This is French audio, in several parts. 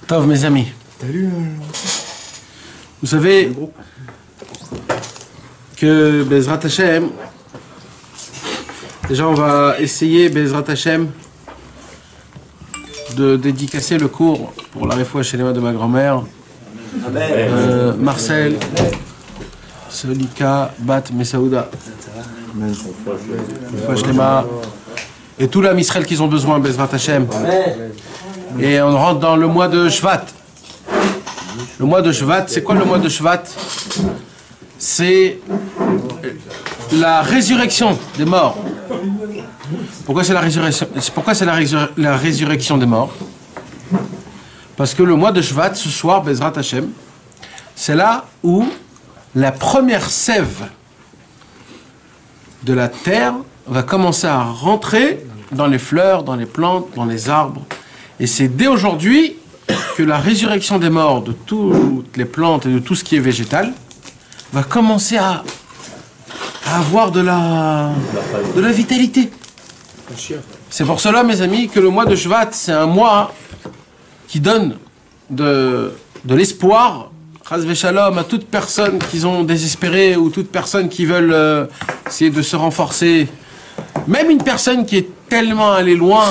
Tov, mes amis. Vous savez que Bezrat Hashem, déjà on va essayer Bezrat Hashem de dédicacer le cours pour la réfoua chez les mains de ma grand-mère, Marcel, Solika, Bat, Messaouda. Et tout l'âme Israël qu'ils ont besoin, Bezrat Hashem. Et on rentre dans le mois de Shvat. Le mois de Shvat, c'est quoi le mois de Shvat? C'est la résurrection des morts. Pourquoi c'est la résurrection? Pourquoi c'est la résurrection des morts? Parce que le mois de Shvat, ce soir, Bezrat Hashem, c'est là où la première sève de la terre va commencer à rentrer dans les fleurs, dans les plantes, dans les arbres. Et c'est dès aujourd'hui que la résurrection des morts de toutes les plantes et de tout ce qui est végétal va commencer à avoir de la vitalité. C'est pour cela, mes amis, que le mois de Shvat, c'est un mois qui donne de l'espoir, Chas v'Shalom, à toute personne qui ont désespéré ou toute personne qui veulent essayer de se renforcer. Même une personne qui est tellement allée loin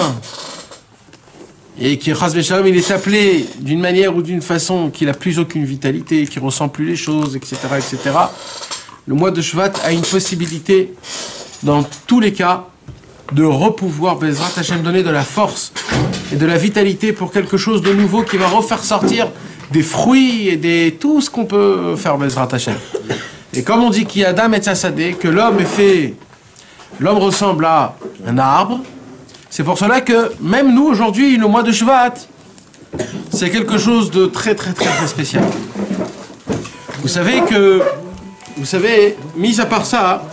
et qui, Chas v'Shalom, il est appelé d'une manière ou d'une façon qu'il n'a plus aucune vitalité, qui ne ressent plus les choses, etc., etc. Le mois de Shvat a une possibilité, dans tous les cas, de repouvoir Bezrat Hashem, donner de la force et de la vitalité pour quelque chose de nouveau qui va refaire sortir des fruits et tout ce qu'on peut faire Bezrat Hashem. Et comme on dit qu'il y a Adam et Tzassadé, que l'homme ressemble à un arbre, c'est pour cela que même nous aujourd'hui, le mois de Shvat, c'est quelque chose de très très très très spécial. Vous savez, mis à part ça,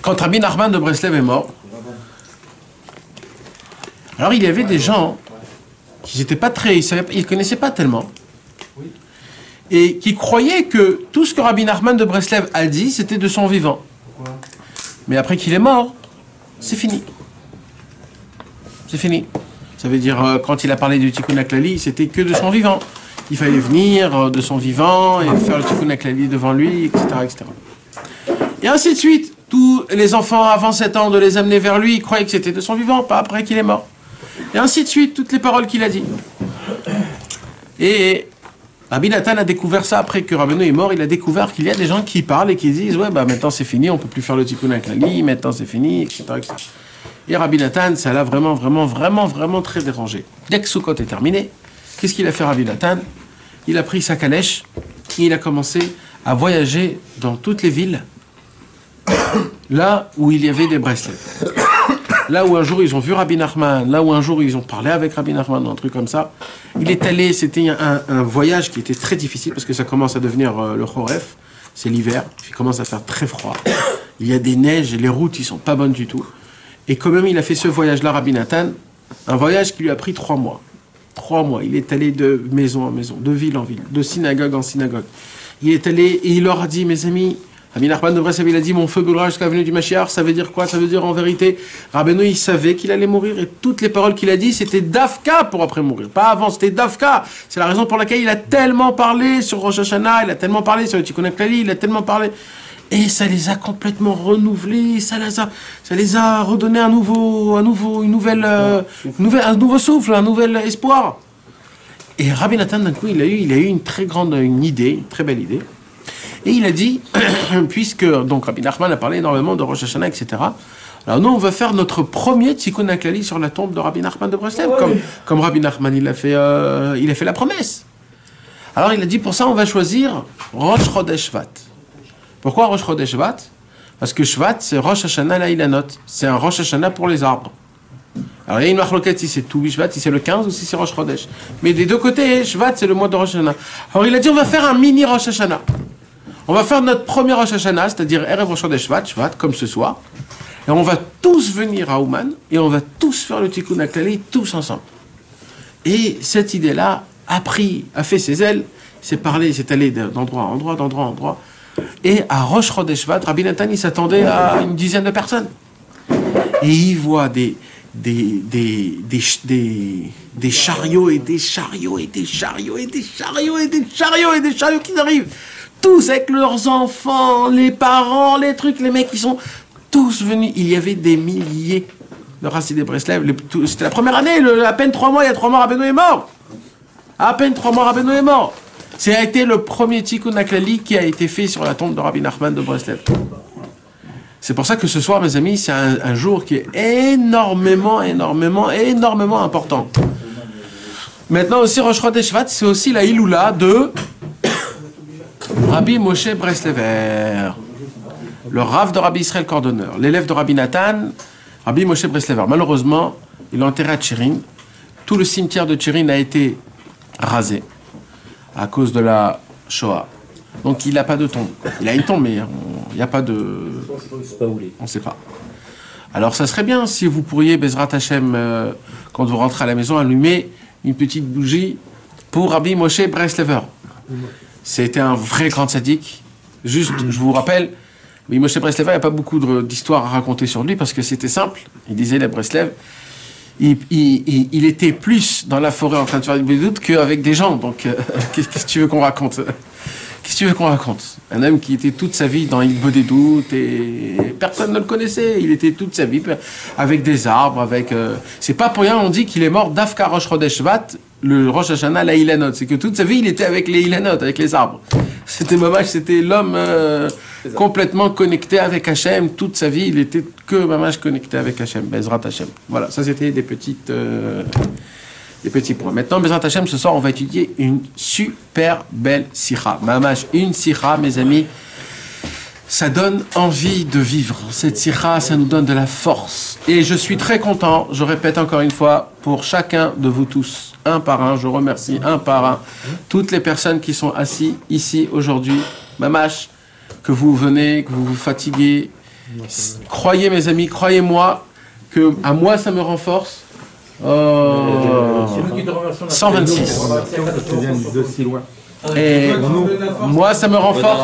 quand Rabbi Nachman de Breslev est mort, alors il y avait des gens qui n'étaient pas très, ils connaissaient pas tellement, et qui croyaient que tout ce que Rabbi Nachman de Breslev a dit, c'était de son vivant. Mais après qu'il est mort, c'est fini. C'est fini. Ça veut dire, quand il a parlé du Tikkun HaKlali, c'était que de son vivant. Il fallait venir de son vivant et faire le Tikkun HaKlali devant lui, etc., etc. Et ainsi de suite. Tous les enfants avant 7 ans, de les amener vers lui, ils croyaient que c'était de son vivant, pas après qu'il est mort. Et ainsi de suite, toutes les paroles qu'il a dit. Et Rabbi Nathan a découvert ça après que Rabbeinu est mort. Il a découvert qu'il y a des gens qui parlent et qui disent « Ouais, bah maintenant c'est fini, on peut plus faire le Tikkun HaKlali, maintenant c'est fini, etc., etc. » Et Rabbi Nathan, ça l'a vraiment très dérangé. Dès que Sukkot est terminé, qu'est-ce qu'il a fait Rabbi Nathan? Il a pris sa calèche et il a commencé à voyager dans toutes les villes, là où il y avait des Breslev. Là où un jour ils ont vu Rabbi Nachman, là où un jour ils ont parlé avec Rabbi Nachman, un truc comme ça. Il est allé, c'était un voyage qui était très difficile parce que ça commence à devenir le Choref, c'est l'hiver, il commence à faire très froid. Il y a des neiges et les routes ils sont pas bonnes du tout. Et quand même il a fait ce voyage-là, Rabbi Nathan, un voyage qui lui a pris 3 mois. 3 mois, il est allé de maison en maison, de ville en ville, de synagogue en synagogue. Il est allé et il leur a dit, mes amis, Rabbi Nachman de Breslev, il a dit, mon feu brûlera jusqu'à la venue du Mashiach, ça veut dire quoi? Ça veut dire en vérité, Rabbeinu, il savait qu'il allait mourir et toutes les paroles qu'il a dit, c'était Dafka pour après mourir, pas avant, c'était Dafka. C'est la raison pour laquelle il a tellement parlé sur Rosh Hashanah, il a tellement parlé sur le Tikkun HaKlali, il a tellement parlé. Et ça les a complètement renouvelés, ça les a redonné un nouveau souffle, un nouvel espoir. Et Rabbi Nathan, d'un coup, il a eu une très idée, une très belle idée. Et il a dit, puisque donc Rabbi Nachman a parlé énormément de Rosh Hashanah, etc. Alors nous, on va faire notre premier Tikkun HaKlali sur la tombe de Rabbi Nachman de Breslev, comme Rabbi Nachman, il a fait la promesse. Alors il a dit, pour ça, on va choisir Rosh Chodesh Shvat. Pourquoi Rosh Chodesh Shvat? Parce que Shvat, c'est Rosh Hashanah La'ilanot. C'est un Rosh Hashanah pour les arbres. Alors il y a une marloquette si c'est tout Shvat, si c'est le 15 ou si c'est Rosh Chodesh. Mais des deux côtés, Shvat, c'est le mois de Rosh Hashanah. Alors il a dit, on va faire un mini Rosh Hashanah. On va faire notre premier Rosh Hashanah, c'est-à-dire Erev Rosh Chodesh Shvat, comme ce soir. Et on va tous venir à Ouman et on va tous faire le Tikkun HaKlali, tous ensemble. Et cette idée-là a fait ses ailes. s'est parlé, il s'est allé d'endroit en endroit. Et à Rosh Chodesh Shvat, Rabbi Nathan, il s'attendait à une dizaine de personnes. Et il voit des chariots et des chariots et des chariots et des chariots et des chariots et des chariots qui arrivent. Tous avec leurs enfants, les parents, les trucs, les mecs, ils sont tous venus. Il y avait des milliers de Rassidé Breslev. C'était la première année, à peine 3 mois, il y a 3 mois, Rabbeinu est mort. À peine 3 mois, Rabbeinu est mort. Ça a été le premier Tikkun HaKlali qui a été fait sur la tombe de Rabbi Nachman de Breslev. C'est pour ça que ce soir, mes amis, c'est un jour qui est énormément important. Maintenant aussi, Rosh Chodesh Shvat, c'est aussi la Iloula de Rabbi Moshe Breslever, le Rav de Rabbi Israël Cordonneur, l'élève de Rabbi Nathan, Rabbi Moshe Breslever. Malheureusement, il est enterré à Tchérin. Tout le cimetière de Tchérin a été rasé à cause de la Shoah. Donc il n'a pas de tombe. Il a une tombe, mais il n'y a pas de... On ne sait pas. Alors ça serait bien si vous pourriez, Bezrat Hashem, quand vous rentrez à la maison, allumer une petite bougie pour Rabbi Moshe Breslever. C'était un vrai grand sadique. Juste, je vous rappelle, Rabbi Moshe Breslever, il n'y a pas beaucoup d'histoires à raconter sur lui parce que c'était simple. Il disait les Breslev, il était plus dans la forêt en train de faire du bédoute qu'avec des gens. Donc, qu'est-ce que tu veux qu'on raconte? Qu'est-ce que tu veux qu'on raconte? Un homme qui était toute sa vie dans l'île Bodédoute et personne ne le connaissait. Il était toute sa vie avec des arbres, avec... C'est pas pour rien, on dit qu'il est mort d'Afka Rosh Chodesh Shvat, le Rosh Hashanah, la Ilanot. C'est que toute sa vie, il était avec les Ilanot, avec les arbres. C'était Mamash, c'était l'homme complètement connecté avec Hachem. Toute sa vie, il était que Mamash connecté avec Hachem. Bezrat Hachem. Voilà, ça c'était des petits points. Maintenant, Bezrat Hachem, ce soir, on va étudier une super belle sikha. Mamash, une sikha, mes amis. Ça donne envie de vivre. Cette sikha, ça nous donne de la force. Et je suis très content, je répète encore une fois, pour chacun de vous tous, un par un, je remercie un par un, toutes les personnes qui sont assises ici aujourd'hui. Mamash, que vous venez, que vous vous fatiguez. Croyez, mes amis, croyez-moi, que à moi, ça me renforce. 126. Et moi, ça me renforce.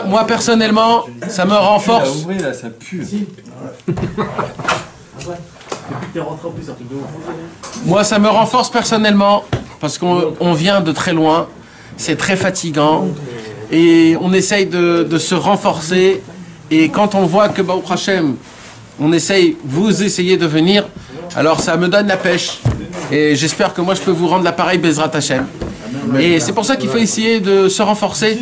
Moi, personnellement, ça me renforce. Moi, ça me renforce personnellement parce qu'on vient de très loin. C'est très fatigant et on essaye de se renforcer. Et quand on voit que Baruch Hashem, vous essayez de venir, alors ça me donne la pêche. Et j'espère que moi je peux vous rendre l'appareil Bezrat Hashem. Et c'est pour ça qu'il faut essayer de se renforcer.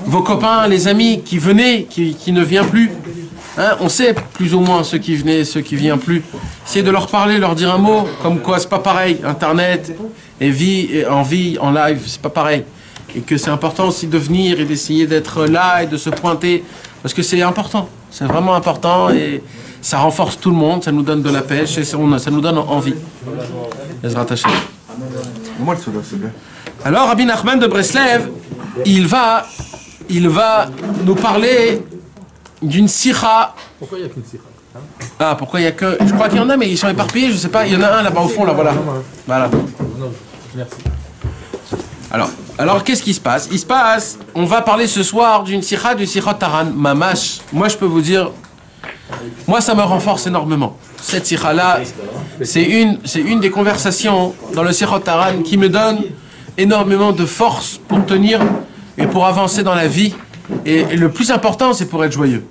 Vos copains, les amis qui venaient, qui ne viennent plus, hein, on sait plus ou moins ceux qui venaient, ceux qui viennent plus. Essayez de leur parler, leur dire un mot, comme quoi c'est pas pareil. Internet et en live, c'est pas pareil. Et que c'est important aussi de venir et d'essayer d'être là et de se pointer. Parce que c'est important, c'est vraiment important et ça renforce tout le monde, ça nous donne de la pêche et ça nous donne envie. Alors Rabbi Nachman de Breslev, il va nous parler d'une sikha. Pourquoi il n'y a qu'une sikha? Ah, pourquoi il y a que... Je crois qu'il y en a, mais ils sont éparpillés, je sais pas. Il y en a un là-bas au fond, là, voilà. Voilà. Merci. Alors qu'est-ce qui se passe? On va parler ce soir d'une sikha, du Sichot Haran, Mamash. Moi, je peux vous dire, moi, ça me renforce énormément. Cette sikha-là, c'est une des conversations dans le Sichot Haran qui me donne énormément de force pour tenir et pour avancer dans la vie. Et le plus important, c'est pour être joyeux.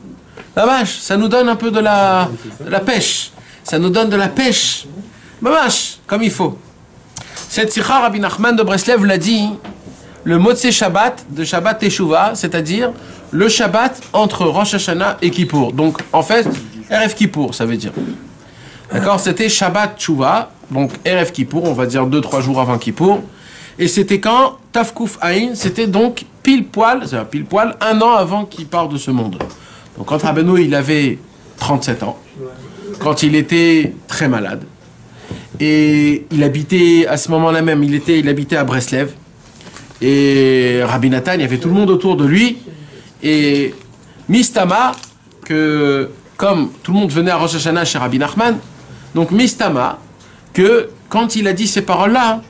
Mamash, ça nous donne un peu de la pêche. Ça nous donne de la pêche. Mamash, comme il faut. Cette sikha, Rabbi Nachman de Breslev l'a dit, le Motzei Shabbat de Shabbat Teshuvah, c'est-à-dire le Shabbat entre Rosh Hashanah et Kippour. Donc, en fait, Erev Kippour, ça veut dire. D'accord? C'était Shabbat Teshuvah, donc Erev Kippour, on va dire 2-3 jours avant Kippour. Et c'était quand Tafkouf Aïn, c'était donc pile poil un an avant qu'il parte de ce monde. Donc, quand Rabbeinu, il avait 37 ans, quand il était très malade, et il habitait à ce moment-là même, il habitait à Breslev. Et Rabbi Nathan, il y avait tout le monde autour de lui. Et Mistama, que comme tout le monde venait à Rosh Hashanah chez Rabbi Nachman, donc Mistama, que quand il a dit ces paroles-là,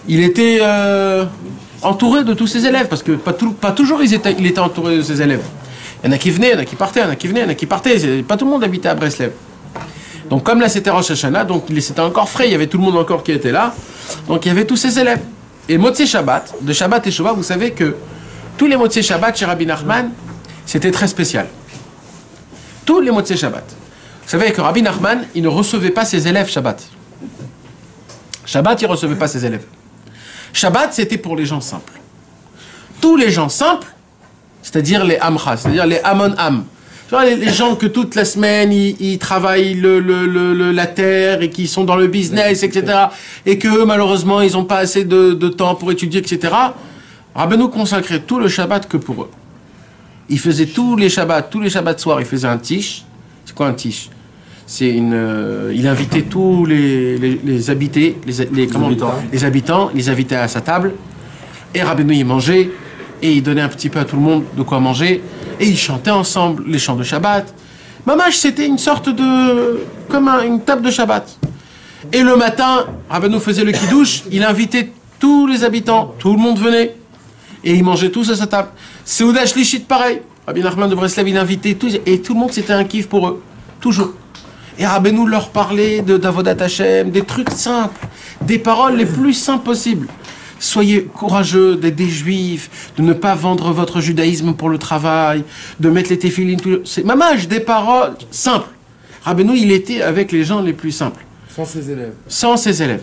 il était entouré de tous ses élèves, parce que pas toujours il était entouré de ses élèves. Il y en a qui venaient, il y en a qui partaient, il y en a qui venaient, il y en a qui partaient. Pas tout le monde habitait à Breslev. Donc comme là c'était Rosh Hashanah, donc c'était encore frais, il y avait tout le monde encore qui était là. Donc il y avait tous ses élèves. Et Motzei Shabbat, de Shabbat et Shova, vous savez que tous les Motzei Shabbat chez Rabbi Nachman, c'était très spécial. Tous les Motzei Shabbat. Vous savez que Rabbi Nachman, il ne recevait pas ses élèves Shabbat. Shabbat, il ne recevait pas ses élèves. Shabbat, c'était pour les gens simples. Tous les gens simples, c'est-à-dire les Amcha, c'est-à-dire les Amon Am. Les gens que toute la semaine, ils travaillent la terre et qui sont dans le business, etc. Et que malheureusement, ils n'ont pas assez de temps pour étudier, etc. Rabbeinu consacrait tout le Shabbat que pour eux. Il faisait tous les Shabbats soirs, il faisait un tish. C'est quoi un tish? C'est il invitait tous les habitants, les invitait à sa table. Et Rabbeinu, il mangeait. Et il donnait un petit peu à tout le monde de quoi manger. Et ils chantaient ensemble les chants de Shabbat. Mamash, c'était une sorte de... comme une table de Shabbat. Et le matin, Rabbeinu faisait le kidouche, il invitait tous les habitants, tout le monde venait. Et ils mangeaient tous à sa table. Seuda Shlishit, pareil. Rabbi Nachman de Breslev, il invitait tous. Et tout le monde, c'était un kiff pour eux. Toujours. Et Rabbeinu leur parlait d'Avodat Hashem, des trucs simples, des paroles les plus simples possibles. Soyez courageux d'être des juifs, de ne pas vendre votre judaïsme pour le travail, de mettre les téphilines. C'est mamage, des paroles simples. Rabbeinu, il était avec les gens les plus simples. Sans ses élèves. Sans ses élèves.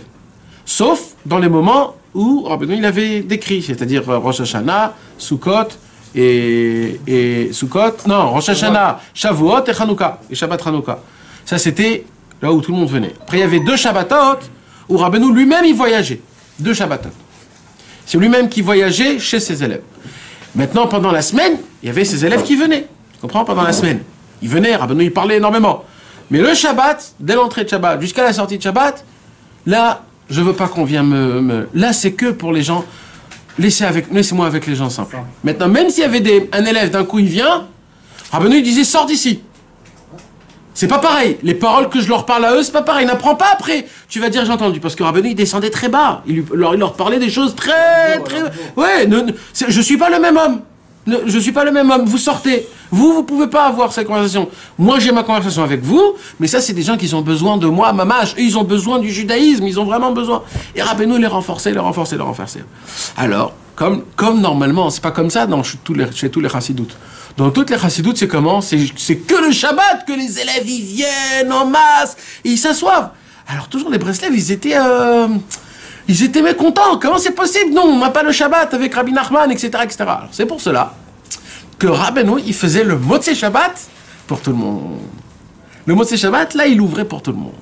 Sauf dans les moments où Rabbeinu, il avait décrit, c'est-à-dire Rosh Hashanah, Sukkot et Sukkot. Non, Rosh Hashanah, Shavuot et Chanukah, et Shabbat Chanukah. Ça, c'était là où tout le monde venait. Après, il y avait 2 Shabbatot où Rabbeinu lui-même, il voyageait. 2 Shabbatot. C'est lui-même qui voyageait chez ses élèves. Maintenant, pendant la semaine, il y avait ses élèves qui venaient. Tu comprends? Pendant la semaine. Ils venaient, Rabbeinu, il parlait énormément. Mais le Shabbat, dès l'entrée de Shabbat, jusqu'à la sortie de Shabbat, là, je veux pas qu'on vienne Là, c'est que pour les gens... Laissez-moi avec les gens simples. Maintenant, même s'il y avait un élève, d'un coup, il vient, Rabbeinu, il disait, sors d'ici. C'est pas pareil. Les paroles que je leur parle à eux, c'est pas pareil. N'apprends pas après. Tu vas dire, j'ai entendu. Parce que Rabbeinu, il descendait très bas. Il leur parlait des choses très... Ouais, je suis pas le même homme. Je suis pas le même homme. Vous sortez. Vous pouvez pas avoir cette conversation. Moi, j'ai ma conversation avec vous. Mais ça, c'est des gens qui ont besoin de moi, mamash. Ils ont besoin du judaïsme. Ils ont vraiment besoin. Et Rabbeinu les renforçait. Alors, comme normalement, c'est pas comme ça chez tous les chassidoutes. Dans toutes les chassidoutes, c'est comment? C'est que le Shabbat que les élèves, ils viennent en masse, et ils s'assoivent. Alors toujours les Breslev, ils étaient mécontents. Comment c'est possible? Non, on n'a pas le Shabbat avec Rabbi Nachman, etc., etc. Alors c'est pour cela que Rabbeinu, il faisait le Motzei Shabbat pour tout le monde. Le Motzei Shabbat, là, il ouvrait pour tout le monde.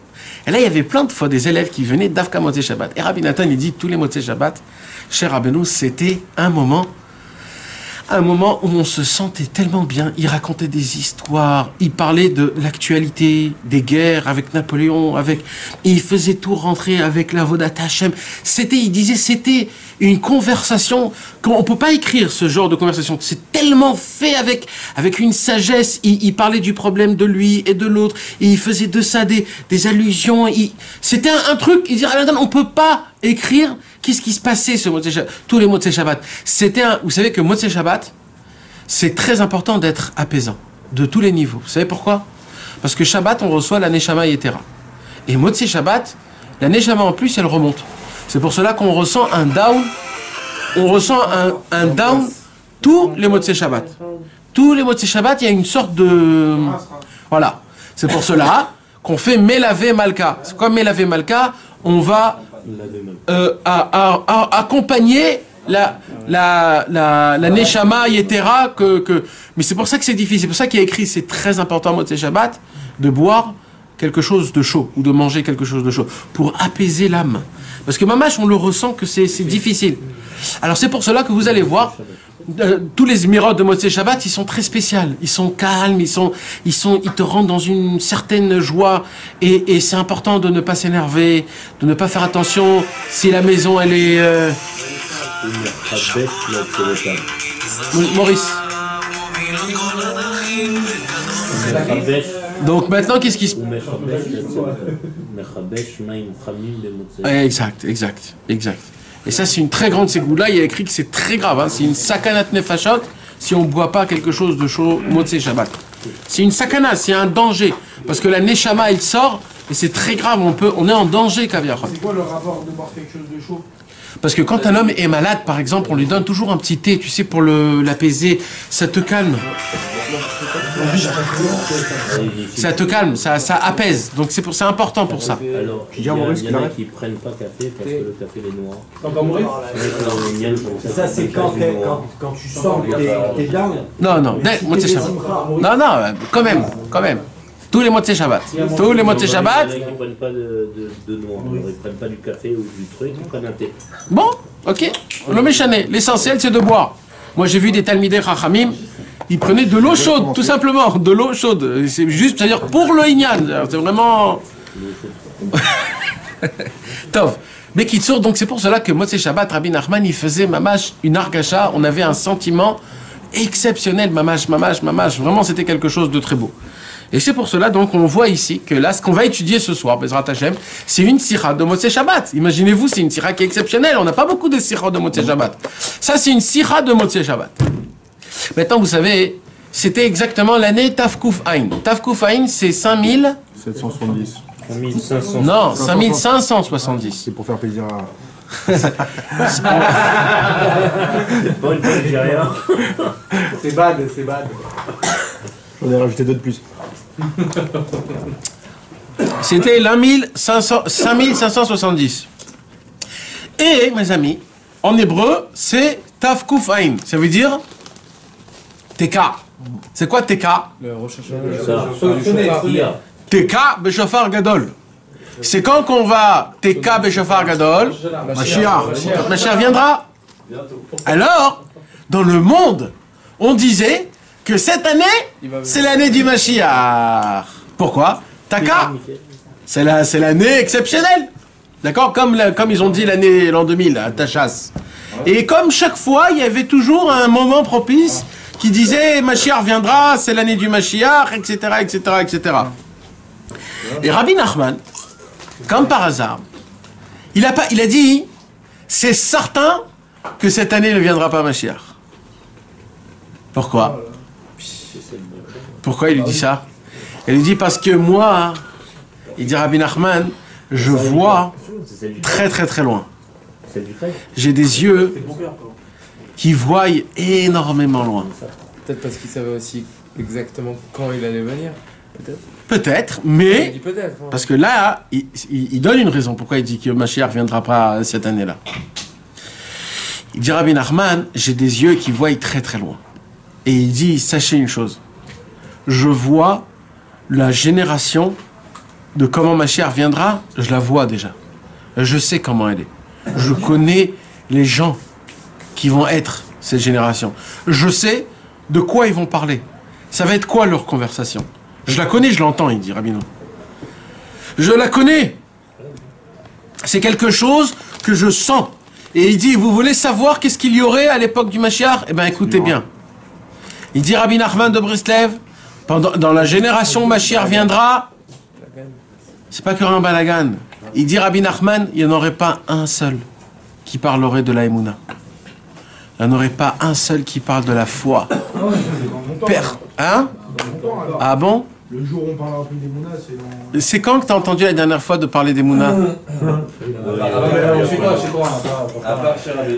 Et là, il y avait plein de fois des élèves qui venaient d'Avka Motzei Shabbat. Et Rabbi Nathan, il dit, tous les Motzei Shabbat, cher Rabbeinu, c'était un moment où on se sentait tellement bien. Il racontait des histoires, il parlait de l'actualité, des guerres avec Napoléon, il faisait tout rentrer avec la Avodat Hashem. Il disait, c'était une conversation qu'on ne peut pas écrire, ce genre de conversation. C'est tellement fait avec une sagesse. Il parlait du problème de lui et de l'autre, et il faisait de ça des allusions. C'était un truc, il disait, on ne peut pas écrire. Qu'est-ce qui se passait ce Motzei Shabbat? Tous les Motzei Shabbat. Vous savez que Motzei Shabbat, c'est très important d'être apaisant, de tous les niveaux. Vous savez pourquoi? Parce que Shabbat, on reçoit la Neshama Yetera. Et Motzei Shabbat, la Neshama en plus, elle remonte. C'est pour cela qu'on ressent un down. On ressent un down tous les Motzei Shabbat. Tous les Motzei Shabbat, il y a une sorte de... Voilà. C'est pour cela qu'on fait Melavé Malka. C'est quoi Melavé Malka? On va... accompagner la Neshama Yetera mais c'est pour ça que c'est difficile, c'est pour ça qu'il y a écrit, c'est très important Motzei Shabbat, de boire quelque chose de chaud, ou de manger quelque chose de chaud, pour apaiser l'âme. Parce que mamash, on le ressent que c'est difficile. Alors c'est pour cela que vous allez voir, tous les émirats de Motzei Shabbat, ils sont très spéciaux, ils sont calmes, ils te rendent dans une certaine joie, et c'est important de ne pas s'énerver, de ne pas faire attention si la maison elle est... Maurice. Donc maintenant, qu'est-ce qui se... Exact, exact, exact. Et ça, c'est une très grande ségoula. Il y a écrit que c'est très grave. Hein. C'est une sakanat nefashot si on ne boit pas quelque chose de chaud Motzei Shabbat. C'est une sakana, c'est un danger. Parce que la neshama, elle sort, et c'est très grave. On est en danger, Kaviachot. C'est quoi le rapport de boire quelque chose de chaud? Parce que quand un homme est malade, par exemple, on lui donne toujours un petit thé, tu sais, pour l'apaiser. Ça te calme. Ça te calme, ça apaise. Donc c'est important pour ça. Alors, il y en a qui prennent pas café parce que le café est noir. T'en vas mourir? Ça, c'est quand tu sens que t'es down. Non, non, Motzei Shabbat. Non, non, quand même. Tous les Motzei Shabbat. Tous les Motzei Shabbat. Il y en a qui prennent pas de noix, ils prennent pas du café ou du truc, ils prennent un thé. Bon, ok. Le méchané, l'essentiel c'est de boire. Moi j'ai vu des Talmidei Chachamim, ils prenaient de l'eau chaude, tout simplement, de l'eau chaude. C'est juste, c'est-à-dire pour le Inyan. C'est vraiment. Tov. Mais Kitsour, donc c'est pour cela que Motzei Shabbat, Rabbi Nachman, il faisait mamash, une argacha, on avait un sentiment exceptionnel, mamash. Vraiment, c'était quelque chose de très beau. Et c'est pour cela, donc, on voit ici que là, ce qu'on va étudier ce soir, Bezrat Hashem, c'est une sira de Motzei Shabbat. Imaginez-vous, c'est une sira qui est exceptionnelle. On n'a pas beaucoup de sira de Motzei Shabbat. Ça, c'est une sira de Motzei Shabbat. Maintenant, vous savez, c'était exactement l'année Tafkuf Ain. Tafkuf Ain, c'est 5770. 5500. Non, 5570. C'est pour faire plaisir à... Bon, une fois, je dis rien. C'est bad. On a rajouté deux de plus. C'était l'an 5570. Et, mes amis, en hébreu, c'est Tafkuf Ain. Ça veut dire Teka. C'est quoi Teka? Teka Beshofar Gadol. C'est quand qu'on va Teka Beshofar Gadol? Mashiach viendra. Alors, dans le monde, on disait que cette année, c'est l'année du Mashiach. Pourquoi? Taka. C'est l'année exceptionnelle. D'accord? Comme ils ont dit l'an 2000, à Tachas. Et comme chaque fois, il y avait toujours un moment propice qui disait Mashiach viendra, c'est l'année du Mashiach, etc., etc., etc. Et Rabbi Nachman, comme par hasard, il a dit, c'est certain que cette année ne viendra pas Mashiach. Pourquoi? Pourquoi il lui dit ça? Il lui dit parce que moi, il dit Rabbi Nachman, je vois très très très loin. J'ai des yeux qui voient énormément loin. Peut-être parce qu'il savait aussi exactement quand il allait venir. Peut-être, mais Il dit peut-être. Hein. parce que là, il donne une raison pourquoi il dit que Mashiach ne viendra pas cette année-là. Il dit Rabbi Nachman, j'ai des yeux qui voient très très loin. Et il dit, sachez une chose, je vois la génération de comment Mashiach viendra, je la vois déjà. Je sais comment elle est. Je connais les gens qui vont être cette génération. Je sais de quoi ils vont parler. Ça va être quoi leur conversation? Je la connais, je l'entends, il dit Rabbi. Je la connais. C'est quelque chose que je sens. Et il dit, vous voulez savoir qu'est-ce qu'il y aurait à l'époque du Mashiach? Eh bien, écoutez bien. Il dit Rabbi Nachman de Breslev, dans la génération où Mashiach viendra, c'est pas qu'il y aura un balagan. Il dit Rabbi Nachman, il n'y en aurait pas un seul qui parlerait de la Emouna. Il n'y en aurait pas un seul qui parle de la foi. Père, hein? Ah bon? Le jour où on parlera plus des Mounas, c'est dans... C'est quand que tu as entendu la dernière fois de parler des Mouna?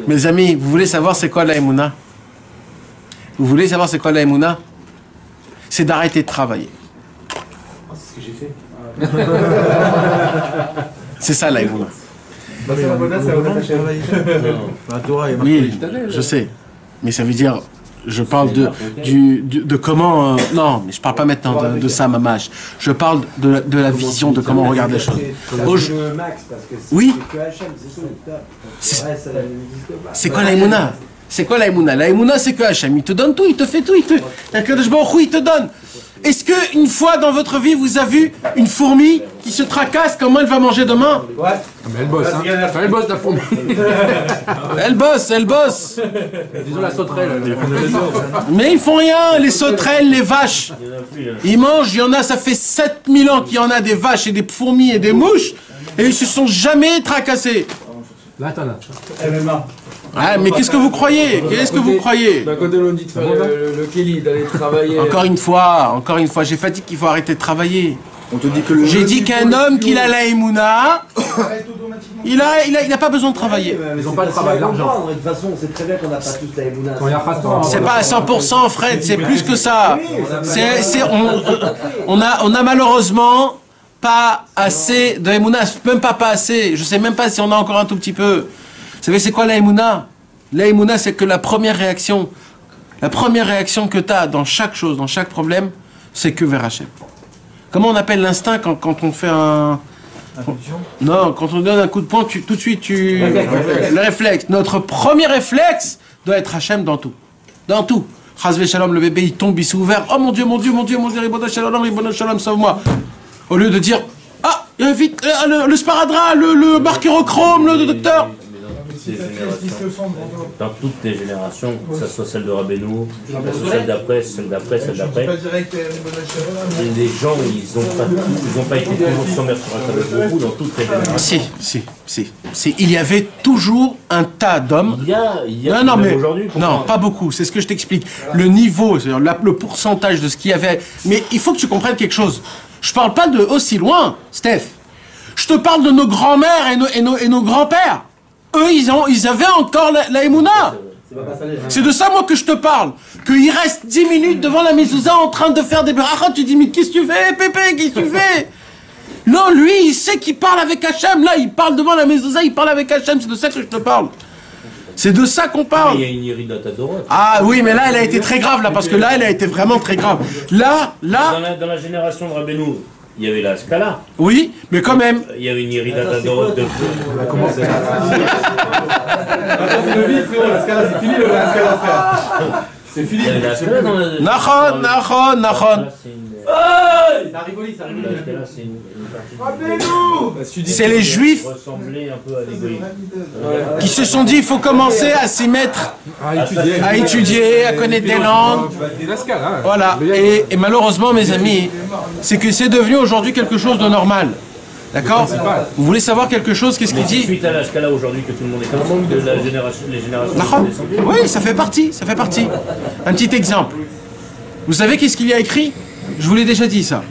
Mes amis, vous voulez savoir c'est quoi la Emouna? Vous voulez savoir c'est quoi la Emouna? C'est d'arrêter de travailler. C'est ce que j'ai fait. C'est ça la Emouna. Oui, je sais. Mais ça veut dire, je parle de comment... non, mais je parle pas maintenant de ça, mamache. Je parle de la vision, de comment on regarde les choses. Oui. C'est quoi la Emouna? C'est quoi la Emouna? La Emouna, c'est que Hachem, il te donne tout, il te fait tout, il te donne. Est-ce que une fois dans votre vie, vous avez vu une fourmi qui se tracasse, comment elle va manger demain? Ouais. Mais elle bosse, hein. Elle bosse la fourmi. Elle bosse. Disons la sauterelle. Mais ils font rien, les sauterelles, les vaches. Ils mangent, il y en a, ça fait 7000 ans qu'il y en a des vaches et des fourmis et des mouches, et ils se sont jamais tracassés. Là, t'en as. MMA. Ah, mais qu'est-ce que vous croyez? D'un côté, on dit de faire le Kelly, d'aller travailler. Encore une fois, j'ai pas dit qu'il faut arrêter de travailler. On te dit que le. J'ai dit qu'un homme qui a la Emouna, il a pas besoon de travailler. Ils n'ont pas de travail, l'argent. De toute façon, on sait très bien qu'on n'a pas tous la Emouna. Quand il y a pas C'est pas à 100%, Fred, c'est plus que ça. On a malheureusement pas assez de Emouna, même pas assez. Je sais même pas si on a encore un tout petit peu. Vous savez, c'est quoi la Emouna? La Emouna, c'est que la première réaction que tu as dans chaque chose, dans chaque problème, c'est que vers Hachem. Comment on appelle l'instinct quand on fait un... Non, quand on donne un coup de poing, tout de suite, le réflexe. Notre premier réflexe doit être Hachem dans tout. Dans tout. Chazvé Shalom, le bébé, il tombe, il s'est ouvert. Oh mon Dieu, Ribono Shalom, sauve-moi. Au lieu de dire, ah, vite, le sparadrap, le marquérochrome, le docteur. Dans toutes les générations, que ce soit celle de Rabbeinu, celle d'après, les gens, ils ont pas été toujours sur Mercure dans toutes les générations. Si. Il y avait toujours un tas d'hommes. Il y a mais aujourd'hui. Non, pas beaucoup. C'est ce que je t'explique. Le niveau, c'est-à-dire le pourcentage de ce qu'il y avait. Mais il faut que tu comprennes quelque chose. Je parle pas de aussi loin, Steph. Je te parle de nos grands-mères et nos grands-pères. Eux, ils avaient encore la Emouna. C'est de ça, moi, que je te parle. Qu'il reste 10 minutes devant la mezouza en train de faire des berachot. Tu dis, mais qu'est-ce que tu fais, Pépé? Qu'est-ce que tu fais? Non, lui, il sait qu'il parle avec Hachem. Là, il parle devant la mezouza, il parle avec Hachem. C'est de ça que je te parle. C'est de ça qu'on parle. Il y a une Yerida Tadorot. Ah oui, mais là, elle a été très grave, là, parce que là, elle a été vraiment très grave. Là... Dans la génération de Rabbeinu, il y avait la Scala. Oui, mais quand même... Il y avait une Yerida Tadorot de... Comment c'est la Scala, c'est fini la Scala, frère. C'est fini. Il y avait la Scala dans la... Nachon. Ça rigole, ça rigole. C'est les Juifs Ressembler un peu à des goïs. qui se sont dit, il faut commencer à s'y mettre, à étudier, à connaître des langues. Voilà. Et malheureusement, mes amis, c'est que c'est devenu aujourd'hui quelque chose de normal. D'accord? Vous voulez savoir quelque chose? Qu'est-ce qu'il dit? Suite à la Scala aujourd'hui que tout le monde est comme ça, de la génération, les générations Nachon. descendues. Oui, ça fait partie. Un petit exemple. Vous savez qu'est-ce qu'il y a écrit? Je vous l'ai déjà dit ça.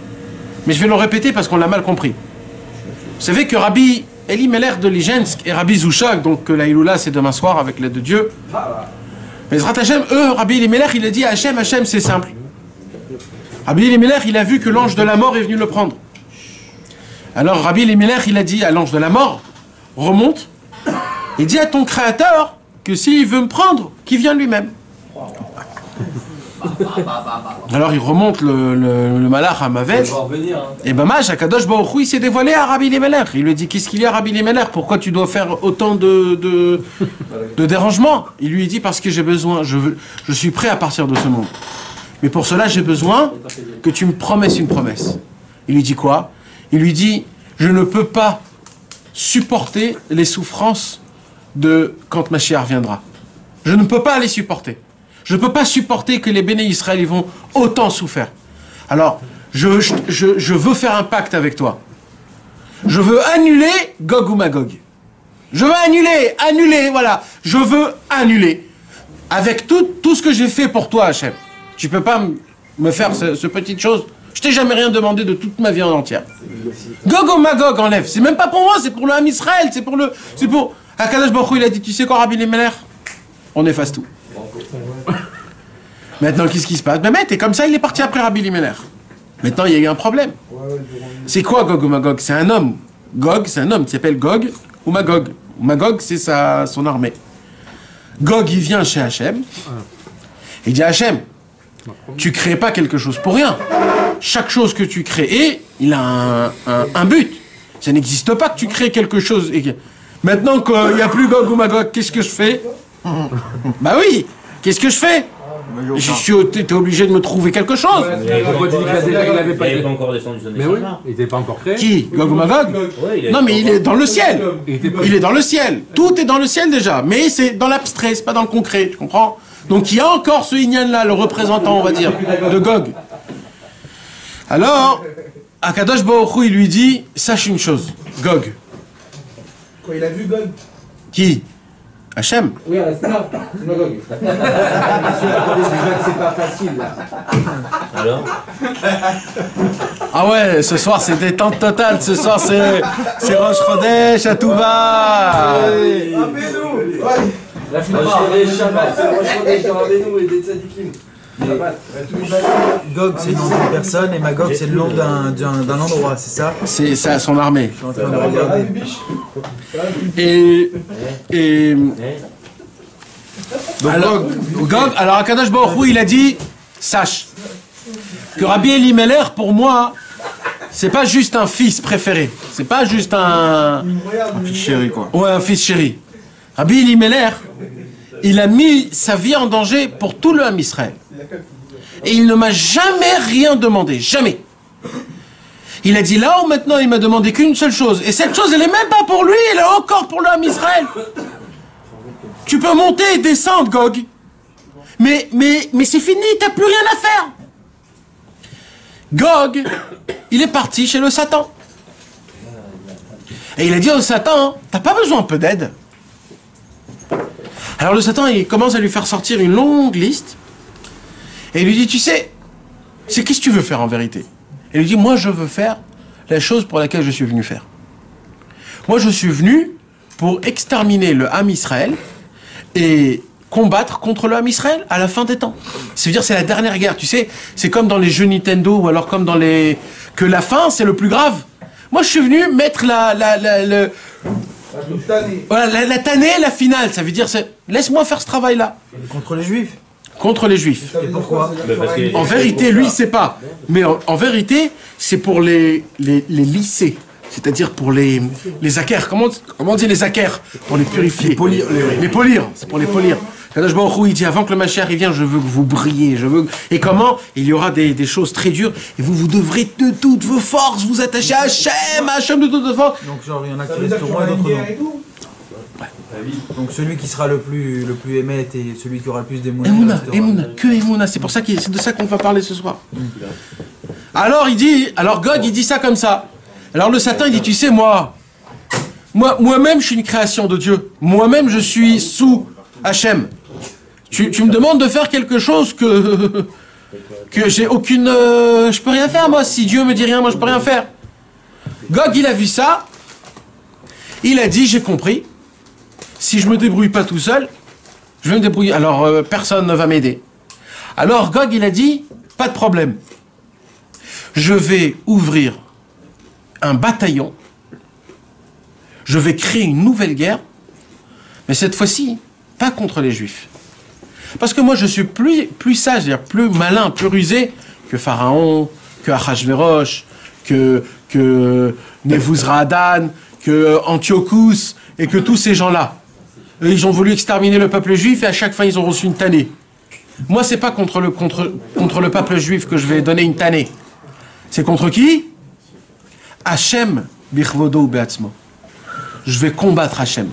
Mais je vais le répéter parce qu'on l'a mal compris. Vous savez que Rabbi Elimelech de Lijensk et Rabbi Zouchak, donc la Iloula c'est demain soir avec l'aide de Dieu. Mais Zrat Hashem, Rabbi Elimelech, il a dit à Hachem, c'est simple. Rabbi Elimelech, il a vu que l'ange de la mort est venu le prendre. Alors Rabbi Elimelech, il a dit à l'ange de la mort, remonte, et dis à ton créateur que s'il veut me prendre, qu'il vienne lui-même. Alors il remonte le malach à Mavet. Et ben Maj, Akadosh Baruch Hu, il s'est dévoilé à Rabbi Elimelech. Il lui dit, qu'est-ce qu'il y a Rabbi Elimelech? Pourquoi tu dois faire autant de dérangements? Il lui dit, parce que j'ai besoin, je suis prêt à partir de ce monde. Mais pour cela, j'ai besoin que tu me promettes une promesse. Il lui dit quoi? Il lui dit, je ne peux pas supporter les souffrances de quand Mashiach viendra. Je ne peux pas les supporter. Je ne peux pas supporter que les béné Israël ils vont autant souffrir. Alors, je veux faire un pacte avec toi. Je veux annuler Gog ou Magog. Je veux annuler, voilà. Je veux annuler. Avec tout ce que j'ai fait pour toi, Hachem. Tu peux pas me faire ce petite chose. Je t'ai jamais rien demandé de toute ma vie en entière. Gog ou Magog enlève. C'est même pas pour moi, c'est pour le Ham Israël. C'est pour... Akadosh Baruch Hu, il a dit, tu sais quoi, Rabbi Elimelech? On efface tout. Maintenant, qu'est-ce qui se passe? Ben, t'es comme ça, il est parti après Rabbi Elimelech. Maintenant, il y a eu un problème. C'est quoi Gog ou Magog? C'est un homme. Gog, c'est un homme qui s'appelle Gog ou Magog. Magog, c'est son armée. Gog, il vient chez Hachem. Il dit, Hachem, tu crées pas quelque chose pour rien. Chaque chose que tu crées, il a un but. Ça n'existe pas que tu crées quelque chose. Maintenant qu'il n'y a plus Gog ou Magog, qu'est-ce que je fais? Bah oui. Qu'est-ce que je fais? T'es obligé de me trouver quelque chose. Il n'avait pas encore descendu son Mais oui, échange. il n'était pas encore créé. Qui? Gog ou Magog? Ouais, Non, mais il est dans le ciel. Il est dans le ciel. Tout est dans le ciel déjà. Mais c'est dans l'abstrait, c'est pas dans le concret. Tu comprends? Donc il y a encore ce Inyan-là, le représentant, on va dire, de Gog. Alors, Akadosh Baruch Hu, il lui dit, sache une chose, Gog. Quand il a vu Gog. Qui? Hachem. Oui, reste là. C'est Magog. C'est pas facile là. Alors, Ah ouais, ce soir c'est détente totale, ce soir c'est Rosh Chodesh à tout va. Rappelez-nous. La Shabbat, c'est le Rosh Chodesh de Rabbeinu et des Tzadikim. Gog, c'est le nom d'une personne et Magog, c'est le nom d'un endroit, c'est ça? C'est ça, son armée. Je suis en train de regarder. Et alors, Gog, alors Akadosh Baruch Hu, il a dit, sache que Rabbi Elimelech, pour moi, c'est pas juste un fils préféré, c'est pas juste un Fils chéri, quoi. ouais, un fils chéri. Rabbi Elimelech, il a mis sa vie en danger pour tout le Ham Israël. Et il ne m'a jamais rien demandé, jamais. Il a dit là où maintenant il m'a demandé qu'une seule chose. Et cette chose, elle est même pas pour lui, elle est encore pour le Ham Israël. Tu peux monter et descendre, Gog. Mais c'est fini, t'as plus rien à faire. Gog, il est parti chez le Satan. Et il a dit au Satan, t'as pas besoin un peu d'aide? Alors le Satan, il commence à lui faire sortir une longue liste. Et il lui dit, tu sais, c'est qu'est-ce que tu veux faire en vérité? Et il lui dit, moi je veux faire la chose pour laquelle je suis venu faire. Moi je suis venu pour exterminer le Ham Israël et combattre contre le Ham Israël à la fin des temps. C'est-à-dire c'est la dernière guerre, tu sais, c'est comme dans les jeux Nintendo ou alors comme dans les... que la fin c'est le plus grave. Moi je suis venu mettre la tannée, la finale, ça veut dire c'est... Laisse-moi faire ce travail-là. Contre les Juifs? Contre les Juifs. Et pourquoi? En vérité, lui, il sait pas. Mais en vérité, c'est pour les lycées. C'est-à-dire pour les akers. Comment on dit les akers? Pour les purifier. Les polir. C'est pour les polir. Kadosh Baruch Hu, il dit, avant que le Mashiach il vienne, je veux que vous brilliez. Et comment? Il y aura des choses très dures. Et vous devrez de toutes vos forces vous attacher à Hachem de toutes vos forces. Donc genre, il y en a qui resteront et d'autres non. Donc celui qui sera le plus émet et celui qui aura le plus d'émouna. Emouna, que Emouna. C'est pour ça c'est de ça qu'on va parler ce soir. Alors Gog, il dit ça comme ça. Alors le Satan, il dit, tu sais, moi-même, je suis une création de Dieu. Moi-même, je suis sous Hachem. Tu me demandes de faire quelque chose que j'ai aucune... je peux rien faire, moi. Si Dieu me dit rien, moi, je peux rien faire. Gog, il a vu ça. Il a dit, j'ai compris. Si je me débrouille pas tout seul, je vais me débrouiller. Alors, personne ne va m'aider. Alors, Gog, il a dit, pas de problème. Je vais ouvrir un bataillon. Je vais créer une nouvelle guerre. Mais cette fois-ci, pas contre les Juifs. Parce que moi, je suis plus sage, c'est-à-dire plus malin, plus rusé que Pharaon, que Achashverosh, que Nebuzaradan, que Antiochus, et que tous ces gens-là. Ils ont voulu exterminer le peuple juif et à chaque fois ils ont reçu une tannée. Moi c'est pas contre le peuple juif que je vais donner une tannée. C'est contre qui? Hachem bichvodo beatzmo. Je vais combattre Hachem.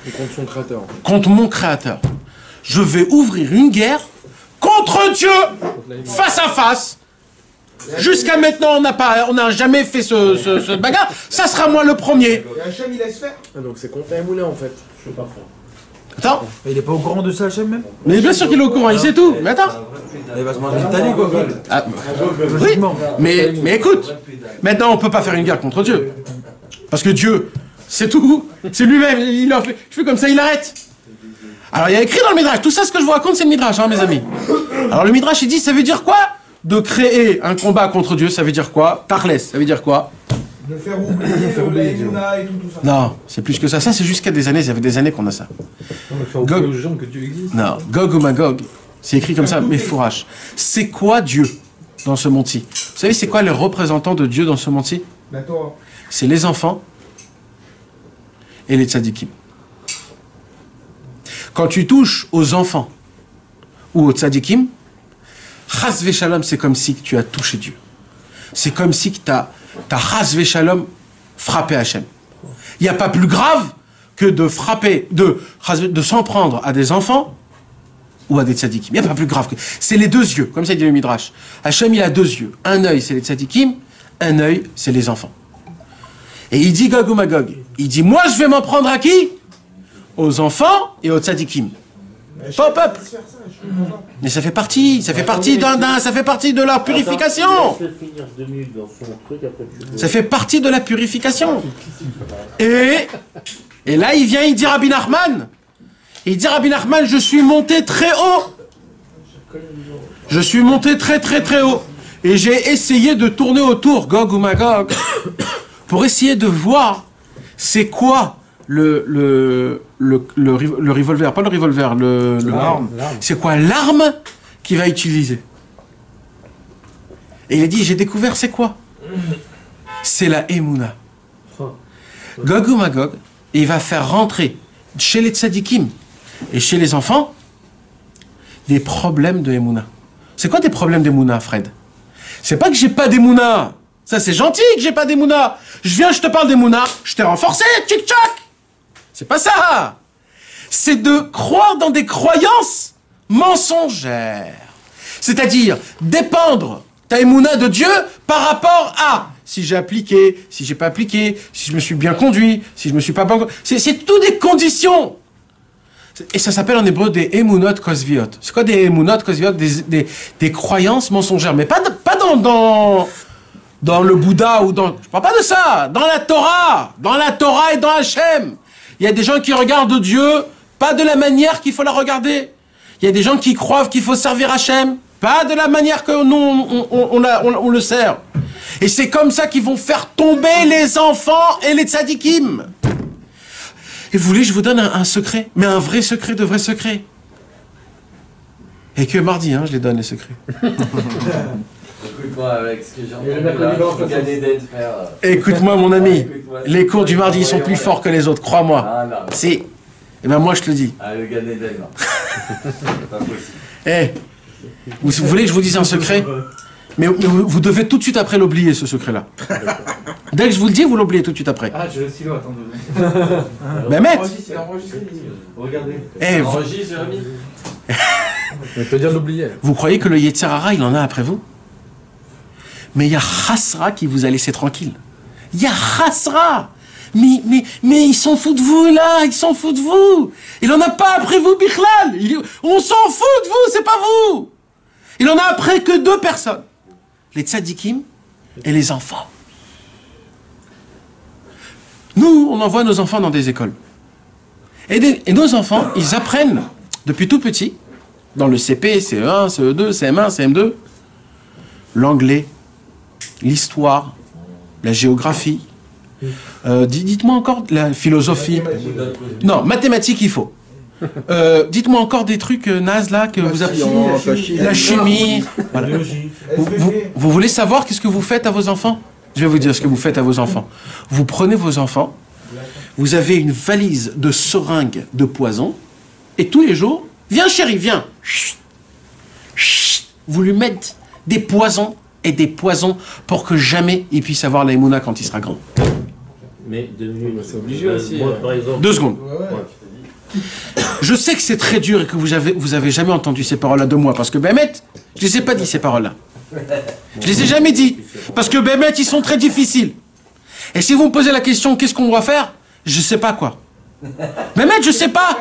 Et contre son créateur. Contre mon créateur. Je vais ouvrir une guerre contre Dieu, face à face. Jusqu'à maintenant, on n'a jamais fait ce bagarre. Ça sera moi le premier. Et Hachem, il laisse faire. Ah, donc c'est contre Emouna en fait. Attends. Il est pas au courant de ça, Hachem même? Mais bien sûr qu'il est au courant, il sait tout. Mais attends. Il va se manger une tannée, quoi. Ah, oui, mais écoute. Maintenant, on peut pas faire une guerre contre Dieu. Parce que Dieu, c'est tout. C'est lui-même. Il en fait. Je fais comme ça, il arrête. Alors, il y a écrit dans le Midrash. Tout ça, ce que je vous raconte, c'est le Midrash, hein, mes amis. Alors, le Midrash, il dit, ça veut dire quoi? De créer un combat contre Dieu, ça veut dire quoi? Tachles, ça veut dire quoi? De faire oublier l'Emouna et tout ça. Non, c'est plus que ça. Ça, c'est jusqu'à des années. Ça fait des années qu'on a ça. Gog. aux gens que Dieu existe. Non, Gog ou Magog. C'est écrit comme ça, mais fourrache. C'est quoi Dieu dans ce monde-ci? Vous savez, c'est quoi les représentants de Dieu dans ce monde-ci? La Torah. C'est les enfants et les tzadikim. Quand tu touches aux enfants ou aux tzadikim, chas v'shalom, c'est comme si tu as touché Dieu. C'est comme si tu as chas v'shalom frappé Hachem. Il n'y a pas plus grave que de frapper, de s'en prendre à des enfants ou à des tzadikim. Il n'y a pas plus grave que... C'est les deux yeux, comme ça dit le Midrash. Hachem, il a deux yeux. Un œil, c'est les tzadikim, un œil, c'est les enfants. Et il dit Gog ou Magog. Il dit, moi, je vais m'en prendre à qui? Aux enfants et aux tzadikim. Pas au peuple. Mais ça fait partie de la purification. Ça fait partie de la purification. Et là, il vient, il dit Rabbi Nachman. Il dit Rabbi Nachman, je suis monté très haut. Je suis monté très très très haut. Et j'ai essayé de tourner autour, Gog ou Magog, pour essayer de voir c'est quoi le revolver, pas le revolver, l'arme. C'est quoi l'arme qu'il va utiliser? Et il a dit, j'ai découvert c'est quoi? C'est la Emouna. Gog ou Magog, il va faire rentrer chez les tzadikim et chez les enfants des problèmes de Emouna. C'est quoi des problèmes d'Emouna, Fred? C'est pas que j'ai pas d'Emouna. Ça, c'est gentil que j'ai pas d'Emouna. Je viens, je te parle d'Emouna, je t'ai renforcé, tchic-tchac. C'est pas ça. C'est de croire dans des croyances mensongères. C'est-à-dire dépendre ta Emouna de Dieu par rapport à si j'ai appliqué, si j'ai pas appliqué, si je me suis bien conduit, si je me suis pas bien conduit. C'est tout des conditions. Et ça s'appelle en hébreu des emunot kosviot. C'est quoi des emunot kosviot? Des croyances mensongères. Mais pas dans le Bouddha ou dans... Je parle pas de ça. Dans la Torah. Dans la Torah et dans Hachem. Il y a des gens qui regardent Dieu pas de la manière qu'il faut la regarder. Il y a des gens qui croient qu'il faut servir Hachem pas de la manière que nous on le sert. Et c'est comme ça qu'ils vont faire tomber les enfants et les tzadikim. Et vous voulez, je vous donne un secret, mais un vrai secret de vrai secret. Et que mardi, je les donne, les secrets. Écoute-moi, avec ce que j'ai entendu là, je suis gagné d'être frère. Écoute-moi, mon ami, les cours du mardi, ils sont plus forts que les autres, crois-moi. Ah non. Si. Eh ben moi, je te le dis. Ah, le Gan Eden, là. C'est pas possible. Eh, vous voulez que je vous dise un secret? Mais vous devez tout de suite après l'oublier, ce secret-là. Dès que je vous le dis, vous l'oubliez tout de suite après. Ah, j'ai le stylo, attendez. Ben, mec. Il a enregistré, regardez. Eh, Enregistre, Jérémy. Mais peut dire l'oublier. vous croyez que le Yetzer Hara, il en a après vous? Mais il y a Chasra qui vous a laissé tranquille. Il y a Chasra. Mais il s'en fout de vous, là. Il s'en fout de vous. Il en a pas après vous, Bichlal. On s'en fout de vous, c'est pas vous. Il en a après que deux personnes. Les tzadikim et les enfants. Nous, on envoie nos enfants dans des écoles. Et nos enfants, ils apprennent depuis tout petit, dans le CP, CE1, CE2, CM1, CM2, l'anglais, l'histoire, la géographie. Dites-moi encore la philosophie. Non, mathématiques, il faut. Dites-moi encore des trucs nazes là que vous apprenez. La chimie. Voilà. Vous voulez savoir qu'est-ce que vous faites à vos enfants? Je vais vous dire ce que vous faites à vos enfants. Vous prenez vos enfants, vous avez une valise de seringues de poison, et tous les jours, viens chérie, viens. Vous lui mettez des poisons et des poisons pour que jamais il puisse avoir la Emouna quand il sera grand. Mais c'est obligé aussi. Moi, par exemple, 2 secondes. Je sais que c'est très dur et que vous avez jamais entendu ces paroles-là de moi, parce que Bémet, je les ai pas dit ces paroles-là. Je les ai jamais dit, parce que Bémet, ils sont très difficiles. Et si vous me posez la question, qu'est-ce qu'on doit faire? Je sais pas quoi. Bémet, je sais pas.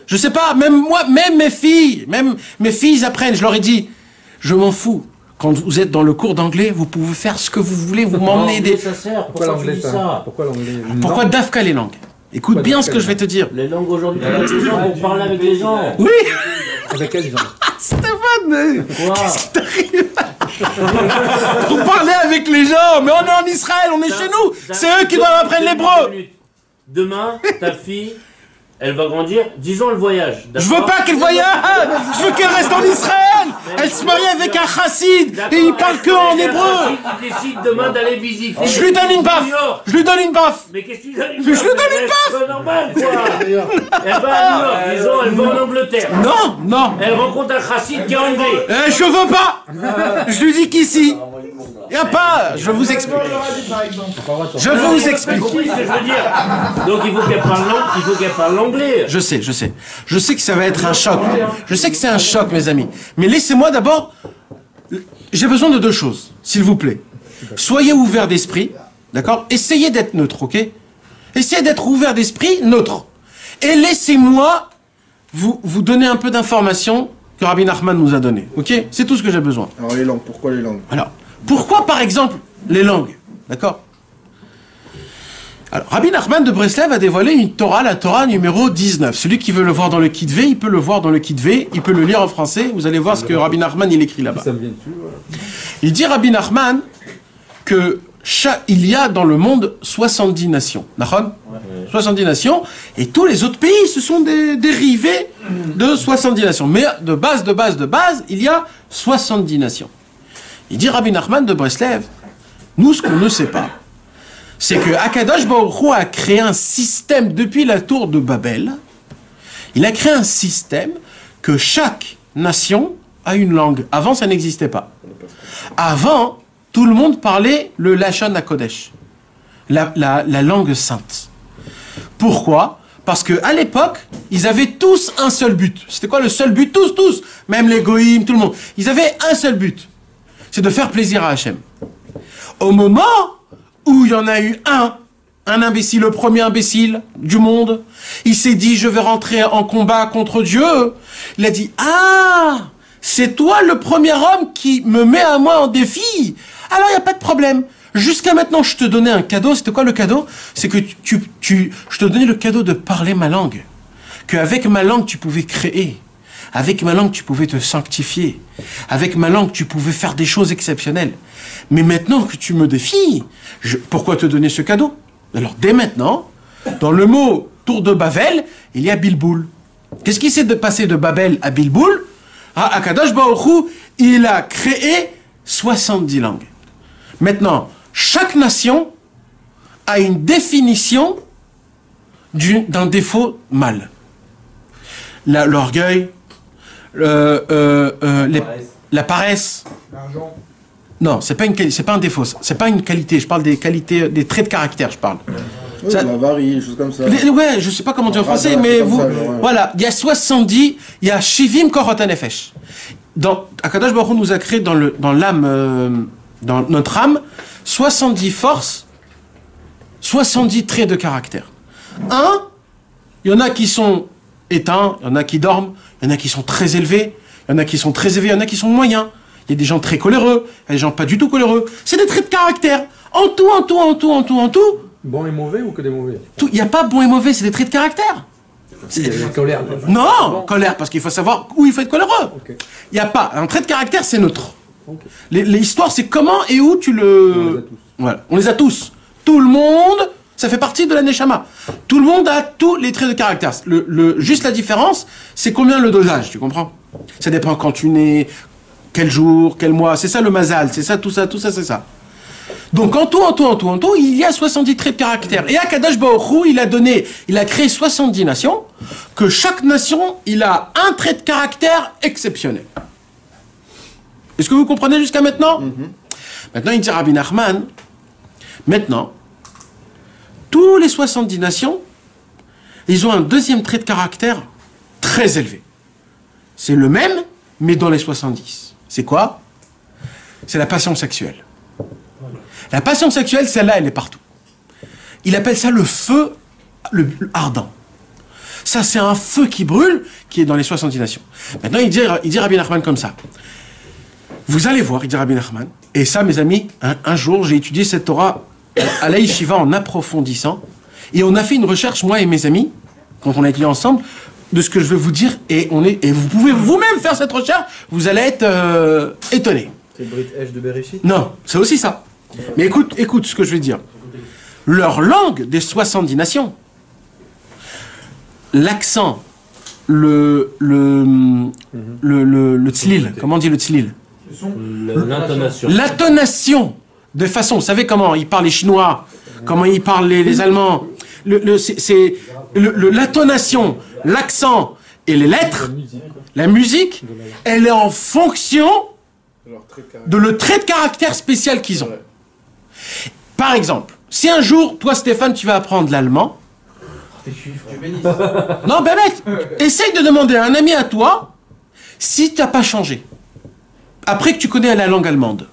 Je sais pas. Même moi, même mes filles, ils apprennent. Je leur ai dit, je m'en fous. Quand vous êtes dans le cours d'anglais, vous pouvez faire ce que vous voulez, vous m'emmenez des... ça sert. Pourquoi l'anglais ça? Pourquoi l'anglais? Pourquoi Dafka les langues? Écoute bien ce que je vais te dire. Les langues aujourd'hui, pour parler avec les gens. Oui. Avec quels gens? Stéphane, Quoi? qu'est-ce qui t'arrive? Pour parler avec les gens, mais on est en Israël, on est chez nous. C'est eux qui doivent apprendre l'hébreu. Demain, ta fille, elle va grandir, disons le voyage. Je veux pas qu'elle voyage. Je veux qu'elle reste en Israël. Elle se marie avec un chassid et il parle que en hébreu. Il décide demain d'aller visiter. Je lui donne une baffe. Je lui donne une baffe. Mais qu'est-ce que tu donnes une Je lui donne une baffe. C'est normal, quoi. Elle va à New York, disons, elle va en Angleterre. Non, non. Elle rencontre un chassid qui est anglais. Je veux pas. Je lui dis qu'ici, y a pas. Je vous explique. Je vous explique. Vous comprenez ce que je veux dire? Donc il faut qu'elle parle l'anglais. Je sais. Je sais que ça va être un choc. Je sais que c'est un choc, mes amis. Mais laissez-moi d'abord... J'ai besoin de deux choses, s'il vous plaît. Soyez ouverts d'esprit, d'accord? Essayez d'être neutre, ok? Essayez d'être ouverts d'esprit, neutre. Et laissez-moi vous donner un peu d'informations que Rabbi Nachman nous a données, ok? C'est tout ce que j'ai besoin. Alors les langues, pourquoi les langues? Alors, pourquoi par exemple les langues? D'accord? Alors, Rabbi Nachman de Breslev a dévoilé une Torah, la Torah numéro 19. Celui qui veut le voir dans le Kitvé, il peut le voir dans le Kitvé, il peut le lire en français, vous allez voir ce que Rabbi Nachman il écrit là-bas. Il dit Rabbi Nachman que il y a dans le monde 70 nations. Nachon? 70 nations, et tous les autres pays, ce sont des dérivés de 70 nations. Mais de base, il y a 70 nations. Il dit Rabbi Nachman de Breslev, nous ce qu'on ne sait pas, c'est que Akadosh Baruch Hu a créé un système depuis la tour de Babel. Il a créé un système que chaque nation a une langue. Avant, ça n'existait pas. Avant, tout le monde parlait le Lashon HaKodesh, la langue sainte. Pourquoi? Parce qu'à l'époque, ils avaient tous un seul but. C'était quoi le seul but? Tous, même les goïms, tout le monde. Ils avaient un seul but. C'est de faire plaisir à Hachem. Au moment où il y en a eu un imbécile, le premier imbécile du monde, il s'est dit, je vais rentrer en combat contre Dieu. Il a dit, ah, c'est toi le premier homme qui me met à moi en défi. Alors il n'y a pas de problème. Jusqu'à maintenant, je te donnais un cadeau. C'était quoi le cadeau? C'est que je te donnais le cadeau de parler ma langue. Qu'avec ma langue, tu pouvais créer. Avec ma langue, tu pouvais te sanctifier. Avec ma langue, tu pouvais faire des choses exceptionnelles. Mais maintenant que tu me défies, pourquoi te donner ce cadeau? Alors, dès maintenant, dans le mot tour de Babel, il y a Bilboul. Qu'est-ce qui s'est passé de Babel à Bilboul? Akadosh Baruch Hu, il a créé 70 langues. Maintenant, chaque nation a une définition d'un défaut mal. L'orgueil, la paresse. L'argent. Non, c'est pas un défaut, c'est pas une qualité. Je parle des qualités, des traits de caractère, je parle. Oui, Ça- la varie, des choses comme ça. Ouais, je sais pas comment dire en français, Ah, mais comme vous, ça, ouais. voilà, il y a 70, il y a Shivim Korot HaNefesh. Akadosh Baruch Hu nous a créé dans l'âme, dans notre âme, 70 forces, 70 traits de caractère. Il y en a qui sont éteints, il y en a qui dorment, il y en a qui sont très élevés, il y en a qui sont très élevés, il y en a qui sont moyens. Il y a des gens très coléreux, il y a des gens pas du tout coléreux. C'est des traits de caractère. En tout, Bon et mauvais ou que des mauvais? il n'y a pas bon et mauvais, c'est des traits de caractère. Colère. Non, colère, parce qu'il faut savoir où il faut être coléreux. Il n'y a pas. Un trait de caractère, c'est neutre. L'histoire, c'est comment et où tu le... Voilà. On les a tous. Tout le monde, ça fait partie de la Neshama. Tout le monde a tous les traits de caractère. Juste la différence, c'est combien le dosage, tu comprends? Ça dépend quand tu nais, quel jour, quel mois. C'est ça le mazal, c'est ça, tout ça, c'est ça. Donc en tout, il y a 70 traits de caractère. Et Akadosh Baruch Hu, il a créé 70 nations, que chaque nation, il a un trait de caractère exceptionnel. Est-ce que vous comprenez jusqu'à maintenant? Maintenant, il dit Rabbi Nachman, maintenant, tous les 70 nations, ils ont un deuxième trait de caractère très élevé. C'est le même, mais dans les 70. C'est quoi? C'est la passion sexuelle. La passion sexuelle, celle-là, elle est partout. Il appelle ça le feu ardent. Ça, c'est un feu qui brûle, qui est dans les 70 nations. Maintenant, il dit Rabbi Nachman comme ça. Vous allez voir, il dit Rabbi Nachman, et ça, mes amis, un jour, j'ai étudié cette Torah à la Yeshiva en approfondissant, et on a fait une recherche, moi et mes amis, quand on a étudié ensemble, de ce que je vais vous dire, et vous pouvez vous-même faire cette recherche, vous allez être étonnés. C'est le Brit Esh de Bereshit? Non, c'est aussi ça. Mais écoute ce que je vais dire. Leur langue des 70 nations, l'accent, le tzlil, comment on dit le tzlil? L'intonation. L'intonation de façon, vous savez comment ils parlent les Chinois, comment ils parlent les Allemands, l'intonation, l'accent et les lettres, la musique, elle est en fonction de le trait de caractère spécial qu'ils ont. Par exemple, si un jour, toi Stéphane, tu vas apprendre l'allemand, non, ben mec, essaye de demander à un ami à toi si tu n'as pas changé. Après que tu connais la langue allemande.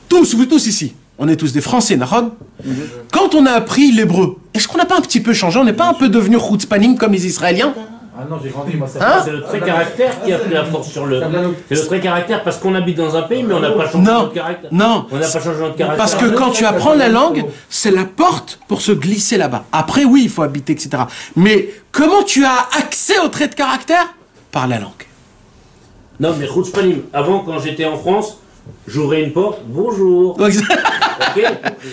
Tous, vous tous ici, on est tous des Français, Nahon. Quand on a appris l'hébreu, est-ce qu'on n'a pas un petit peu changé? On n'est pas un peu devenu chutzpanim comme les Israéliens? Ah non, j'ai grandi, moi, ça. Hein? C'est le trait caractère qui a pris la force sur le. C'est le trait caractère parce qu'on habite dans un pays, mais on n'a pas changé notre caractère. Non, On n'a pas changé notre caractère. parce que quand tu apprends la langue, c'est la porte pour se glisser là-bas. Après, oui, il faut habiter, etc. Mais comment tu as accès au trait de caractère? Par la langue. Non, mais chutzpanim, avant, quand j'étais en France, j'ouvrais une porte, bonjour. Ok,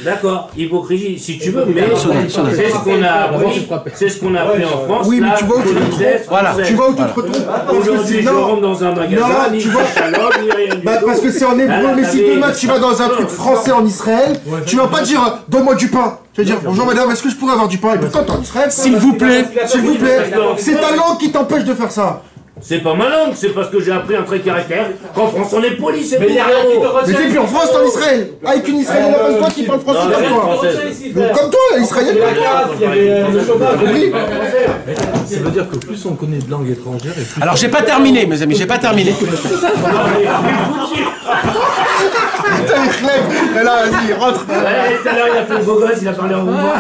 d'accord, hypocrisie, si tu veux, mais c'est ce qu'on a appris, c'est ce qu'on a appris en France. Oui, mais là, tu vois où tu te trompes. Voilà. Tu vois où tu te trompes. Aujourd'hui, je rentre dans un magasin, Non, ni tu vois- catalogue, ni rien du Bah, tout. parce que c'est en hébreu, Là, mais si t'avais- demain tu vas dans un truc français en Israël, tu vas pas dire donne-moi du pain. Tu vas dire bonjour madame, est-ce que je pourrais avoir du pain? Et pourquoi t'es en Israël? S'il vous plaît. S'il vous plaît. C'est ta langue qui t'empêche de faire ça. C'est pas ma langue, c'est parce que j'ai appris un trait de caractère. Qu'en France, on est poli, c'est tout. Mais il y a rien qui te Mais retient. t'es plus en France, t'es en Israël. Avec une Israélienne en face de toi qui parle français Non, comme mais toi. française. Donc, comme toi, l'Israélienne. Il y avait la carte, il y avait le chômage. Oui. Ça veut dire que plus on connaît de langues étrangères et plus... Alors, j'ai pas terminé, mes amis, j'ai pas terminé. Putain, il se lève. Et là, vas-y, rentre. Ouais, tout à l'heure, il a fait le beau gosse, il a parlé en roumain.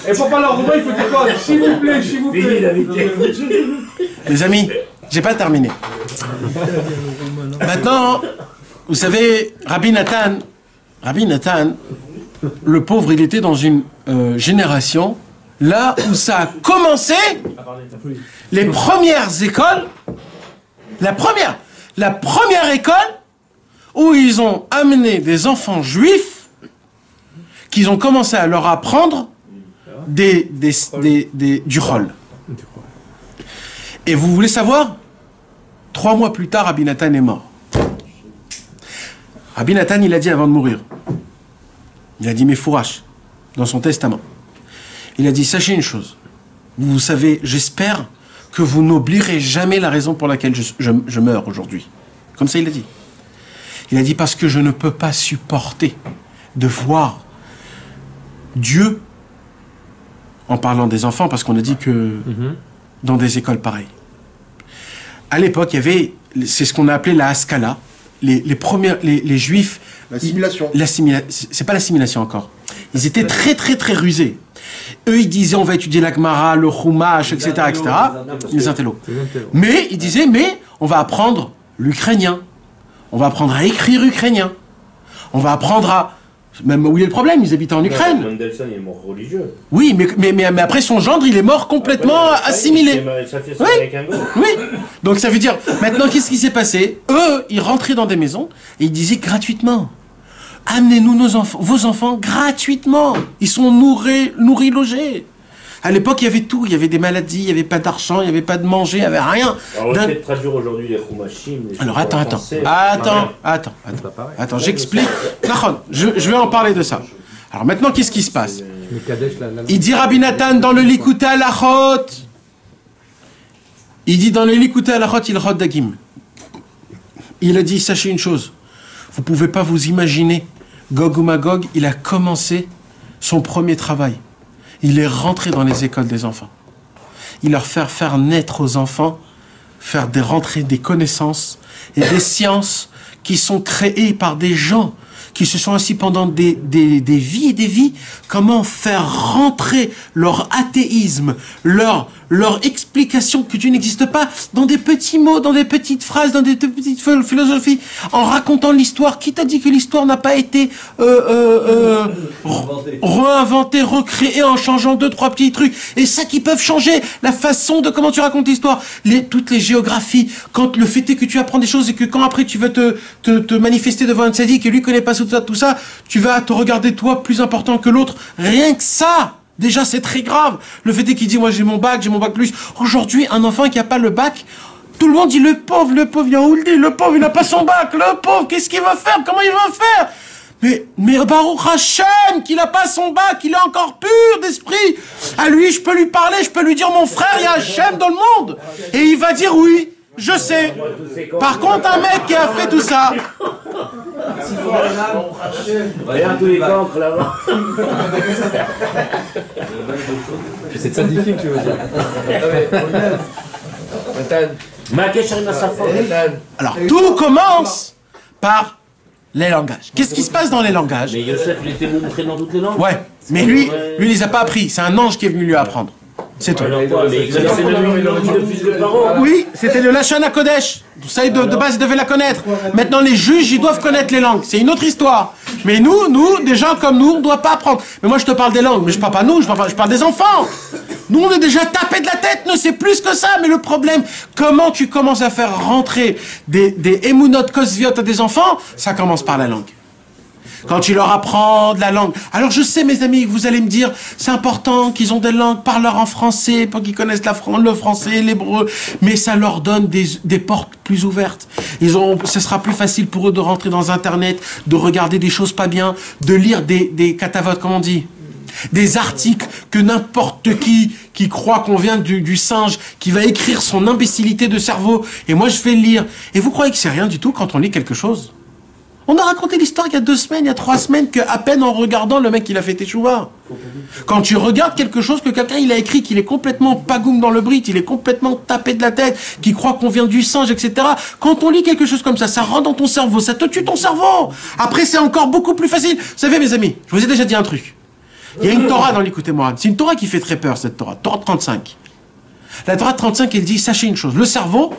Et pour parler en roumain, il faut dire quoi? S'il vous plaît, s'il vous Fini, plaît. la vérité. Mes amis, j'ai pas terminé. Maintenant, vous savez, Rabbi Nathan, le pauvre, il était dans une génération, là où ça a commencé, les premières écoles, la première école où ils ont amené des enfants juifs, qu'ils ont commencé à leur apprendre du rôle. Et vous voulez savoir? 3 mois plus tard, Rabbi Nathan est mort. Rabbi Nathan, il a dit avant de mourir, il a dit Mefourash, dans son testament. Il a dit, sachez une chose, vous savez, j'espère que vous n'oublierez jamais la raison pour laquelle je meurs aujourd'hui. Comme ça, il a dit. Il a dit, parce que je ne peux pas supporter de voir Dieu, en parlant des enfants, parce qu'on a dit que dans des écoles pareilles. À l'époque, il y avait, c'est ce qu'on a appelé la Haskala, les Juifs. L'assimilation. C'est pas l'assimilation encore. Ils étaient très très très rusés. Eux, ils disaient on va étudier la Gemara, le Chumash, etc., etc. Les intellos. Mais ils disaient mais on va apprendre l'ukrainien. On va apprendre à écrire ukrainien. On va apprendre à même où il y a le problème, ils habitaient en Ukraine. Mendelssohn, il est mort religieux. Oui, mais après son gendre, il est mort complètement assimilé. Ça fait ça Oui. avec un gars. Oui. Donc ça veut dire, maintenant, qu'est-ce qui s'est passé? Eux, ils rentraient dans des maisons et ils disaient gratuitement. Amenez-nous vos enfants gratuitement. Ils sont nourris, logés. À l'époque, il y avait tout. Il y avait des maladies, il n'y avait pas d'argent, il n'y avait pas de manger, il n'y avait rien. Alors, on va peut-être traduire aujourd'hui les Chumashim. Alors attends, j'explique. Je vais en parler de ça. Alors maintenant, qu'est-ce qui se passe? Il dit Rabbi Nathan dans le Likutei Halachot. Il dit dans le Likutei Halachot, il rod dagim. Il a dit, sachez une chose, vous ne pouvez pas vous imaginer, Gog ou Magog, il a commencé son premier travail. Il est rentré dans les écoles des enfants. Il leur fait faire naître aux enfants, faire des rentrées des connaissances et des sciences qui sont créées par des gens qui se sont assis pendant des vies et des vies, comment faire rentrer leur athéisme, leur explication que Dieu n'existe pas, dans des petits mots, dans des petites phrases, dans des petites philosophies, en racontant l'histoire. Qui t'a dit que l'histoire n'a pas été réinventée, recréée en changeant 2-3 petits trucs? Et ça qui peuvent changer la façon de comment tu racontes l'histoire. Toutes les géographies, quand le fait est que tu apprends des choses et que quand après tu vas te manifester devant un tzaddik et lui connaît pas tout ça, tu vas te regarder toi plus important que l'autre. Rien que ça, Déjà, c'est très grave. Le fait est qu'il dit, moi j'ai mon bac plus. Aujourd'hui, un enfant qui n'a pas le bac, tout le monde dit, le pauvre, il y a Ouldi, le pauvre, il n'a pas son bac, le pauvre, qu'est-ce qu'il va faire? Comment il va faire? Mais Baruch Hashem, qu'il n'a pas son bac, il est encore pur d'esprit. À lui, je peux lui parler, je peux lui dire, mon frère, il y a Hashem dans le monde. Et il va dire, oui, je sais. Par contre, un mec qui a fait tout ça... Regarde tous les cancres là-bas. C'est de Sadikim, tu veux dire. Alors, tout commence par les langages. Qu'est-ce qui se passe dans les langages? Mais Yosef, il était montré dans toutes les langues. Ouais, mais lui, il les a pas appris. C'est un ange qui est venu lui apprendre. C'est tout. Alors quoi, mais il connaissait même une langue de fils de parents. Oui, c'était le Lachon HaKodesh. Ça, de base, ils devaient la connaître. Maintenant, les juges, ils doivent connaître les langues. C'est une autre histoire. Mais nous, des gens comme nous, on ne doit pas apprendre. Mais moi, je te parle des langues. Mais je parle pas nous, je parle des enfants. Nous, on est déjà tapé de la tête. Nous, c'est plus que ça. Mais le problème, comment tu commences à faire rentrer des émounotes kosviot à des enfants, ça commence par la langue. Quand tu leur apprends de la langue. Alors je sais, mes amis, vous allez me dire, c'est important qu'ils ont des langues, parlent-leur en français, pour qu'ils connaissent le français, l'hébreu, mais ça leur donne des portes plus ouvertes. Ce sera plus facile pour eux de rentrer dans Internet, de regarder des choses pas bien, de lire des catavotes, comment on dit, des articles que n'importe qui croit qu'on vient du singe, qui va écrire son imbécilité de cerveau, et moi je vais le lire. Et vous croyez que c'est rien du tout quand on lit quelque chose? On a raconté l'histoire il y a 2 semaines, il y a 3 semaines, qu'à peine en regardant le mec il a fait teshuva. Quand tu regardes quelque chose que quelqu'un il a écrit, qu'il est complètement pagoum dans le brit, il est complètement tapé de la tête, qu'il croit qu'on vient du singe, etc. Quand on lit quelque chose comme ça rentre dans ton cerveau, ça te tue ton cerveau. Après c'est encore beaucoup plus facile. Vous savez mes amis, je vous ai déjà dit un truc. Il y a une Torah dans l'Écoutez Moran. C'est une Torah qui fait très peur, cette Torah. Torah 35. La Torah 35, elle dit, sachez une chose, le cerveau,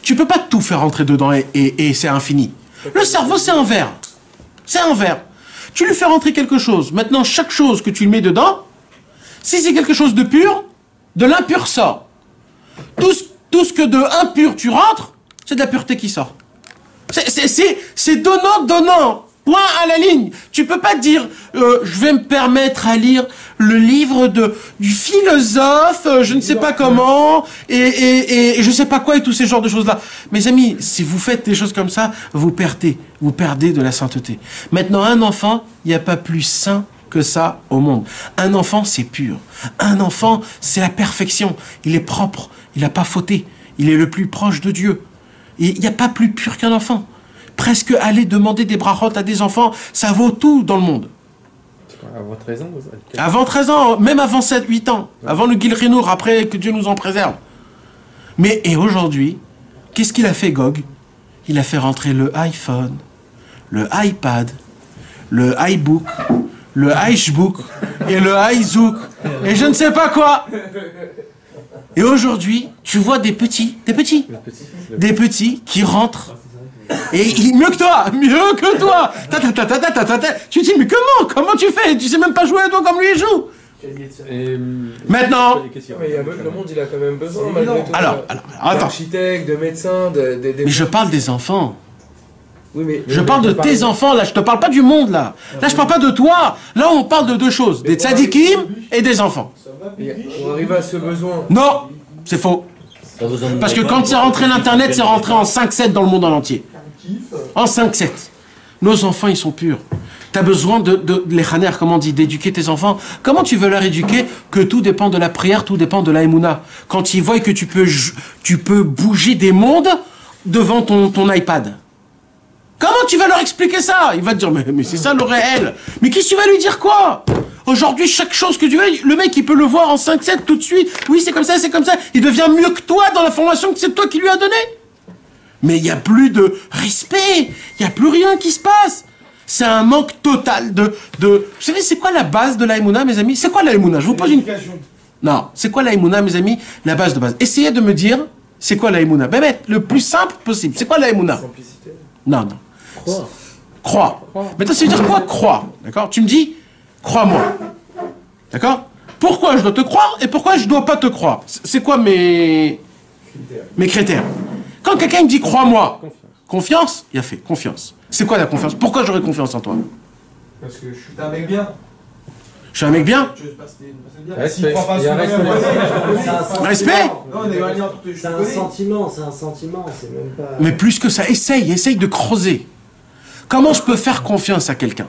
tu peux pas tout faire rentrer dedans et c'est infini. Le cerveau, c'est un verre. C'est un verre. Tu lui fais rentrer quelque chose. Maintenant, chaque chose que tu lui mets dedans, si c'est quelque chose de pur, de l'impur sort. Tout ce que de impur tu rentres, c'est de la pureté qui sort. C'est donnant. Point à la ligne. Tu peux pas dire, je vais me permettre à lire le livre du philosophe, je ne sais pas comment, et je sais pas quoi, et tous ces genres de choses-là. Mes amis, si vous faites des choses comme ça, vous perdez de la sainteté. Maintenant, un enfant, il n'y a pas plus saint que ça au monde. Un enfant, c'est pur. Un enfant, c'est la perfection. Il est propre, il n'a pas fauté. Il est le plus proche de Dieu. Et il n'y a pas plus pur qu'un enfant. Presque aller demander des brachot à des enfants, ça vaut tout dans le monde. Avant 13 ans? Avant 13 ans, même avant 7-8 ans. Avant le Gil Rinour, après que Dieu nous en préserve. Mais, et aujourd'hui, qu'est-ce qu'il a fait, Gog? Il a fait rentrer le iPhone, le iPad, le iBook, le iShbook et le iZook, et je ne sais pas quoi. Et aujourd'hui, tu vois des petits qui rentrent. Et mieux que toi. Tu te dis, mais comment tu fais? Tu sais même pas jouer à toi comme lui il joue. Maintenant. Mais le monde il a quand même besoin malgré tout. Alors, attends. D'architectes, de médecins, Mais je parle des enfants. Oui, mais je parle de tes enfants là, je te parle pas du monde là. Là je parle pas de toi. Là on parle de 2 choses, des tzadikim et des enfants. On arrive à ce besoin. Non, c'est faux. Parce que quand c'est rentré l'internet, c'est rentré en 5-7 dans le monde en entier. En 5-7. Nos enfants, ils sont purs. Tu as besoin de les chaner, comment on dit, d'éduquer tes enfants. Comment tu veux leur éduquer que tout dépend de la prière, tout dépend de la émouna? Quand ils voient que tu peux bouger des mondes devant ton iPad. Comment tu vas leur expliquer ça? Il va te dire, mais c'est ça le réel. Mais qu'est-ce que tu vas lui dire quoi? Aujourd'hui, chaque chose que tu veux, le mec, il peut le voir en 5-7 tout de suite. Oui, c'est comme ça, c'est comme ça. Il devient mieux que toi dans la formation que c'est toi qui lui as donné. Mais il n'y a plus de respect. Il n'y a plus rien qui se passe. C'est un manque total de... Vous savez, c'est quoi la base de l'aïmouna, mes amis? C'est quoi l'aïmouna? Je vous pose une... Non, c'est quoi l'aïmouna, mes amis? La base de base. Essayez de me dire, c'est quoi l'aïmouna? Ben, le plus simple possible. C'est quoi l'aïmouna? Non. Croire. Maintenant, ça veut dire quoi, croire? D'accord? Tu me dis... Crois-moi. D'accord? Pourquoi je dois te croire et pourquoi je ne dois pas te croire? C'est quoi mes critères? Quand quelqu'un me dit crois-moi, confiance, il a fait confiance. C'est quoi la confiance? Pourquoi j'aurais confiance en toi? Parce que je suis un mec bien. Je suis un mec bien. S'il croit pas Il y a sur respect. lui-même, Respect. non, on est éloigné entre eux. C'est un sentiment, c'est même pas... Mais plus que ça, essaye de creuser. Comment je peux faire confiance à quelqu'un?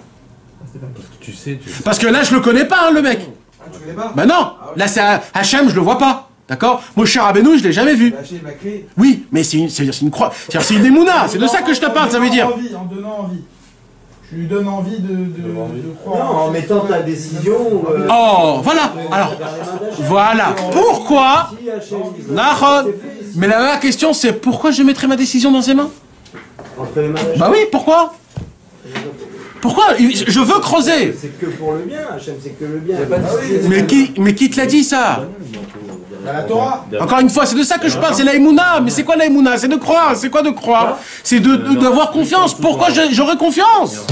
Tu sais. Parce que là, je le connais pas, hein, le mec. Ah, tu connais pas? Ben non. Là, c'est Hachem, je le vois pas. D'accord? Moshe Rabbeinu, je l'ai jamais vu. Lâcher ma clé. Oui, mais c'est une croix. C'est une émouna. C'est de ça que je te parle, ça veut dire. En donnant envie. Tu lui donnes envie de croire. Non, en mettant ta décision... Oh, voilà. Alors, voilà. Pourquoi? Nahon. Mais la question, c'est pourquoi je mettrai ma décision dans ses mains? Bah oui, pourquoi? Pourquoi? Je veux creuser. C'est que pour le bien, Hachem, c'est que le bien. Mais qui te l'a dit, ça? La Torah. Encore une fois, c'est de ça que je parle, c'est l'aïmouna. Mais c'est quoi l'aïmouna? C'est de croire. C'est quoi de croire? C'est d'avoir confiance. Pourquoi j'aurais confiance?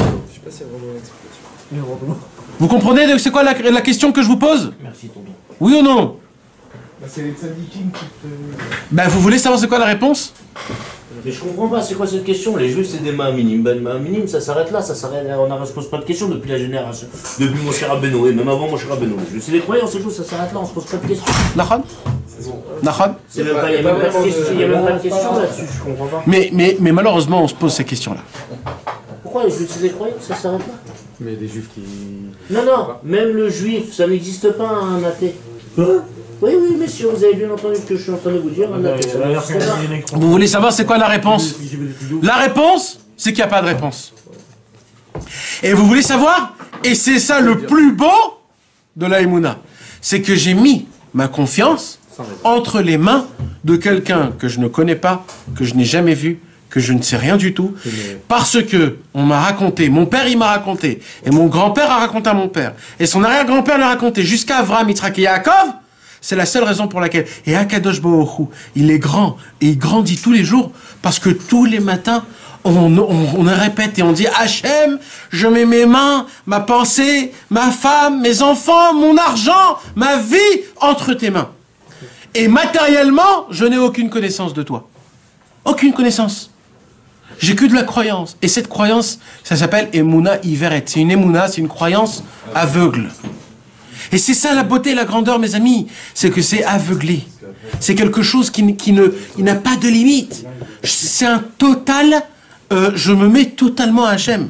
Vous comprenez c'est quoi la question que je vous pose? Merci, tonton. Oui ou non? C'est les tzadikim qui te... Ben, vous voulez savoir c'est quoi la réponse? Mais je comprends pas, c'est quoi cette question? Les juifs, c'est des mains minimes. Ben, mains minimes, ça s'arrête là, on ne se pose pas de questions depuis la génération. Depuis mon cher Rabbeinu, et même avant mon cher Rabbeinu. C'est les croyants, c'est tout, ça s'arrête là, on se pose pas de questions. Nahon? Nahon? Il n'y a même pas de question là-dessus, je comprends pas. Mais malheureusement, on se pose ces questions-là. Pourquoi les juifs, c'est des croyants, ça s'arrête là? Mais des juifs qui... Non, même le juif, ça n'existe pas un athée. Oui, messieurs, vous avez bien entendu ce que je suis en train de vous dire. Un athée, ça n'existe pas. Vous voulez savoir c'est quoi la réponse? La réponse, c'est qu'il n'y a pas de réponse. Et vous voulez savoir? Et c'est ça le plus beau de la Emouna. C'est que j'ai mis ma confiance entre les mains de quelqu'un que je ne connais pas, que je n'ai jamais vu, que je ne sais rien du tout, parce que on m'a raconté, mon père il m'a raconté, et mon grand-père a raconté à mon père, et son arrière-grand-père l'a raconté, jusqu'à Avraham, Yitzhak et Yaakov. C'est la seule raison pour laquelle. Et Akadosh Baruch Hu, il est grand, et il grandit tous les jours, parce que tous les matins, on répète et on dit Hachem, je mets mes mains, ma pensée, ma femme, mes enfants, mon argent, ma vie entre tes mains. Et matériellement, je n'ai aucune connaissance de toi. Aucune connaissance. J'ai que de la croyance. Et cette croyance, ça s'appelle Emouna Iveret. C'est une Emouna, c'est une croyance aveugle. Et c'est ça la beauté et la grandeur, mes amis. C'est que c'est aveuglé. C'est quelque chose qui n'a pas de limite. C'est un total... je me mets totalement à Hachem.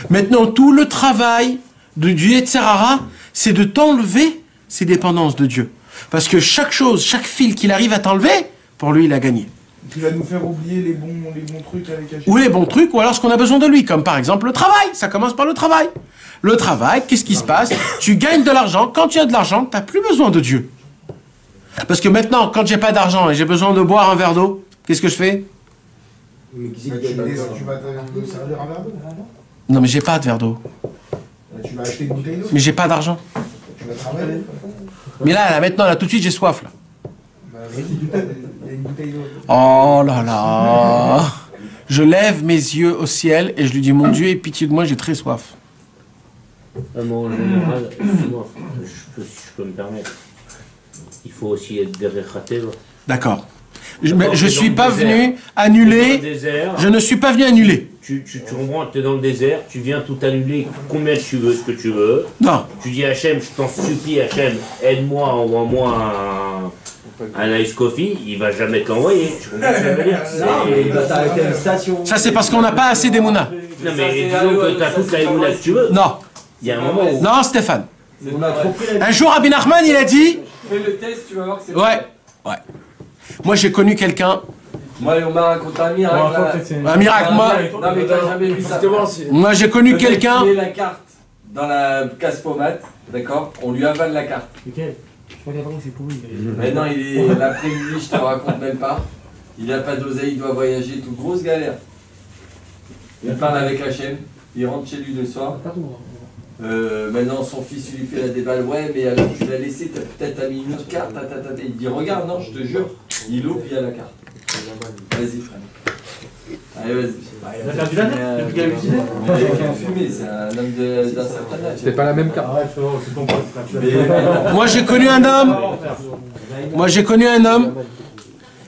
Maintenant, tout le travail du Yetzer Hara, c'est de t'enlever ces dépendances de Dieu. Parce que chaque chose, chaque fil qu'il arrive à t'enlever, pour lui, il a gagné. Qui va nous faire oublier les bons trucs avec Hachem. Ou les bons trucs, ou alors ce qu'on a besoin de lui, comme par exemple le travail. Ça commence par le travail. Le travail, qu'est-ce qui se passe? Tu gagnes de l'argent. Quand tu as de l'argent, tu n'as plus besoin de Dieu. Parce que maintenant, quand j'ai pas d'argent et j'ai besoin de boire un verre d'eau, qu'est-ce que je fais? Tu vas te servir un verre d'eau. Non, mais j'ai pas de verre d'eau. Tu vas acheter une bouteille d'eau. Mais j'ai pas d'argent. Tu vas travailler. Mais là, maintenant, là, tout de suite, j'ai soif, là. Bah, vas-y, il y a une bouteille d'eau. Oh là là. Je lève mes yeux au ciel et je lui dis, mon Dieu, aie pitié de moi, j'ai très soif. En général, excuse-moi, si je peux me permettre, il faut aussi être derrière Khatev. D'accord. Je suis pas venu annuler. Je ne suis pas venu annuler. Tu comprends, tu es dans le désert, tu viens tout annuler combien tu veux, ce que tu veux. Non. Tu dis Hachem, je t'en supplie, Hachem, aide-moi, envoie-moi un ice coffee, il va jamais te l'envoyer. Tu comprends ce que je veux dire? Il va t'arrêter à une station. Ça, c'est parce qu'on n'a pas assez d'émouna. Non, mais disons que tu as toute la émouna que tu veux. Non. Il y a un moment où... Non, Stéphane. On a trop pris la... Un jour, Rabbi Nachman, il a dit... Fais le test, tu vas voir que c'est... Ouais. Moi, j'ai connu quelqu'un... Moi, on m'a raconté un miracle. Un miracle, moi... Non, mais t'as jamais vu ça. Moi, j'ai connu quelqu'un... Il met la carte dans la casse-pommade, d'accord? On lui avale la carte. Maintenant, il est l'après-midi, je te raconte même pas. Il n'a pas d'oseille, il doit voyager, toute grosse galère. Il parle avec Hachem, il rentre chez lui le soir. Maintenant, son fils lui fait la déballe. Ouais, mais alors tu l'as laissé, t'as peut-être mis une autre carte. Il dit regarde, non, je te jure. Il ouvre, il y a la carte. Vas-y, frère. Allez, vas-y. Il a perdu la tête depuis qu'il a utilisé. Il a fumé, c'est un homme d'un certain âge. C'était pas la même carte. Moi, j'ai connu un homme... Moi, j'ai connu un homme...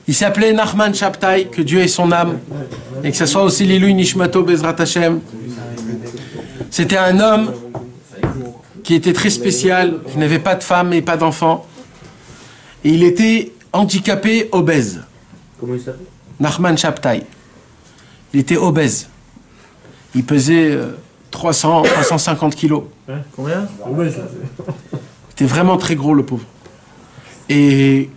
Il s'appelait Nachman Shabtai, que Dieu ait son âme, et que ce soit aussi Lilou Nishmato Bezrat Hashem. C'était un homme qui était très spécial, qui n'avait pas de femme et pas d'enfant. Et il était handicapé, obèse. Comment il s'appelle? Nachman Shabtai. Il était obèse. Il pesait 350 kilos. Hein, combien? Il était vraiment très gros, le pauvre. Et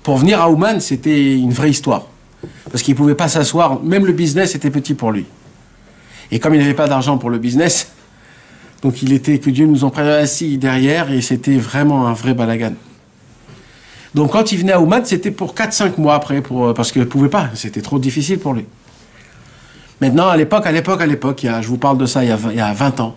pour venir à Ouman, c'était une vraie histoire. Parce qu'il ne pouvait pas s'asseoir, même le business était petit pour lui. Et comme il n'avait pas d'argent pour le business, donc il était, que Dieu nous en prenne assis derrière, et c'était vraiment un vrai balagan. Donc quand il venait à Ouman, c'était pour 4-5 mois après, parce qu'il ne pouvait pas, c'était trop difficile pour lui. Maintenant, à l'époque, je vous parle de ça il y a 20 ans,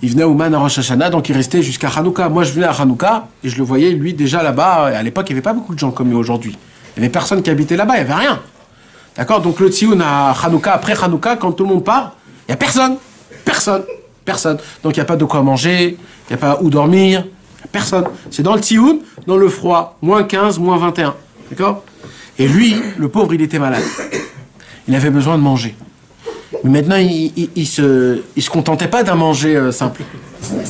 il venait à Ouman à Rosh Hashanah, donc il restait jusqu'à Hanouka. Moi, je venais à Hanouka, et je le voyais, lui, déjà là-bas. À l'époque, il n'y avait pas beaucoup de gens comme aujourd'hui. Il n'y avait personne qui habitait là-bas, il n'y avait rien. D'accord? Donc le Tzioun à Hanouka, après Hanouka, quand tout le monde part, il n'y a personne. Personne. Donc il n'y a pas de quoi manger, il n'y a pas où dormir, personne. C'est dans le Tzioun, dans le froid, moins 15, moins 21. D'accord? Et lui, le pauvre, il était malade. Il avait besoin de manger. Mais maintenant, il se contentait pas d'un manger simple.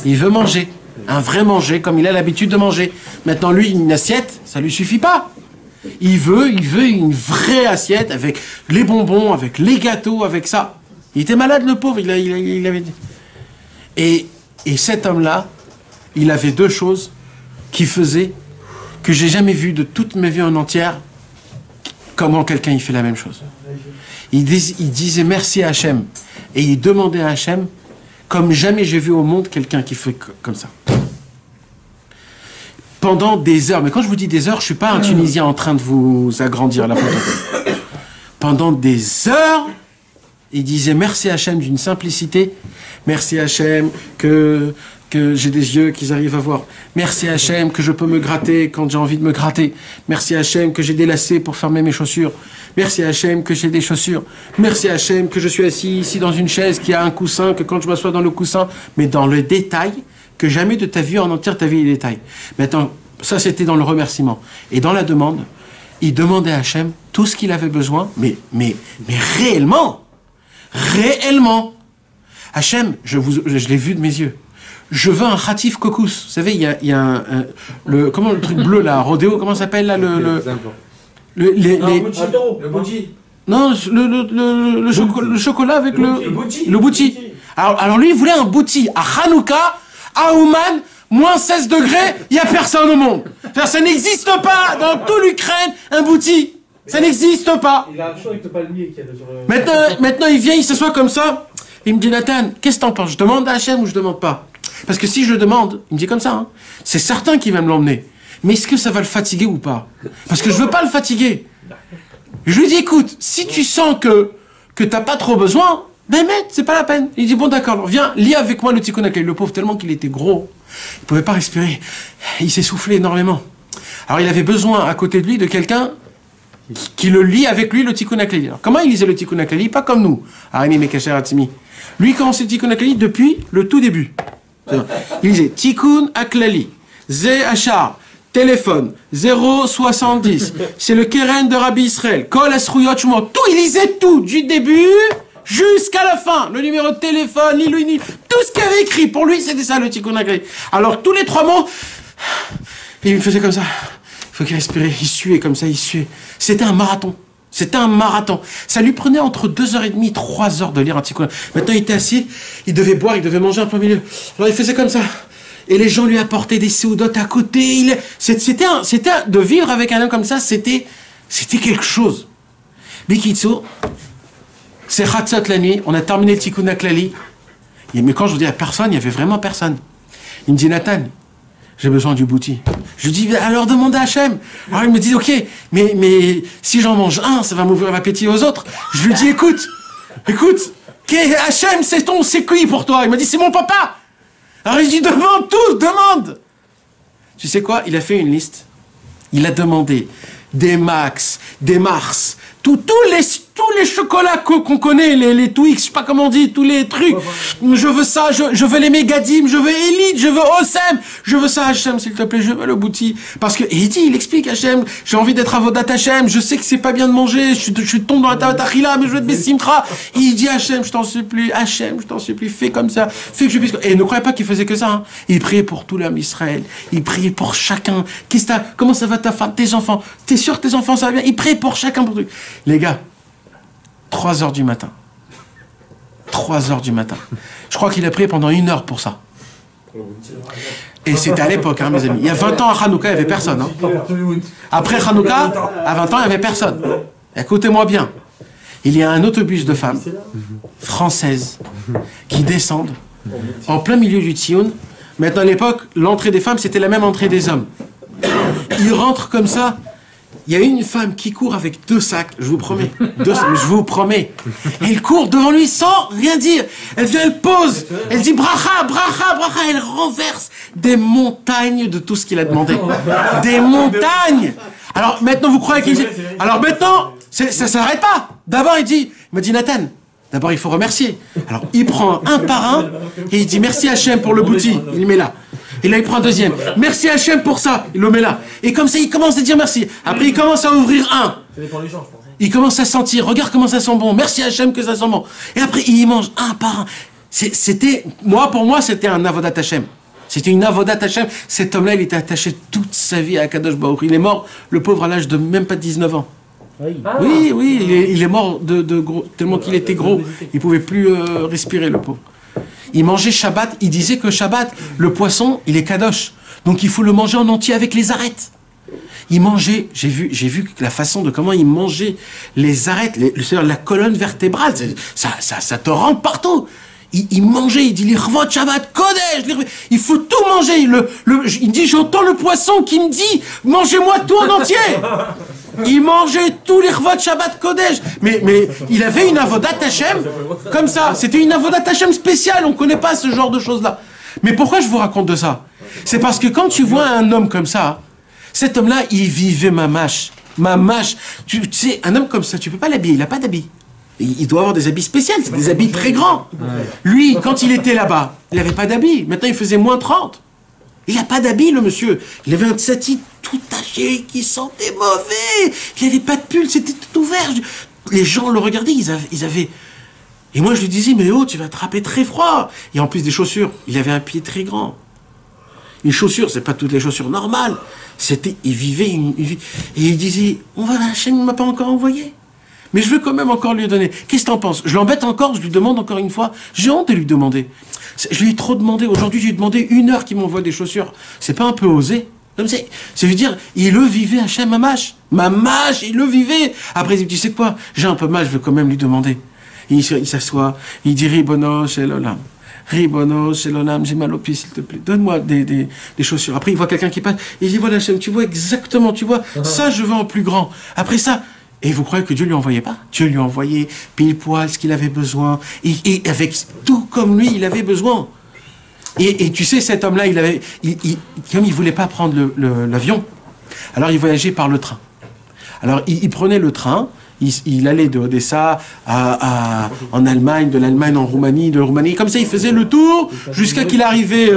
Il veut manger. Un vrai manger, comme il a l'habitude de manger. Maintenant, lui, une assiette, ça lui suffit pas. Il veut une vraie assiette avec les bonbons, avec les gâteaux, avec ça. Il était malade, le pauvre, il avait dit. Et cet homme-là, il avait deux choses qui faisaient que j'ai jamais vu de toute ma vie en entière comment quelqu'un il fait la même chose. Il disait merci à Hachem. Et il demandait à Hachem, comme jamais j'ai vu au monde quelqu'un qui fait comme ça. Pendant des heures. Mais quand je vous dis des heures, je ne suis pas un Tunisien en train de vous agrandir la photo. Pendant des heures, il disait merci à Hachem d'une simplicité. Merci à Hachem que j'ai des yeux qu'ils arrivent à voir. Merci à Hachem que je peux me gratter quand j'ai envie de me gratter. Merci à Hachem que j'ai des lacets pour fermer mes chaussures. Merci à Hachem que j'ai des chaussures. Merci à Hachem que je suis assis ici dans une chaise qui a un coussin, que quand je m'assois dans le coussin, mais dans le détail, que jamais de ta vie en entière, ta vie les détails. Maintenant, ça c'était dans le remerciement. Et dans la demande, il demandait à Hachem tout ce qu'il avait besoin, mais réellement. Hachem, je l'ai vu de mes yeux. Je veux un khatif kokous. Vous savez, il y a comment le truc bleu là, rodéo, comment ça s'appelle là le bouti. Non, le chocolat avec le bouti. Alors lui, il voulait un bouti à Hanouka, à Ouman, moins 16 degrés, il n'y a personne au monde. Ça n'existe pas dans toute l'Ukraine, un bouti. Ça n'existe pas. Il a un chaud avec le palmier qu'il y a sur Maintenant, il vient, il s'assoit comme ça. Il me dit, Nathan, qu'est-ce que t'en penses? Je demande à Hachem ou je demande pas? Parce que si je le demande, il me dit comme ça, hein, c'est certain qu'il va me l'emmener. Mais est-ce que ça va le fatiguer ou pas? Parce que je veux pas le fatiguer. Je lui dis, écoute, si tu sens que t'as pas trop besoin, ben mec, c'est pas la peine. Il dit, bon d'accord, alors viens, lis avec moi le Tikkun HaKlali. Le pauvre, tellement qu'il était gros, il pouvait pas respirer. Il s'essoufflait énormément. Alors il avait besoin à côté de lui de quelqu'un qui le lit avec lui le Tikkun HaKlali. Alors comment il lisait le Tikkun HaKlali? Pas comme nous, Arimi Mekacher Hatzimi. Lui, il commençait le Tikkun HaKlali depuis le tout début. Il disait Tikkun HaKlali, Ze Hachar, téléphone, 070, c'est le Keren de Rabbi Israël, Kol Asruyot Shumot, tout, il lisait tout, du début jusqu'à la fin, le numéro de téléphone, tout ce qu'il avait écrit, pour lui, c'était ça le Tikkun HaKlali. Alors, tous les 3 mots, il me faisait comme ça, il faut qu'il respirait, il suait comme ça, il suait. C'était un marathon. C'était un marathon. Ça lui prenait entre 2h30 et 3 heures de lire un Tikkun. Maintenant, il était assis, il devait boire, il devait manger un peu au milieu. Alors, il faisait comme ça. Et les gens lui apportaient des séoudotes à côté. C'était de vivre avec un homme comme ça, c'était quelque chose. Bikitso, c'est Chatzot la nuit, on a terminé le Tikkun HaKlali. Mais quand je vous dis à personne, il n'y avait vraiment personne. Il me dit, Nathan, j'ai besoin du bouti. Je lui dis, alors demande à Hachem. Alors il me dit, ok, mais si j'en mange un, ça va m'ouvrir l'appétit aux autres. Je lui dis, écoute, Hachem, c'est qui pour toi? Il m'a dit, c'est mon papa. Alors il dit, demande tout, demande. Tu sais quoi? Il a fait une liste. Il a demandé des Max, des Mars, tous les chocolats qu'on connaît, les Twix, je sais pas comment on dit, tous les trucs. Je veux ça, je veux les Megadim, je veux Elite, je veux Osem, je veux ça, Hachem, s'il te plaît, je veux le bouti. Parce que, et il explique, Hachem, j'ai envie d'être avodat Hachem, je sais que c'est pas bien de manger, je tombe dans la tavatachila, mais je veux être Bessimtra. Et il dit, Hachem, je t'en supplie, fais comme ça, fais que je puisse. Et ne croyez pas qu'il faisait que ça, hein. Il priait pour tout l'homme Israël, il priait pour chacun. Comment ça va ta femme, tes enfants? T'es sûr que tes enfants ça va bien? Il priait pour chacun, pour tout. Les gars, 3 heures du matin. 3 heures du matin. Je crois qu'il a prié pendant 1 heure pour ça. Et c'était à l'époque, hein, mes amis. Il y a 20 ans à Hanouka, il n'y avait personne. Hein. Après Hanouka, à 20 ans, il n'y avait personne. Écoutez-moi bien. Il y a un autobus de femmes françaises qui descendent en plein milieu du Tsioun. Maintenant, à l'époque, l'entrée des femmes, c'était la même entrée des hommes. Ils rentrent comme ça. Il y a une femme qui court avec 2 sacs, je vous promets. Je vous promets. Elle court devant lui sans rien dire. Elle vient, elle pose. Elle dit bracha, bracha, bracha. Elle renverse des montagnes de tout ce qu'il a demandé. Des montagnes. Alors maintenant, vous croyez qu'il dit... Alors maintenant, ça ne s'arrête pas. D'abord, il me dit Nathan, d'abord il faut remercier. Alors il prend un par un et il dit merci Hachem pour le bouti. Il le met là. Et là, il prend un deuxième. Merci Hachem pour ça. Il le met là. Et comme ça, il commence à dire merci. Après, il commence à ouvrir un. Il commence à sentir. Regarde comment ça sent bon. Merci Hachem que ça sent bon. Et après, il mange un par un. Pour moi, c'était un avodat Hachem. C'était une avodat Hachem. Cet homme-là, il était attaché toute sa vie à Kadosh Baruch. Il est mort, le pauvre, à l'âge de même pas 19 ans. Oui, il est mort tellement qu'il était gros. Il ne pouvait plus respirer, le pauvre. Il mangeait Shabbat, il disait que Shabbat, le poisson, il est kadosh. Donc il faut le manger en entier avec les arêtes. Il mangeait, j'ai vu la façon de comment il mangeait les arêtes, la colonne vertébrale, ça te rentre partout. Il mangeait, il dit l'irvot Shabbat, Kodesh, il faut tout manger. Il dit j'entends le poisson qui me dit mangez-moi tout en entier. Il mangeait tous les Rvot Shabbat Kodesh. Mais il avait une avodat Hachem comme ça. C'était une avodat Hachem spéciale. On ne connaît pas ce genre de choses-là. Mais pourquoi je vous raconte de ça? C'est parce que quand tu vois un homme comme ça, cet homme-là, il vivait mamash. Mamash. Tu sais, un homme comme ça, tu ne peux pas l'habiller. Il n'a pas d'habits. Il doit avoir des habits spéciaux. C'est des habits très grands. Lui, quand il était là-bas, il n'avait pas d'habits. Maintenant, il faisait moins 30. Il n'a pas d'habit, le monsieur. Il avait un tsati tout taché, qui sentait mauvais. Il n'avait pas de pull, c'était tout ouvert. Les gens le regardaient, ils avaient... Et moi, je lui disais, mais oh, tu vas attraper très froid. Et en plus des chaussures, il avait un pied très grand. Une chaussure, c'est pas toutes les chaussures normales. Il vivait et il disait, la chaîne ne m'a pas encore envoyé. Mais je veux quand même encore lui donner. Qu'est-ce que t'en penses? Je l'embête encore, je lui demande encore une fois. J'ai honte de lui demander. Je lui ai trop demandé. Aujourd'hui, je lui ai demandé 1 heure qu'il m'envoie des chaussures. C'est pas un peu osé? C'est veut dire, il le vivait Hachem Mamash. Mamash, il le vivait. Après, il dit, tu sais quoi? J'ai un peu mal, je veux quand même lui demander. Il s'assoit, il dit, Ribono Shel Olam. Ribono Shel Olam, j'ai mal au pied, s'il te plaît. Donne-moi des chaussures. Après, il voit quelqu'un qui passe. Il dit, voilà Hachem, tu vois exactement, tu vois, ça, je veux en plus grand. Après ça, et vous croyez que Dieu lui envoyait pas? Dieu lui envoyait pile poil ce qu'il avait besoin. Et avec tout comme lui, il avait besoin. Et tu sais, cet homme-là, comme il voulait pas prendre l'avion, alors il voyageait par le train. Alors il prenait le train, il allait de Odessa en Allemagne, de l'Allemagne en Roumanie, de Roumanie. Comme ça, il faisait le tour jusqu'à qu'il arrivait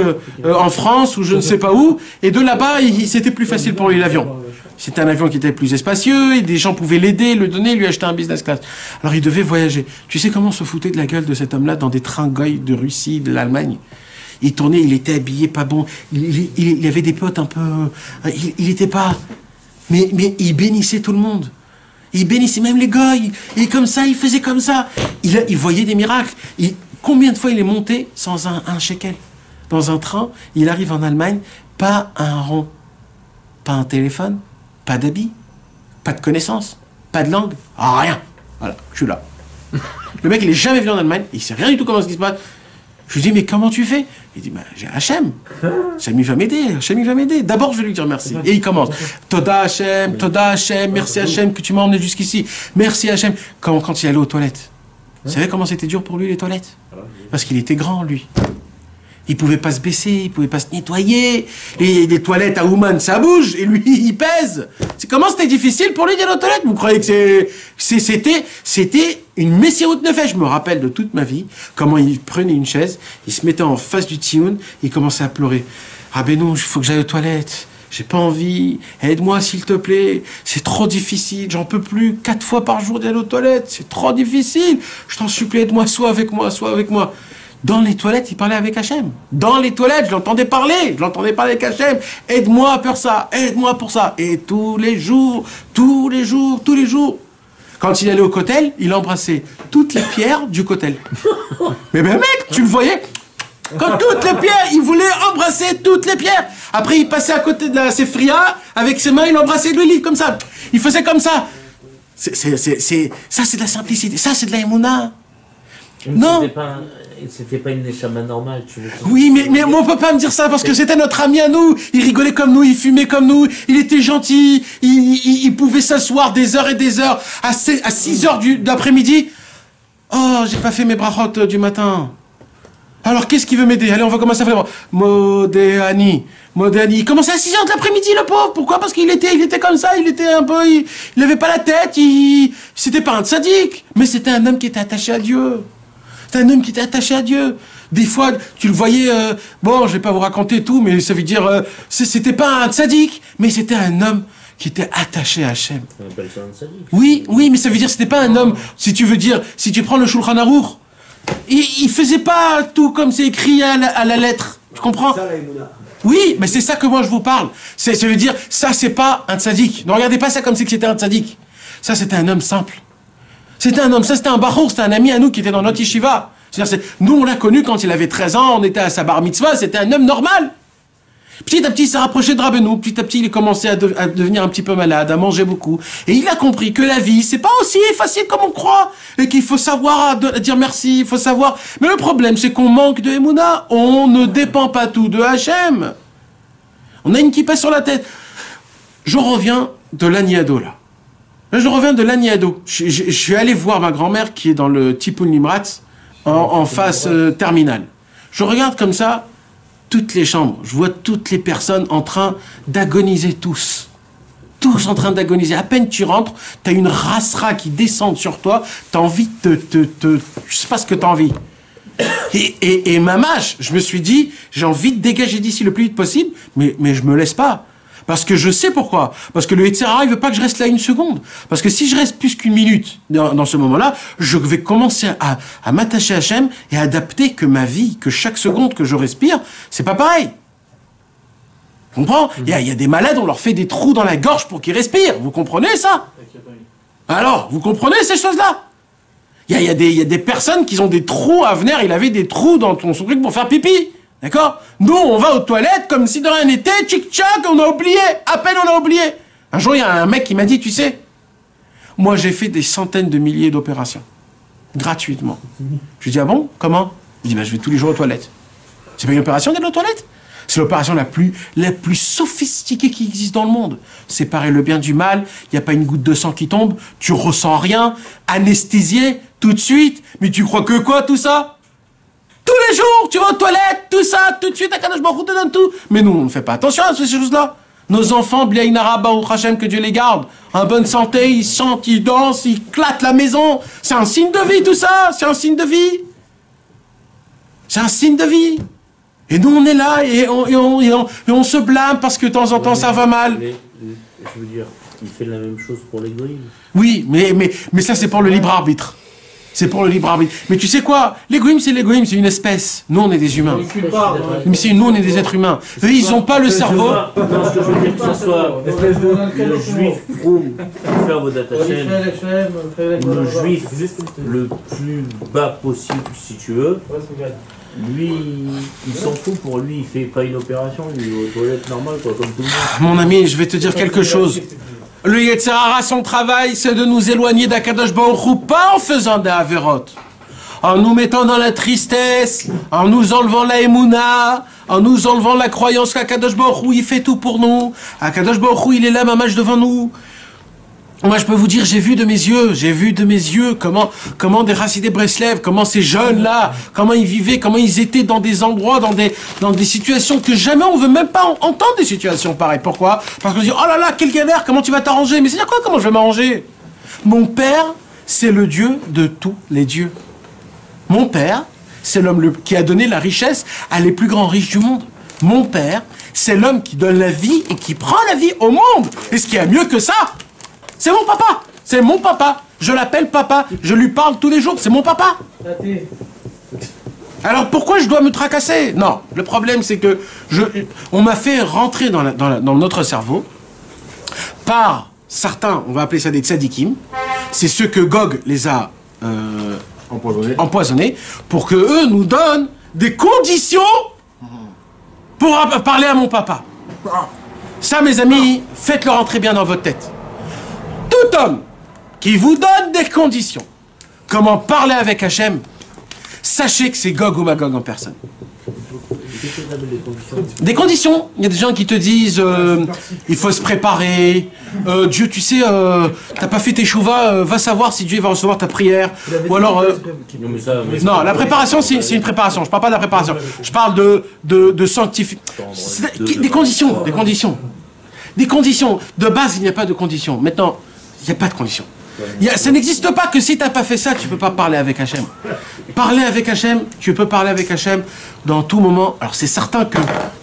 en France ou je ne sais pas où. Et de là-bas, c'était plus facile pour lui l'avion. C'était un avion qui était plus espacieux, et des gens pouvaient l'aider, le donner, lui acheter un business class. Alors il devait voyager. Tu sais comment on se foutait de la gueule de cet homme-là dans des trains goy de Russie, de l'Allemagne? Il tournait, il était habillé pas bon, il avait des potes un peu... Il était pas... Mais il bénissait tout le monde. Il bénissait même les goy. Et comme ça, il faisait comme ça. Il voyait des miracles. Combien de fois il est monté sans un shekel? Dans un train, il arrive en Allemagne, pas un rond, pas un téléphone, pas d'habit, pas de connaissances, pas de langue, rien. Voilà, je suis là. Le mec, il est jamais venu en Allemagne, il sait rien du tout comment ce qui se passe. Je lui dis, mais comment tu fais? Il dit, j'ai Hachem. Hachem, il va m'aider. Hachem, il va m'aider. D'abord, je vais lui dire merci. Et il commence. Toda Hachem, merci Hachem que tu m'as emmené jusqu'ici. Merci Hachem. Quand il allait aux toilettes. Vous savez comment c'était dur pour lui, les toilettes? Parce qu'il était grand, lui. Il pouvait pas se baisser, il pouvait pas se nettoyer. Et les toilettes à Ouman, ça bouge, et lui, il pèse. Comment c'était difficile pour lui d'aller aux toilettes? Vous croyez que c'était une messiroute nefesh. Je me rappelle de toute ma vie, comment il prenait une chaise, il se mettait en face du tioun, il commençait à pleurer. Rabbeinu, il faut que j'aille aux toilettes. J'ai pas envie. Aide-moi, s'il te plaît. C'est trop difficile. J'en peux plus. 4 fois par jour d'aller aux toilettes. C'est trop difficile. Je t'en supplie, aide-moi, sois avec moi, sois avec moi. Dans les toilettes, il parlait avec Hachem. Dans les toilettes, je l'entendais parler. Je l'entendais parler avec Hachem. Aide-moi pour ça. Aide-moi pour ça. Et tous les jours, quand il allait au kotel, il embrassait toutes les pierres du kotel. Mais ben mec, tu le voyais? Quand toutes les pierres, il voulait embrasser toutes les pierres. Après, il passait à côté de la Sefria, avec ses mains, il embrassait le lit, comme ça. Il faisait comme ça. Ça, c'est de la simplicité. Ça, c'est de la émouna. Non. C'était pas une neshama normale, tu veux dire. Oui, mais on peut pas me dire ça, parce que c'était notre ami à nous. Il rigolait comme nous, il fumait comme nous, il était gentil, il pouvait s'asseoir des heures et des heures. À 6 heures d'après-midi, oh, j'ai pas fait mes brachot du matin. Alors, qu'est-ce qu'il veut m'aider? Allez, on va commencer à faire... Modéani. Il commençait à 6 heures de l'après-midi, le pauvre. Pourquoi? Parce qu'il était comme ça, il était un peu... Il avait pas la tête, c'était pas un tzaddik, mais c'était un homme qui était attaché à Dieu. C'était un homme qui était attaché à Dieu. Des fois, tu le voyais... bon, je vais pas vous raconter tout, mais ça veut dire... c'était pas un tzaddik, mais c'était un homme qui était attaché à Hachem. On appelle ça un tzaddik. Oui, mais ça veut dire c'était pas un homme... Si tu veux dire, si tu prends le Shulchan Aruch, il faisait pas tout comme c'est écrit à la lettre. Tu comprends? Oui, mais c'est ça que moi je vous parle. Ça veut dire, ça c'est pas un tzaddik. Ne regardez pas ça comme si c'était un tzaddik. Ça c'était un homme simple. C'était un homme, ça c'était un bachour, c'était un ami à nous qui était dans notre yeshiva. Nous on l'a connu quand il avait 13 ans, on était à sa bar mitzvah, c'était un homme normal. Petit à petit, il s'est rapproché de Rabbeinu. Petit à petit, il a commencé à devenir un petit peu malade, à manger beaucoup. Et il a compris que la vie, c'est pas aussi facile comme on croit. Et qu'il faut savoir dire merci, il faut savoir... Mais le problème, c'est qu'on manque de Emouna. On ne dépend pas tout de Hachem. On a une kippa sur la tête. Je reviens de l'Aniado, là. Je reviens de l'Aniado. Je suis allé voir ma grand-mère qui est dans le Tipoun Nimratz, en face terminale. Je regarde comme ça... toutes les chambres, je vois toutes les personnes en train d'agoniser tous. Tous en train d'agoniser. À peine tu rentres, tu as une rasra qui descend sur toi, tu as envie de je sais pas ce que tu as envie. Et mamache, je me suis dit, j'ai envie de dégager d'ici le plus vite possible, mais je me laisse pas. Parce que je sais pourquoi. Parce que le Yetzirah, il veut pas que je reste là une seconde. Parce que si je reste plus qu'une minute dans ce moment-là, je vais commencer à m'attacher à Hachem et à adapter que ma vie, que chaque seconde que je respire, c'est pas pareil. Tu comprends? Il y a des malades, on leur fait des trous dans la gorge pour qu'ils respirent. Vous comprenez ça? Alors, vous comprenez ces choses-là? Il y a des personnes qui ont des trous à venir, il avait des trous dans son truc pour faire pipi. D'accord? Nous, on va aux toilettes comme si de rien n'était, tchic-tchac, on a oublié, à peine on a oublié. Un jour, il y a un mec qui m'a dit, tu sais, moi j'ai fait des centaines de milliers d'opérations, gratuitement. Je lui dis, ah bon? Comment? Il dit, ben, je vais tous les jours aux toilettes. C'est pas une opération d'aller aux toilettes? C'est l'opération la plus sophistiquée qui existe dans le monde. Séparer le bien du mal, il n'y a pas une goutte de sang qui tombe, tu ressens rien, anesthésié, tout de suite. Mais tu crois que quoi, tout ça? Tous les jours, tu vas aux toilettes, tout ça, tout de suite, Akadosh Baruch Hu te donne tout. Mais nous, on ne fait pas attention à ces choses-là. Nos enfants, Bliaïnara, Baruch Hashem, que Dieu les garde, en bonne santé, ils chantent, ils dansent, ils clatent la maison. C'est un signe de vie, tout ça, c'est un signe de vie. C'est un signe de vie. Et nous, on est là, et on se blâme parce que de temps en temps, ça va mal. Je veux dire, il fait la même chose pour les goïms. Oui, mais ça, c'est pour le libre arbitre. C'est pour le libre arbitre. Mais tu sais quoi? L'égoïme, c'est l'égoïme, c'est une espèce. Nous, on est des humains. Mais nous, on est des êtres humains. Eux, ils n'ont pas le cerveau. Non, ce que je veux dire, que ce soit le juif froum qui fait Avodat Hashem, ou le juif le plus bas possible, si tu veux, lui, il s'en fout. Pour lui, il fait pas une opération, il est aux toilettes normales, quoi, comme tout le monde. Mon ami, je vais te dire quelque chose. Le Yetzirah, son travail, c'est de nous éloigner d'Akadosh Baruch Hu, pas en faisant des avérotes, en nous mettant dans la tristesse, en nous enlevant la émouna, en nous enlevant la croyance qu'Akadosh Baruch Hu, il fait tout pour nous. Akadosh Baruch Hu, il est là, mamache devant nous. Moi, je peux vous dire, j'ai vu de mes yeux comment des Hassidé Breslev, comment ces jeunes-là, comment ils vivaient, comment ils étaient dans des endroits, dans des situations que jamais on veut même pas entendre des situations pareilles. Pourquoi? Parce qu'on se dit, oh là là, quelle galère, comment tu vas t'arranger? Mais c'est-à-dire quoi, comment je vais m'arranger? Mon père, c'est le Dieu de tous les dieux. Mon père, c'est l'homme qui a donné la richesse à les plus grands riches du monde. Mon père, c'est l'homme qui donne la vie et qui prend la vie au monde. Et ce qu'il y a mieux que ça, c'est mon papa. C'est mon papa. Je l'appelle papa. Je lui parle tous les jours. C'est mon papa. Alors pourquoi je dois me tracasser? Non. Le problème, c'est que on m'a fait rentrer dans notre cerveau par certains, on va appeler ça des tzadikim. C'est ceux que Gog les a empoisonnés pour que eux nous donnent des conditions pour parler à mon papa. Ça, mes amis, faites-le rentrer bien dans votre tête. Tout homme qui vous donne des conditions, comment parler avec Hachem, sachez que c'est Gog ou Magog en personne. Des conditions. Il y a des gens qui te disent il faut se préparer. Dieu, tu sais, t'as pas fait tes chouvas, va savoir si Dieu va recevoir ta prière. Ou alors. Non, la préparation, c'est une préparation. Je parle pas de la préparation. Je parle de sanctifier. Des conditions. Des conditions. Des conditions. De base, il n'y a pas de conditions. Maintenant, il n'y a pas de conditions. Ça n'existe pas que si tu n'as pas fait ça, tu ne peux pas parler avec Hachem. Parler avec Hachem, tu peux parler avec Hachem dans tout moment. Alors c'est certain que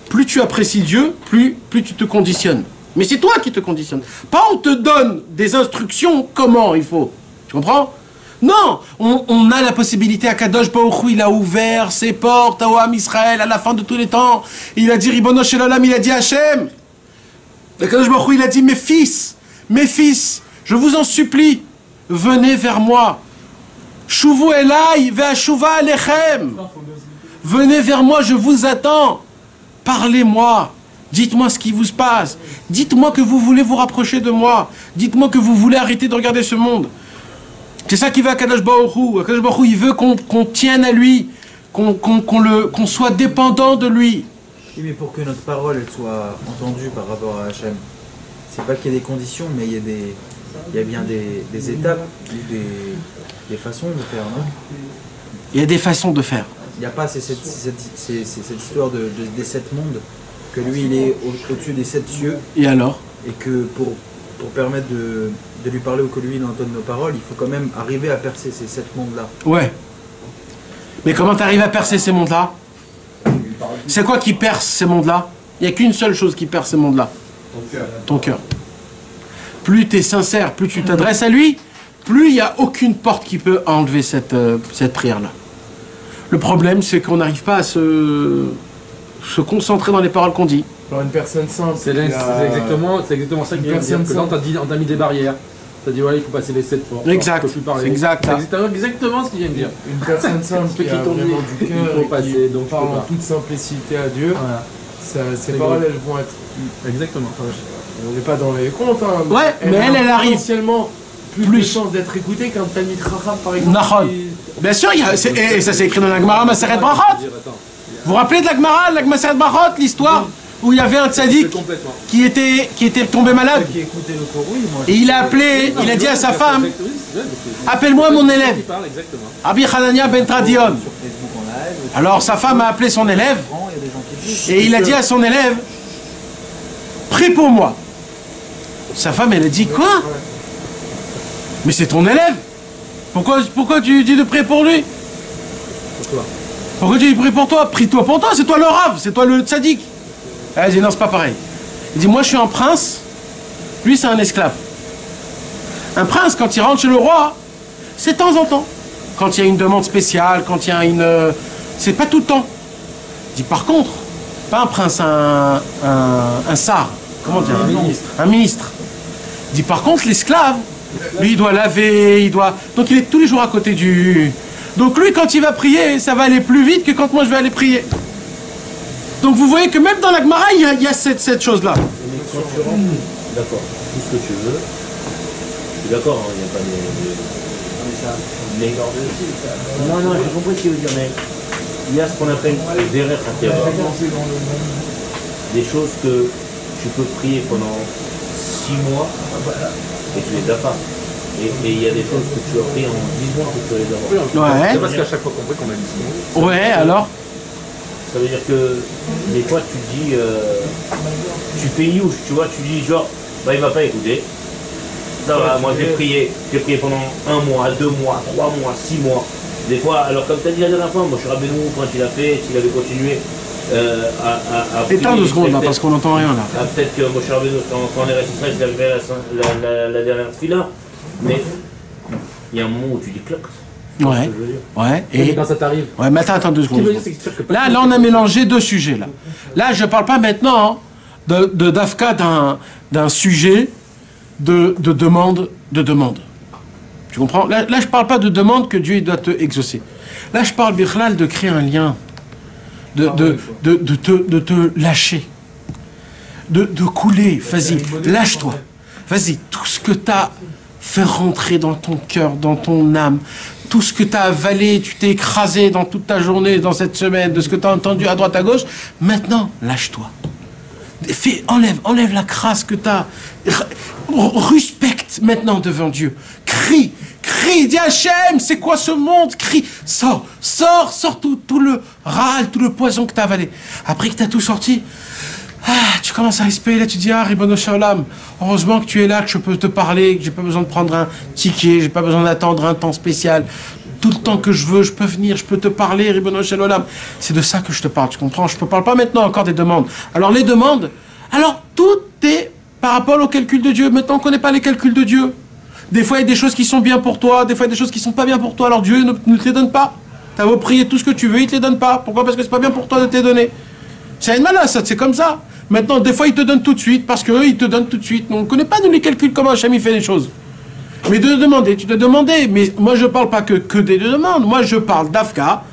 plus tu apprécies Dieu, plus tu te conditionnes. Mais c'est toi qui te conditionnes. Pas on te donne des instructions comment il faut. Tu comprends? Non, on a la possibilité, à Kadosh Baruch Hu, il a ouvert ses portes à Oam Israël à la fin de tous les temps. Il a dit Ribono Shel Olam, il a dit Hachem. Kadosh Baruch Hu, il a dit mes fils, je vous en supplie, venez vers moi. Shuvu elai ve'ashuva alechem. Venez vers moi, je vous attends. Parlez-moi. Dites-moi ce qui vous se passe. Dites-moi que vous voulez vous rapprocher de moi. Dites-moi que vous voulez arrêter de regarder ce monde. C'est ça qui veut Akadosh Baruch Hu. Akadosh Baruch Hu, il veut qu'on tienne à lui, qu'on soit dépendant de lui. Oui, mais pour que notre parole elle soit entendue par rapport à Hachem, c'est pas qu'il y a des conditions, mais il y a bien des étapes, des façons de faire, non? Il y a des façons de faire. Il n'y a pas cette histoire des 7 mondes, que lui il est au-dessus des 7 cieux. Et alors? Et que pour permettre de lui parler ou que lui il entende nos paroles, il faut quand même arriver à percer ces 7 mondes-là. Ouais. Mais comment tu arrives à percer ces mondes-là? C'est quoi qui perce ces mondes-là? Il n'y a qu'une seule chose qui perce ces mondes-là. Ton cœur. Plus tu es sincère, plus tu t'adresses à lui, plus il n'y a aucune porte qui peut enlever cette prière-là. Le problème, c'est qu'on n'arrive pas à se concentrer dans les paroles qu'on dit. Alors une personne simple. C'est exactement ça qui vient de dire. Que là, on t'a mis des barrières. T'as dit, voilà, il faut passer les 7 fois. Exact. C'est exact. C'est exactement ce qu'il vient de dire. Une personne simple qui a vraiment du cœur et qui parle en toute simplicité à Dieu, ces paroles, elles vont être... Exactement. On n'est pas dans les comptes. Hein, ouais, mais elle arrive. Potentiellement plus de chances d'être écoutée qu'un Talmid Chacham, par exemple. Bien sûr, et ça c'est écrit dans la Gemara Maseret Brachot. Vous vous rappelez de la Gemara, la Maseret Brachot, l'histoire où il y avait un tzaddik qui était tombé malade. Et il a appelé, il a dit à sa femme, appelle-moi mon élève. Rabbi Hanania ben Tradion. Alors sa femme a appelé son élève et il a dit à son élève, prie pour moi. Sa femme, elle a dit, quoi? Mais c'est ton élève. Pourquoi tu dis de prier pour lui? Pourquoi tu dis de prier pour toi? Prie-toi pour toi, c'est toi le rave, c'est toi le tzaddik. Elle dit non, c'est pas pareil. Il dit moi je suis un prince, lui c'est un esclave. Un prince, quand il rentre chez le roi, c'est de temps en temps. Quand il y a une demande spéciale, quand il y a une... c'est pas tout le temps. Il dit par contre, pas un prince, un sar. Comment dire? Un ministre. Il dit par contre l'esclave, lui il doit laver, il doit... Donc il est tous les jours à côté du... Donc lui quand il va prier, ça va aller plus vite que quand moi je vais aller prier. Donc vous voyez que même dans la Gemara, il y a cette chose-là. D'accord, tout ce que tu veux. Je suis d'accord, il n'y a pas de... Non, j'ai compris ce qu'il veut dire, mais il y a ce qu'on appelle des rêves, des choses que tu peux prier pendant 6 mois, et tu les as pas. Et il y a des choses que tu as pris en 10 mois que tu vas les avoir. Ouais. C'est parce qu'à chaque fois qu'on prie qu'on a dit 6 mois. Ouais, alors Ça veut dire que des fois tu dis, tu fais youch, tu vois, tu dis genre, bah il va pas écouter. Ça va, moi j'ai prié pendant 1 mois, 2 mois, 3 mois, 6 mois. Des fois, alors comme tu as dit la dernière fois, moi je suis Rabbeinu, quand il a fait, s'il avait continué à prier. Éteins 2 secondes là, parce qu'on n'entend rien là. Peut-être que Moshe Rabbeinu, quand on est resté Israël, il avait fait la dernière fila, mais il y a un moment où tu dis cloc. Ouais, ouais. Et quand ça t'arrive. Ouais, mais attends 2 Ce qui veut secondes. dire, c'est que Là, on a mélangé 2 sujets là. Là, je parle pas maintenant de d'Afka d'un sujet de demande. Tu comprends? Là, je parle pas de demande que Dieu doit te exaucer. Là, je parle, Bichlal, de créer un lien, de te lâcher, de couler. Vas-y, lâche-toi. Vas-y, tout ce que tu as fait rentrer dans ton cœur, dans ton âme, tout ce que tu as avalé, tu t'es écrasé dans toute ta journée, dans cette semaine, de ce que tu as entendu à droite, à gauche, maintenant, lâche-toi. Enlève la crasse que tu as. Respecte maintenant devant Dieu. Crie, dis Hachem, c'est quoi ce monde? Crie, sors tout le râle, tout le poison que tu as avalé. Après que tu as tout sorti, tu commences à respirer, là tu dis, Ribono Shalom, heureusement que tu es là, que je peux te parler, que j'ai pas besoin de prendre un ticket, j'ai pas besoin d'attendre un temps spécial. Tout le temps que je veux, je peux venir, je peux te parler, Ribono Shalom. C'est de ça que je te parle, tu comprends? Je ne parle pas maintenant encore des demandes. Alors les demandes, alors tout est par rapport au calcul de Dieu. Maintenant on ne connaît pas les calculs de Dieu. Des fois il y a des choses qui sont bien pour toi, des fois il y a des choses qui ne sont pas bien pour toi, alors Dieu ne te les donne pas. Tu as beau prier tout ce que tu veux, il ne te les donne pas. Pourquoi? Parce que c'est pas bien pour toi de te les donner. C'est une malade, ça, c'est comme ça. Maintenant, des fois, ils te donnent tout de suite, parce qu'eux, ils te donnent tout de suite. On ne connaît pas nous les calculs, comment Hachem il fait les choses. Mais de demander, tu dois demander. Mais moi, je ne parle pas que des demandes. Moi, je parle d'Afka,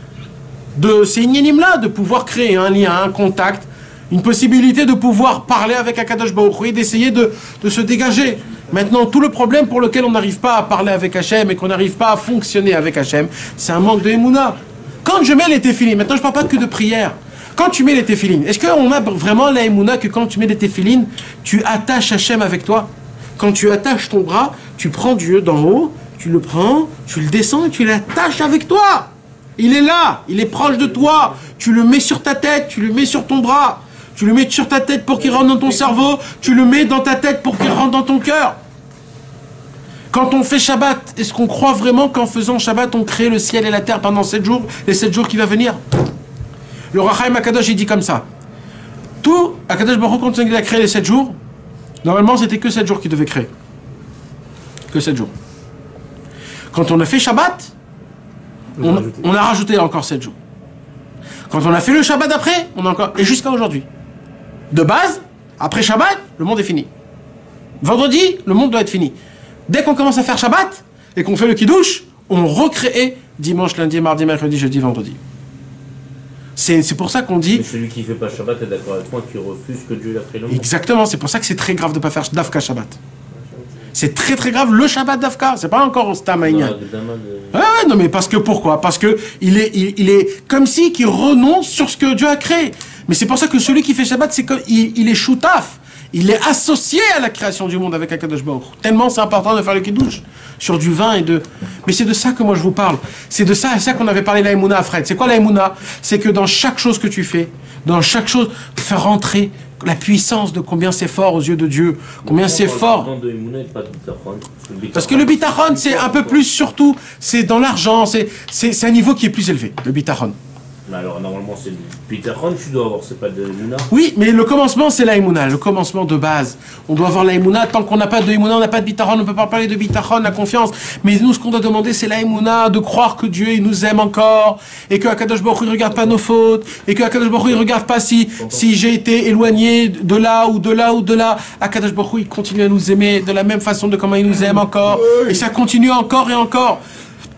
de ces ignénimes-là, de pouvoir créer un lien, un contact, une possibilité de pouvoir parler avec Akadosh Baruch Hu et d'essayer de se dégager. Maintenant, tout le problème pour lequel on n'arrive pas à parler avec Hachem et qu'on n'arrive pas à fonctionner avec Hachem, c'est un manque de Emouna. Quand je mets les téphilines, maintenant, je ne parle pas que de prière. Quand tu mets les téphilines, est-ce qu'on a vraiment la Emouna que quand tu mets les téphilines, tu attaches Hachem avec toi? Quand tu attaches ton bras, tu prends Dieu d'en haut, tu le prends, tu le descends et tu l'attaches avec toi. Il est là, il est proche de toi. Tu le mets sur ta tête, tu le mets sur ton bras. Tu le mets sur ta tête pour qu'il rentre dans ton cerveau. Tu le mets dans ta tête pour qu'il rentre dans ton cœur. Quand on fait Shabbat, est-ce qu'on croit vraiment qu'en faisant Shabbat, on crée le ciel et la terre pendant 7 jours, les 7 jours qui vont venir? Le Rachaim Akadosh, il dit comme ça. Tout, Akadosh Baruch Hu, quand il a créé les 7 jours, normalement, c'était que 7 jours qu'il devait créer. Que 7 jours. Quand on a fait Shabbat, on a rajouté encore 7 jours. Quand on a fait le Shabbat après, on a encore... Et jusqu'à aujourd'hui. De base, après Shabbat, le monde est fini. Vendredi, le monde doit être fini. Dès qu'on commence à faire Shabbat, et qu'on fait le Kiddush, on recrée dimanche, lundi, mardi, mercredi, jeudi, vendredi. C'est pour ça qu'on dit... Mais celui qui ne fait pas Shabbat est d'accord avec moi, qui refuse que Dieu l'a créé le monde. Exactement, c'est pour ça que c'est très grave de ne pas faire d'Afka Shabbat. C'est très très grave le Shabbat d'Afka, c'est pas encore Stam Aïnyan. Non mais parce que pourquoi? Parce que il est comme si qu'il renonce sur ce que Dieu a créé. Mais c'est pour ça que celui qui fait Shabbat, c'est comme il est choutaf. Il est associé à la création du monde avec Akadosh Baruch Hu. Tellement c'est important de faire le kiddush sur du vin et de... Mais c'est de ça que moi je vous parle. C'est de ça qu'on avait parlé de la Emouna à Fred. C'est quoi la Emouna? C'est que dans chaque chose que tu fais, dans chaque chose, faire rentrer la puissance de combien c'est fort aux yeux de Dieu, combien c'est fort. Parce que le bitachon, c'est un peu plus surtout, c'est dans l'argent, c'est un niveau qui est plus élevé, le bitachon. Mais alors normalement c'est le bitachon que tu dois avoir, c'est pas de l'Emouna. Oui, mais le commencement c'est la Emouna, le commencement de base. On doit avoir la Emouna, tant qu'on n'a pas de Emouna, on n'a pas de bitachon, on ne peut pas parler de bitachon, la confiance. Mais nous ce qu'on doit demander c'est la Emouna, de croire que Dieu il nous aime encore, et que Akadosh Baruch Hu il regarde pas nos fautes, et que Akadosh Baruch Hu il regarde pas si j'ai été éloigné de là ou de là ou de là. Akadosh Baruch Hu il continue à nous aimer de la même façon de comment il nous aime encore, et ça continue encore et encore.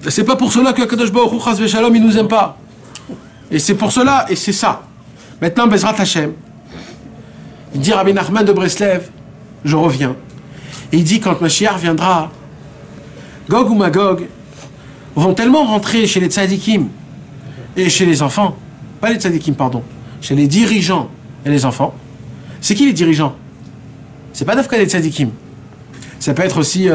C'est pas pour cela que Akadosh Baruch Hu chas v'shalom il nous aime pas. Et c'est pour cela, et c'est ça. Maintenant, Bezrat Hashem, il dit Rabbi Nachman de Breslev, je reviens. Et il dit, quand Mashiach viendra, Gog ou Magog vont tellement rentrer chez les tzadikim et chez les enfants, pas les tzadikim, pardon, chez les dirigeants et les enfants. C'est qui les dirigeants? C'est pas d'Afka les tzadikim. Ça peut être aussi...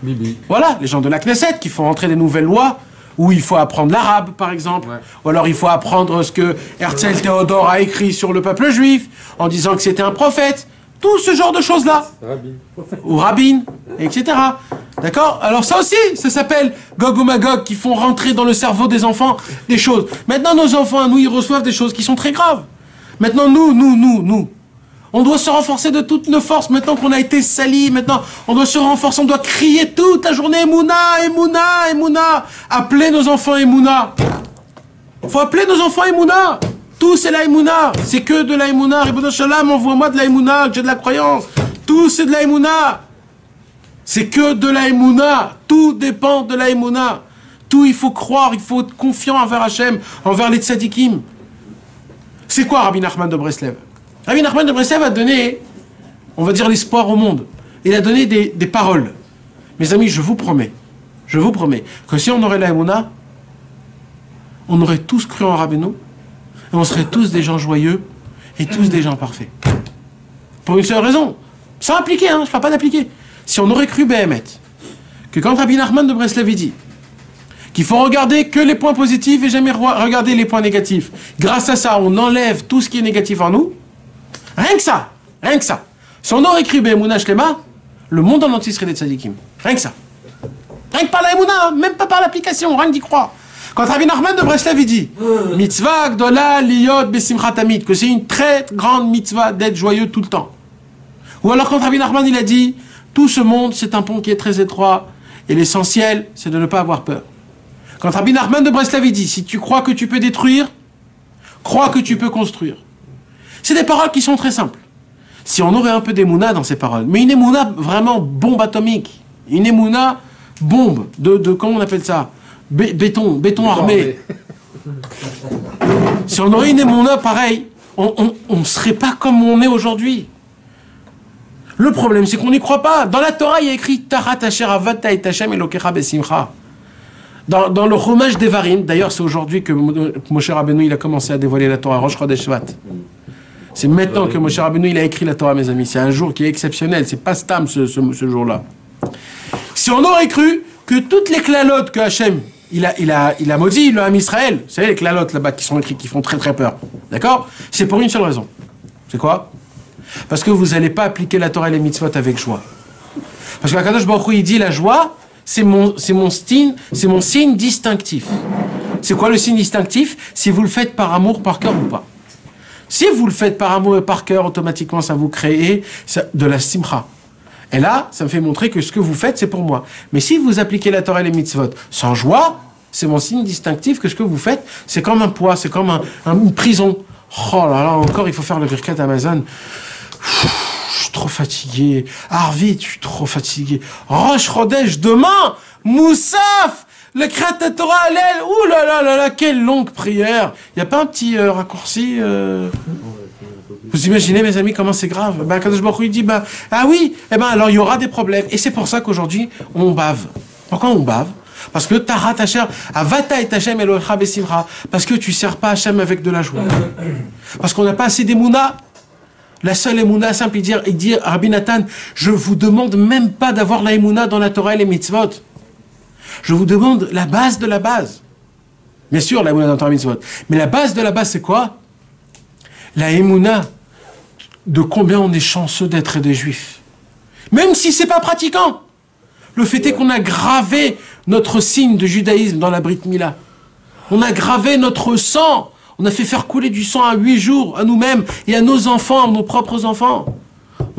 Bibi. Voilà, les gens de la Knesset qui font rentrer des nouvelles lois où il faut apprendre l'arabe, par exemple. Ouais. Ou alors il faut apprendre ce que Herzl Théodore a écrit sur le peuple juif, en disant que c'était un prophète. Tout ce genre de choses-là. Ou rabbin, etc. D'accord? Alors ça aussi, ça s'appelle Gog ou Magog, qui font rentrer dans le cerveau des enfants des choses. Maintenant, nos enfants, nous, ils reçoivent des choses qui sont très graves. Maintenant, nous, on doit se renforcer de toutes nos forces. Maintenant qu'on a été salis, maintenant, on doit se renforcer, on doit crier toute la journée Emouna, Emouna, Emouna. Appeler nos enfants Emouna. Faut appeler nos enfants Emouna. Tout c'est la Emouna. C'est que de la Emouna. Ribono Shalom, envoie-moi de la Emouna, que j'ai de la croyance. Tout c'est de la Emouna. C'est que de la Emouna. Tout dépend de la Emouna. Tout, il faut croire, il faut être confiant envers Hachem, envers les tzadikim. C'est quoi Rabbi Nachman de Breslev? Rabbi Nachman de Breslev a donné, on va dire, l'espoir au monde. Il a donné des paroles. Mes amis, je vous promets que si on aurait la Emouna, on aurait tous cru en Rabbeinu, et on serait tous des gens joyeux, et tous des gens parfaits. Pour une seule raison. Sans appliquer, hein, je ne parle pas d'appliquer. Si on aurait cru Béhémet, que quand Rabbi Nachman de Breslev dit qu'il faut regarder que les points positifs et jamais regarder les points négatifs, grâce à ça, on enlève tout ce qui est négatif en nous, rien que ça. Si on aurait cru Béhémouna Shlema, le monde en entier serait des tzadikim. Rien que ça. Rien que par la Emouna, hein, même pas par l'application, rien que d'y croire. Quand Rabbi Nachman de Breslev dit mitzvah gdola liyot besimchat tamid, que c'est une très grande mitzvah d'être joyeux tout le temps. Ou alors quand Rabbi Nachman il a dit tout ce monde c'est un pont qui est très étroit et l'essentiel c'est de ne pas avoir peur. Quand Rabbi Nachman de Breslev dit si tu crois que tu peux détruire, crois que tu peux construire. C'est des paroles qui sont très simples. Si on aurait un peu d'émouna dans ces paroles, mais une émouna vraiment bombe atomique, une émouna bombe de comment on appelle ça? Béton armé. Si on aurait une émouna pareil, on ne serait pas comme on est aujourd'hui. Le problème, c'est qu'on n'y croit pas. Dans la Torah, il y a écrit Tarat asher avata et Hashem elokecha besimcha. Dans le Chumash Devarim, d'ailleurs, c'est aujourd'hui que Moshe Rabbeinu il a commencé à dévoiler la Torah, Rosh Chodesh Shvat. C'est maintenant que Moshe Rabbeinu il a écrit la Torah, mes amis. C'est un jour qui est exceptionnel. C'est pas Stam ce jour-là. Si on aurait cru que toutes les klalotes que Hachem il a maudit le Ham Israël, vous savez les klalotes là-bas qui sont écrits, qui font très très peur, d'accord? C'est pour une seule raison. C'est quoi? Parce que vous n'allez pas appliquer la Torah et les mitzvot avec joie. Parce que Kadosh Baruch Hu, il dit la joie, c'est mon signe distinctif. C'est quoi le signe distinctif? Si vous le faites par amour, par cœur ou pas. Si vous le faites par amour et par cœur, automatiquement ça vous crée de la simcha. Et là, ça me fait montrer que ce que vous faites, c'est pour moi. Mais si vous appliquez la Torah et les mitzvot sans joie, c'est mon signe distinctif que ce que vous faites, c'est comme un poids, c'est comme une prison. Oh là là, encore, il faut faire le Birkat Amazon. Je suis trop fatigué. Arvit, je suis trop fatigué. Rosh Chodesh, demain, Moussaf, le Kriyat Torah Hallel. Ouh là là là là, quelle longue prière. Il n'y a pas un petit raccourci Vous imaginez, mes amis, comment c'est grave? Ben, Kadosh Baruch Hu, il dit, ah oui, eh ben, alors il y aura des problèmes. Et c'est pour ça qu'aujourd'hui, on bave. Pourquoi on bave? Parce que Tarat Hasher, Avata et Hashem Elohecha Besimcha. Parce que tu ne sers pas Hashem avec de la joie. Parce qu'on n'a pas assez d'émouna. La seule émouna simple, il dit à Rabbi Nathan, je vous demande même pas d'avoir la émouna dans la Torah et les mitzvot. Je vous demande la base de la base. Bien sûr, la émouna dans la Torah et les mitzvot. Mais la base de la base, c'est quoi? La émouna de combien on est chanceux d'être des juifs. Même si c'est pas pratiquant. Le fait est qu'on a gravé notre signe de judaïsme dans la Brit Mila. On a gravé notre sang. On a fait faire couler du sang à 8 jours, à nous-mêmes et à nos enfants, à nos propres enfants.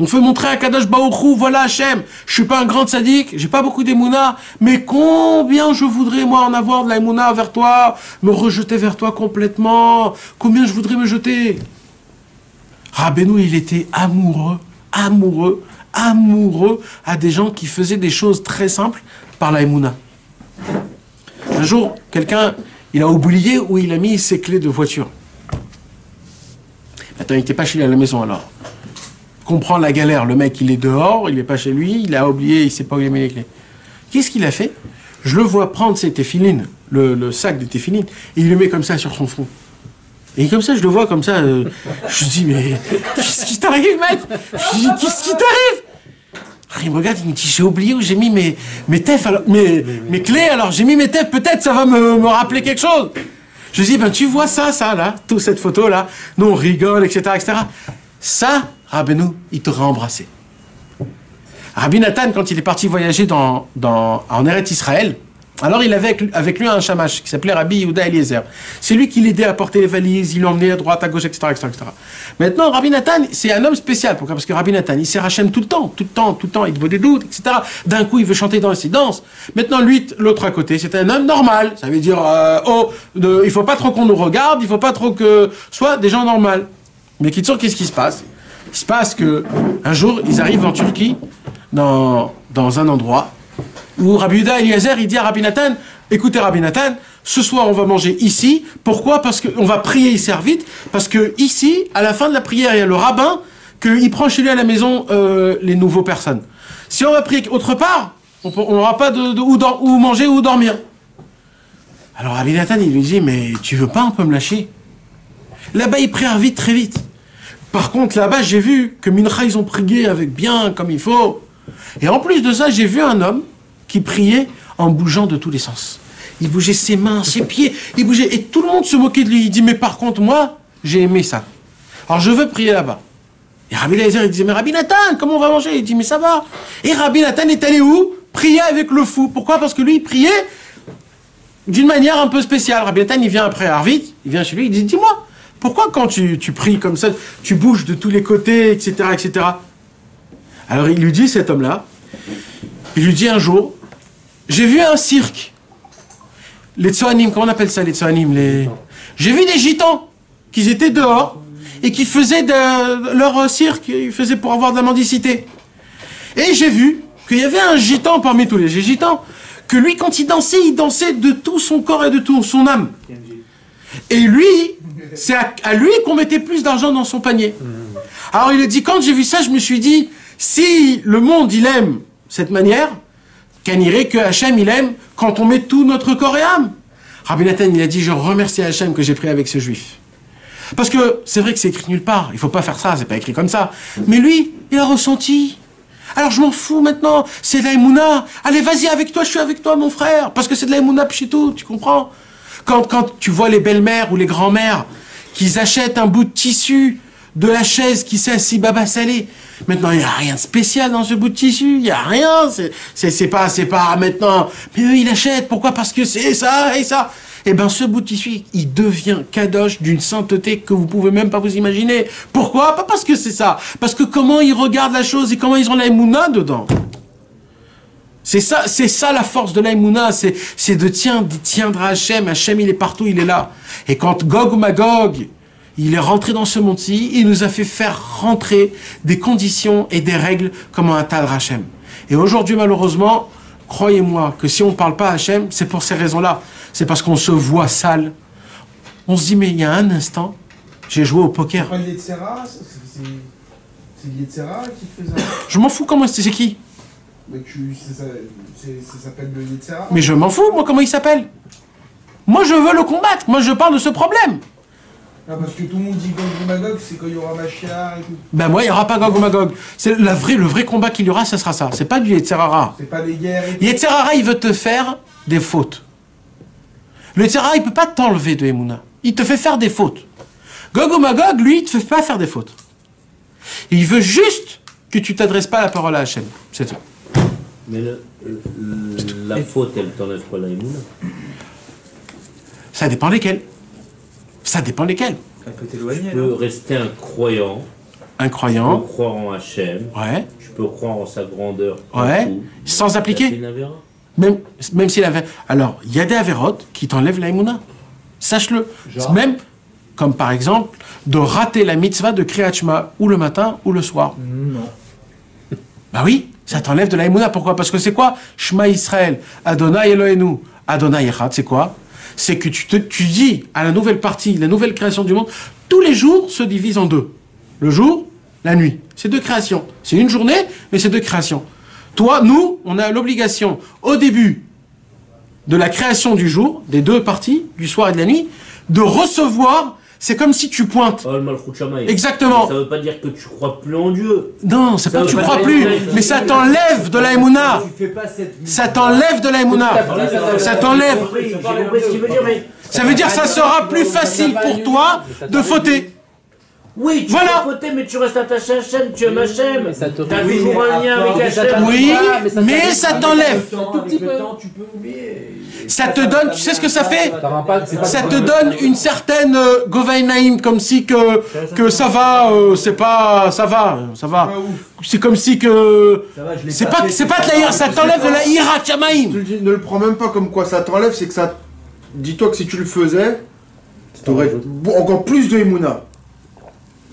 On fait montrer à Kadosh Baruch Hu, voilà Hachem, je suis pas un grand tzaddik, j'ai pas beaucoup d'émouna, mais combien je voudrais moi en avoir de la émouna vers toi, me rejeter vers toi complètement, combien je voudrais me jeter. Rabbeinu, il était amoureux à des gens qui faisaient des choses très simples par la émouna. Un jour, quelqu'un, il a oublié où il a mis ses clés de voiture. Attends, il n'était pas chez lui à la maison alors. Comprend la galère, le mec il est dehors, il n'est pas chez lui, il a oublié, il ne sait pas où il a mis les clés. Qu'est-ce qu'il a fait? Je le vois prendre ses téphilines, le sac de téphilines, et il le met comme ça sur son front. Et comme ça, je le vois comme ça, je dis, mais qu'est-ce qui t'arrive, mec? Je dis, qu'est-ce qui t'arrive? Alors, il me regarde, il me dit, j'ai oublié où j'ai mis mes tefs, alors, mes clés, alors j'ai mis mes tefs, peut-être ça va me rappeler quelque chose. Je lui dis, ben tu vois ça, là, toute cette photo-là, nous on rigole, etc., etc. Ça, Rabbeinu, il t'aurait embrassé. Rabbi Nathan, quand il est parti voyager en Eretz Israël, alors il avait avec lui un shamash qui s'appelait Rabbi Yehuda Eliezer. C'est lui qui l'aidait à porter les valises, il l'emmenait à droite, à gauche, etc., etc., etc. Maintenant, Rabbi Nathan, c'est un homme spécial. Pourquoi? Parce que Rabbi Nathan, il sert Hachem tout le temps, il te voit des doutes, etc. D'un coup, il veut chanter dans ses danses. Maintenant, lui, l'autre à côté, c'est un homme normal. Ça veut dire, il faut pas trop qu'on nous regarde, il faut pas trop que soit des gens normaux. Mais qu'est-ce qui se passe? Il se passe que un jour, ils arrivent en Turquie, dans un endroit, où Rabbi Yehuda Eliezer, il dit à Rabbi Nathan, écoutez Rabbi Nathan, ce soir on va manger ici. Pourquoi? Parce qu'on va prier ici vite. Parce que ici, à la fin de la prière, il y a le rabbin qu'il prend chez lui à la maison les nouveaux personnes. Si on va prier autre part, on n'aura pas où manger ou dormir. Alors Rabbi Nathan, il lui dit, mais tu veux pas un peu me lâcher? Là-bas, ils prient vite, très vite. Par contre, là-bas, j'ai vu que Mincha, ils ont prié avec bien, comme il faut. Et en plus de ça, j'ai vu un homme qui priait en bougeant de tous les sens. Il bougeait ses mains, ses pieds, il bougeait, et tout le monde se moquait de lui. Il dit, mais par contre, moi, j'ai aimé ça. Alors je veux prier là-bas. Et Rabbi Eliezer, il disait, mais Rabbi Nathan, comment on va manger? Il dit, mais ça va. Et Rabbi Nathan est allé où? Prier avec le fou. Pourquoi? Parce que lui, il priait d'une manière un peu spéciale. Rabbi Nathan, il vient après Arvit, il vient chez lui, il dit, dis-moi, pourquoi quand tu pries comme ça, tu bouges de tous les côtés, etc., etc. Alors il lui dit, cet homme-là, il lui dit un jour, j'ai vu un cirque. Les Tsohanim, comment on appelle ça, les Tsohanim? J'ai vu des gitans qui étaient dehors et qui faisaient leur cirque, ils faisaient pour avoir de la mendicité. Et j'ai vu qu'il y avait un gitan parmi tous les gitans, que lui, quand il dansait de tout son corps et de toute son âme. Et lui, c'est à lui qu'on mettait plus d'argent dans son panier. Alors il a dit, quand j'ai vu ça, je me suis dit, si le monde, il aime cette manière, qu'en irait que Hachem, il aime quand on met tout notre corps et âme. Rabbi Nathan, il a dit, je remercie Hachem que j'ai pris avec ce juif. Parce que c'est vrai que c'est écrit nulle part, il ne faut pas faire ça, c'est pas écrit comme ça. Mais lui, il a ressenti. Alors je m'en fous maintenant, c'est de la Emouna. Allez, vas-y avec toi, je suis avec toi, mon frère. Parce que c'est de la Emouna pchito, tu comprends? Quand tu vois les belles-mères ou les grands-mères qu'ils achètent un bout de tissu de la chaise qui s'est assis Baba Salé. Maintenant, il n'y a rien de spécial dans ce bout de tissu, il n'y a rien, c'est pas maintenant. Mais eux, ils l'achètent, pourquoi? Parce que c'est ça et ça. Eh bien, ce bout de tissu, il devient kadosh d'une sainteté que vous pouvez même pas vous imaginer. Pourquoi? Pas parce que c'est ça, parce que comment ils regardent la chose et comment ils ont la Emouna dedans. C'est ça la force de la Emouna, c'est de tiendre à Hachem. Hachem, il est partout, il est là. Et quand Gog ou Magog, il est rentré dans ce monde-ci, il nous a fait faire rentrer des conditions et des règles comme un tas de Hachem. Et aujourd'hui, malheureusement, croyez-moi que si on ne parle pas à Hachem, c'est pour ces raisons-là. C'est parce qu'on se voit sale. On se dit, mais il y a un instant, j'ai joué au poker. C'est pas le Yetzera, c'est le Yetzera qui fait ça. Je m'en fous, c'est qui? Mais ça s'appelle le Yetzera. Mais je m'en fous, moi, comment il s'appelle? Moi, je veux le combattre. Moi, je parle de ce problème. Ah, parce que tout le monde dit Gog ou Magog, c'est quand il y aura Mashiach et tout. Ben moi, il n'y aura pas Gog ou Magog. C'est le vrai combat qu'il y aura, ça sera ça. C'est pas du Yetzerara. C'est pas des guerres et tout. Yetzerara, il veut te faire des fautes. Le Yetzerara, il peut pas t'enlever de Emouna. Il te fait faire des fautes. Gog ou Magog, lui, il te fait pas faire des fautes. Il veut juste que tu t'adresses pas à la parole à Hachem. C'est tout. Mais la faute, elle t'enlève pas la Emouna. Ça dépend lesquels. Ça dépend lesquels. Tu peux rester un croyant. Un croyant. Tu peux croire en Hachem. Ouais. Tu peux croire en sa grandeur. Ouais. Sans appliquer. Même s'il avait. Alors, il y a des avérotes qui t'enlèvent la Emouna. Sache-le. Même, comme par exemple, de rater la mitzvah de Kriyat Shema ou le matin ou le soir. Non. Bah oui, ça t'enlève de la Emouna. Pourquoi? Parce que c'est quoi? Shema Israël, Adonai Eloheinu, Adonai Echad, c'est quoi? C'est que tu dis à la nouvelle partie, la nouvelle création du monde, tous les jours se divisent en deux. Le jour, la nuit. C'est deux créations. C'est une journée, mais c'est deux créations. Toi, nous, on a l'obligation, au début de la création du jour, des deux parties, du soir et de la nuit, de recevoir c'est comme si tu pointes. Oh, le Malchut Shamaï. Exactement. Ça veut pas dire que tu crois plus en Dieu. Non, c'est pas que tu crois plus, mais ça t'enlève de la Emouna. Ça t'enlève de la Emouna. Ça t'enlève. J'ai compris ce qu'il veut dire, mais... Ça veut dire que ça sera plus facile pour toi de fauter. Oui, tu voilà. peux fauter, mais tu restes attaché à Hachem, tu aimes Hachem. T'as toujours un lien avec Hachem. Oui, mais ça t'enlève. Tu peux oublier. Ça te donne, tu sais ce que ça fait? Ça te donne une certaine Govay Naïm, comme si que ça va, c'est pas, ça va. C'est comme si que, c'est pas de la, ça t'enlève de la ira Shamaïm. Ne le prends même pas comme quoi ça t'enlève, c'est que ça, dis-toi que si tu le faisais, t'aurais encore plus de Emouna.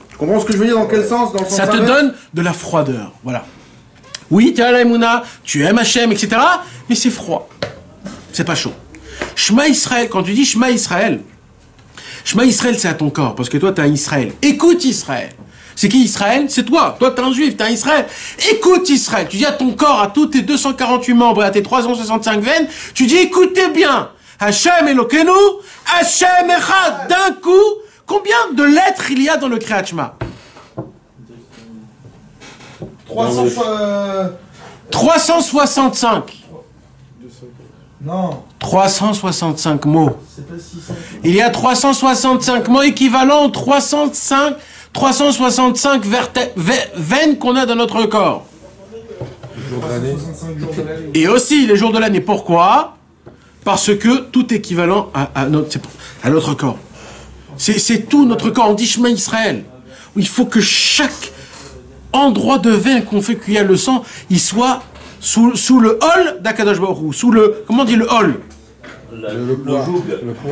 Tu comprends ce que je veux dire, dans quel sens? Dans le sens Ça te donne de la froideur, voilà. Oui, tu as la Emouna, tu aimes Hachem, etc., mais c'est froid. C'est pas chaud. Shema Israël, quand tu dis Shema Israël, c'est à ton corps, parce que toi, tu as Israël. Écoute Israël. C'est qui Israël? C'est toi. Toi, tu es un juif, tu as Israël. Écoute Israël. Tu dis à ton corps, à tous tes 248 membres et à tes 365 veines, tu dis écoutez bien. Hachem Elokeinu, Hachem Echad. D'un coup, combien de lettres il y a dans le Kriyat Shema? 365. Non. 365 mots. Il y a 365 mots équivalents aux 365 veines qu'on a dans notre corps. Et aussi les jours de l'année. Pourquoi? Parce que tout est équivalent à notre corps. C'est tout notre corps. On dit Shema Israël. Il faut que chaque endroit de veine qu'on fait cuire le sang, il soit sous le hol d'Akadosh Baruch Hu, sous le, comment on dit le hol?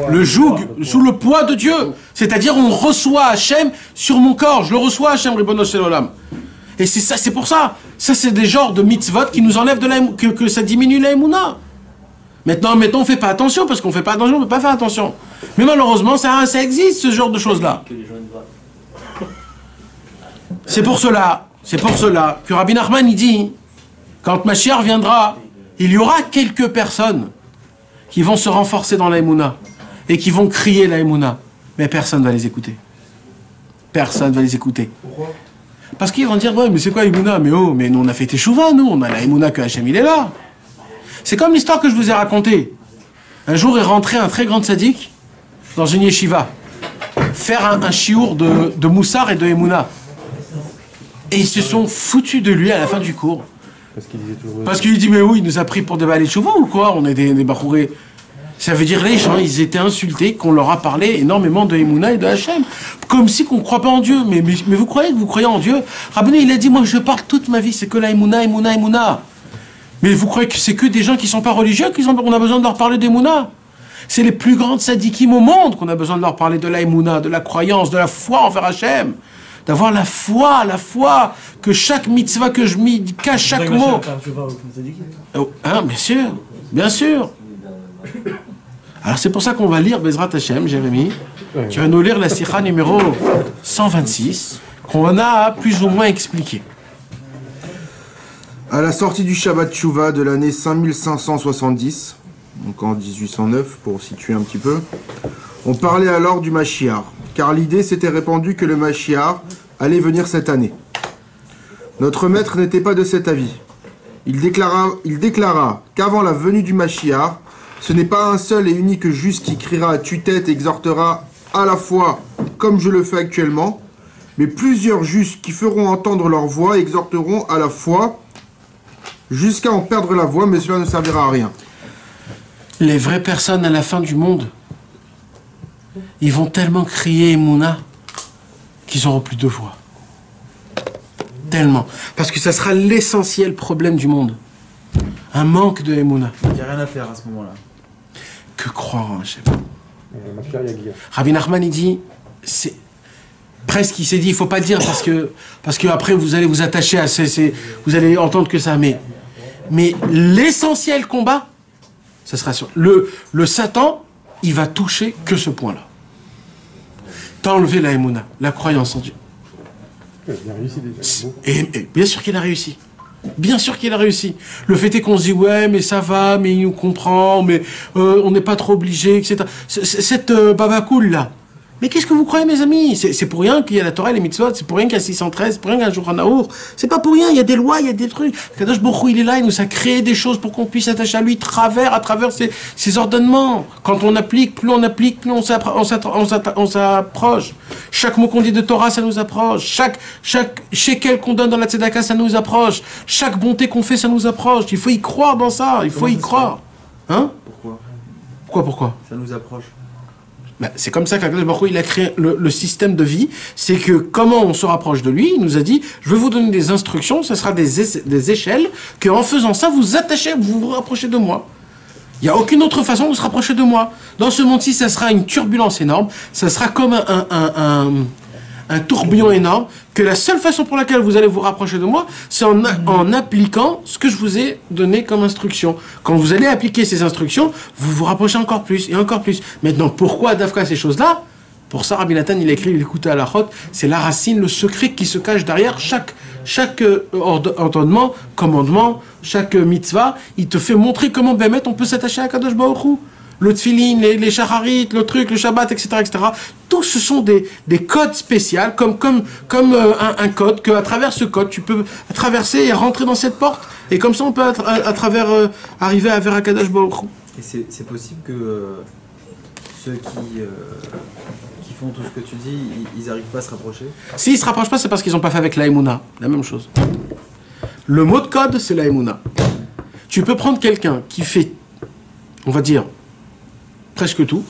Le joug, sous le poids de Dieu. C'est-à-dire, on reçoit Hachem sur mon corps. Je le reçois Hachem, Ribono Shel Olam. Et c'est ça, c'est pour ça. Ça, c'est des genres de mitzvot qui nous enlèvent de la, que ça diminue la Emouna. Maintenant, on fait pas attention, parce qu'on fait pas attention, on peut pas faire attention. Mais malheureusement, ça existe, ce genre de choses-là. C'est pour cela que Rabbi Nachman, il dit, quand Mashiach viendra, il y aura quelques personnes qui vont se renforcer dans la Emouna et qui vont crier la Emouna, mais personne ne va les écouter. Personne ne va les écouter. Pourquoi? Parce qu'ils vont dire, ouais, mais c'est quoi Emouna? Mais oh, mais nous on a fait Teshuvah, nous, on a la Emouna que Hachem il est là. C'est comme l'histoire que je vous ai racontée. Un jour est rentré un très grand tzaddik dans une yeshiva, faire un chiour de Moussar et de Emouna. Et ils se sont foutus de lui à la fin du cours. Parce qu'il dit, mais oui, il nous a pris pour des balais de chevaux ou quoi? On est des bachourés. Ça veut dire les gens, ils étaient insultés, qu'on leur a parlé énormément de Emouna et de Hachem. Comme si qu'on ne croit pas en Dieu. Mais vous croyez que vous croyez en Dieu? Rabbeinu, il a dit, moi je parle toute ma vie, c'est que la Emouna, Emouna, Emouna. Mais vous croyez que c'est que des gens qui ne sont pas religieux qu'on a besoin de leur parler d'Emouna? C'est les plus grandes sadikim au monde qu'on a besoin de leur parler de la Emouna, de la croyance, de la foi envers Hachem. D'avoir la foi que chaque mitzvah que je m'y cache chaque mot. Oh, hein, bien sûr. Alors c'est pour ça qu'on va lire Bezrat Hachem, Jérémy. Tu vas nous lire la Sikha numéro 126, qu'on a plus ou moins expliqué. À la sortie du Shabbat Teshuvah de l'année 5570, donc en 1809 pour situer un petit peu, on parlait alors du Mashiach, car l'idée s'était répandue que le Mashiach allait venir cette année. Notre maître n'était pas de cet avis. Il déclara qu'avant la venue du Mashiach, ce n'est pas un seul et unique juste qui criera à tue-tête et exhortera à la fois comme je le fais actuellement, mais plusieurs justes qui feront entendre leur voix et exhorteront à la fois jusqu'à en perdre la voix, mais cela ne servira à rien. Les vraies personnes à la fin du monde, ils vont tellement crier Emouna qu'ils n'auront plus de voix. Tellement. Parce que ça sera l'essentiel problème du monde. Un manque de Emouna. Il n'y a rien à faire à ce moment-là. Que croire en Hachem. Rabbi Nachman, il dit, presque il s'est dit, il ne faut pas le dire parce que après vous allez vous attacher à vous allez entendre que ça, mais l'essentiel combat, ça sera sur le Satan, il va toucher que ce point-là. T'as enlevé la Emouna, la croyance en Dieu. Il a réussi déjà. Et bien sûr qu'il a réussi. Bien sûr qu'il a réussi. Le fait est qu'on se dit, ouais, mais ça va, mais il nous comprend, mais on n'est pas trop obligé, etc. Cette babacool là, Mais qu'est-ce que vous croyez, mes amis? C'est pour rien qu'il y a la Torah et les mitzvot, c'est pour rien qu'il y a 613, c'est pour rien qu'il y a un jour Naour. C'est pas pour rien, il y a des lois, il y a des trucs. Kadosh Baruch Hu, il est là, il nous a créé des choses pour qu'on puisse s'attacher à lui à travers ses ordonnements. Quand on applique, plus on s'approche. Chaque mot qu'on dit de Torah, ça nous approche. Chaque shekel qu'on donne dans la tzedaka, ça nous approche. Chaque bonté qu'on fait, ça nous approche. Il faut y croire dans ça, il faut y croire. Hein? Pourquoi? Ça nous approche. Ben, c'est comme ça qu'Akadosh Baruch Hu, il a créé le système de vie. C'est que comment on se rapproche de lui, il nous a dit, je vais vous donner des instructions, ce sera des échelles, qu'en faisant ça, vous attachez, vous vous rapprochez de moi. Il n'y a aucune autre façon de se rapprocher de moi. Dans ce monde-ci, ça sera une turbulence énorme, ça sera comme un tourbillon énorme, que la seule façon pour laquelle vous allez vous rapprocher de moi, c'est en appliquant ce que je vous ai donné comme instruction. Quand vous allez appliquer ces instructions, vous vous rapprochez encore plus et encore plus. Maintenant, pourquoi Dafka ces choses-là? Pour ça, Rabbi Nathan, il écrit, il écoute à la chôte, c'est la racine, le secret qui se cache derrière chaque ordonnement, commandement, chaque mitzvah, il te fait montrer comment Bémet on peut s'attacher à Kadosh Baruch Hu. Le tfilin, les shacharit, le truc, le shabbat, etc., etc. Tous ce sont des codes spéciaux, comme un code, qu'à travers ce code, tu peux traverser et rentrer dans cette porte. Et comme ça, on peut à travers arriver à vers Akadosh Baruch Hu. Et c'est possible que ceux qui font tout ce que tu dis, ils n'arrivent pas à se rapprocher? S'ils ne se rapprochent pas, c'est parce qu'ils n'ont pas fait avec la Emouna. La même chose. Le mot de code, c'est la Emouna. Tu peux prendre quelqu'un qui fait, on va dire, presque tout,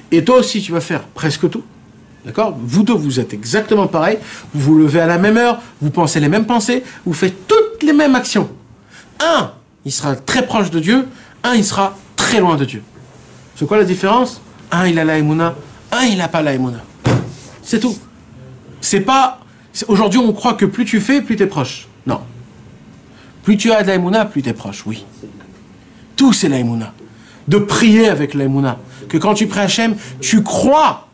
et toi aussi tu vas faire presque tout, d'accord? Vous deux, vous êtes exactement pareil, vous vous levez à la même heure, vous pensez les mêmes pensées, vous faites toutes les mêmes actions. Un, il sera très proche de Dieu, un, il sera très loin de Dieu. C'est quoi la différence? Un, il a la Emouna, un, il n'a pas la Emouna. C'est tout. C'est pas... Aujourd'hui, on croit que plus tu fais, plus tu es proche. Non. Plus tu as de la Emouna, plus tu es proche, oui. Tout, c'est la Emouna. De prier avec la Emouna. Que quand tu pries Hachem, tu crois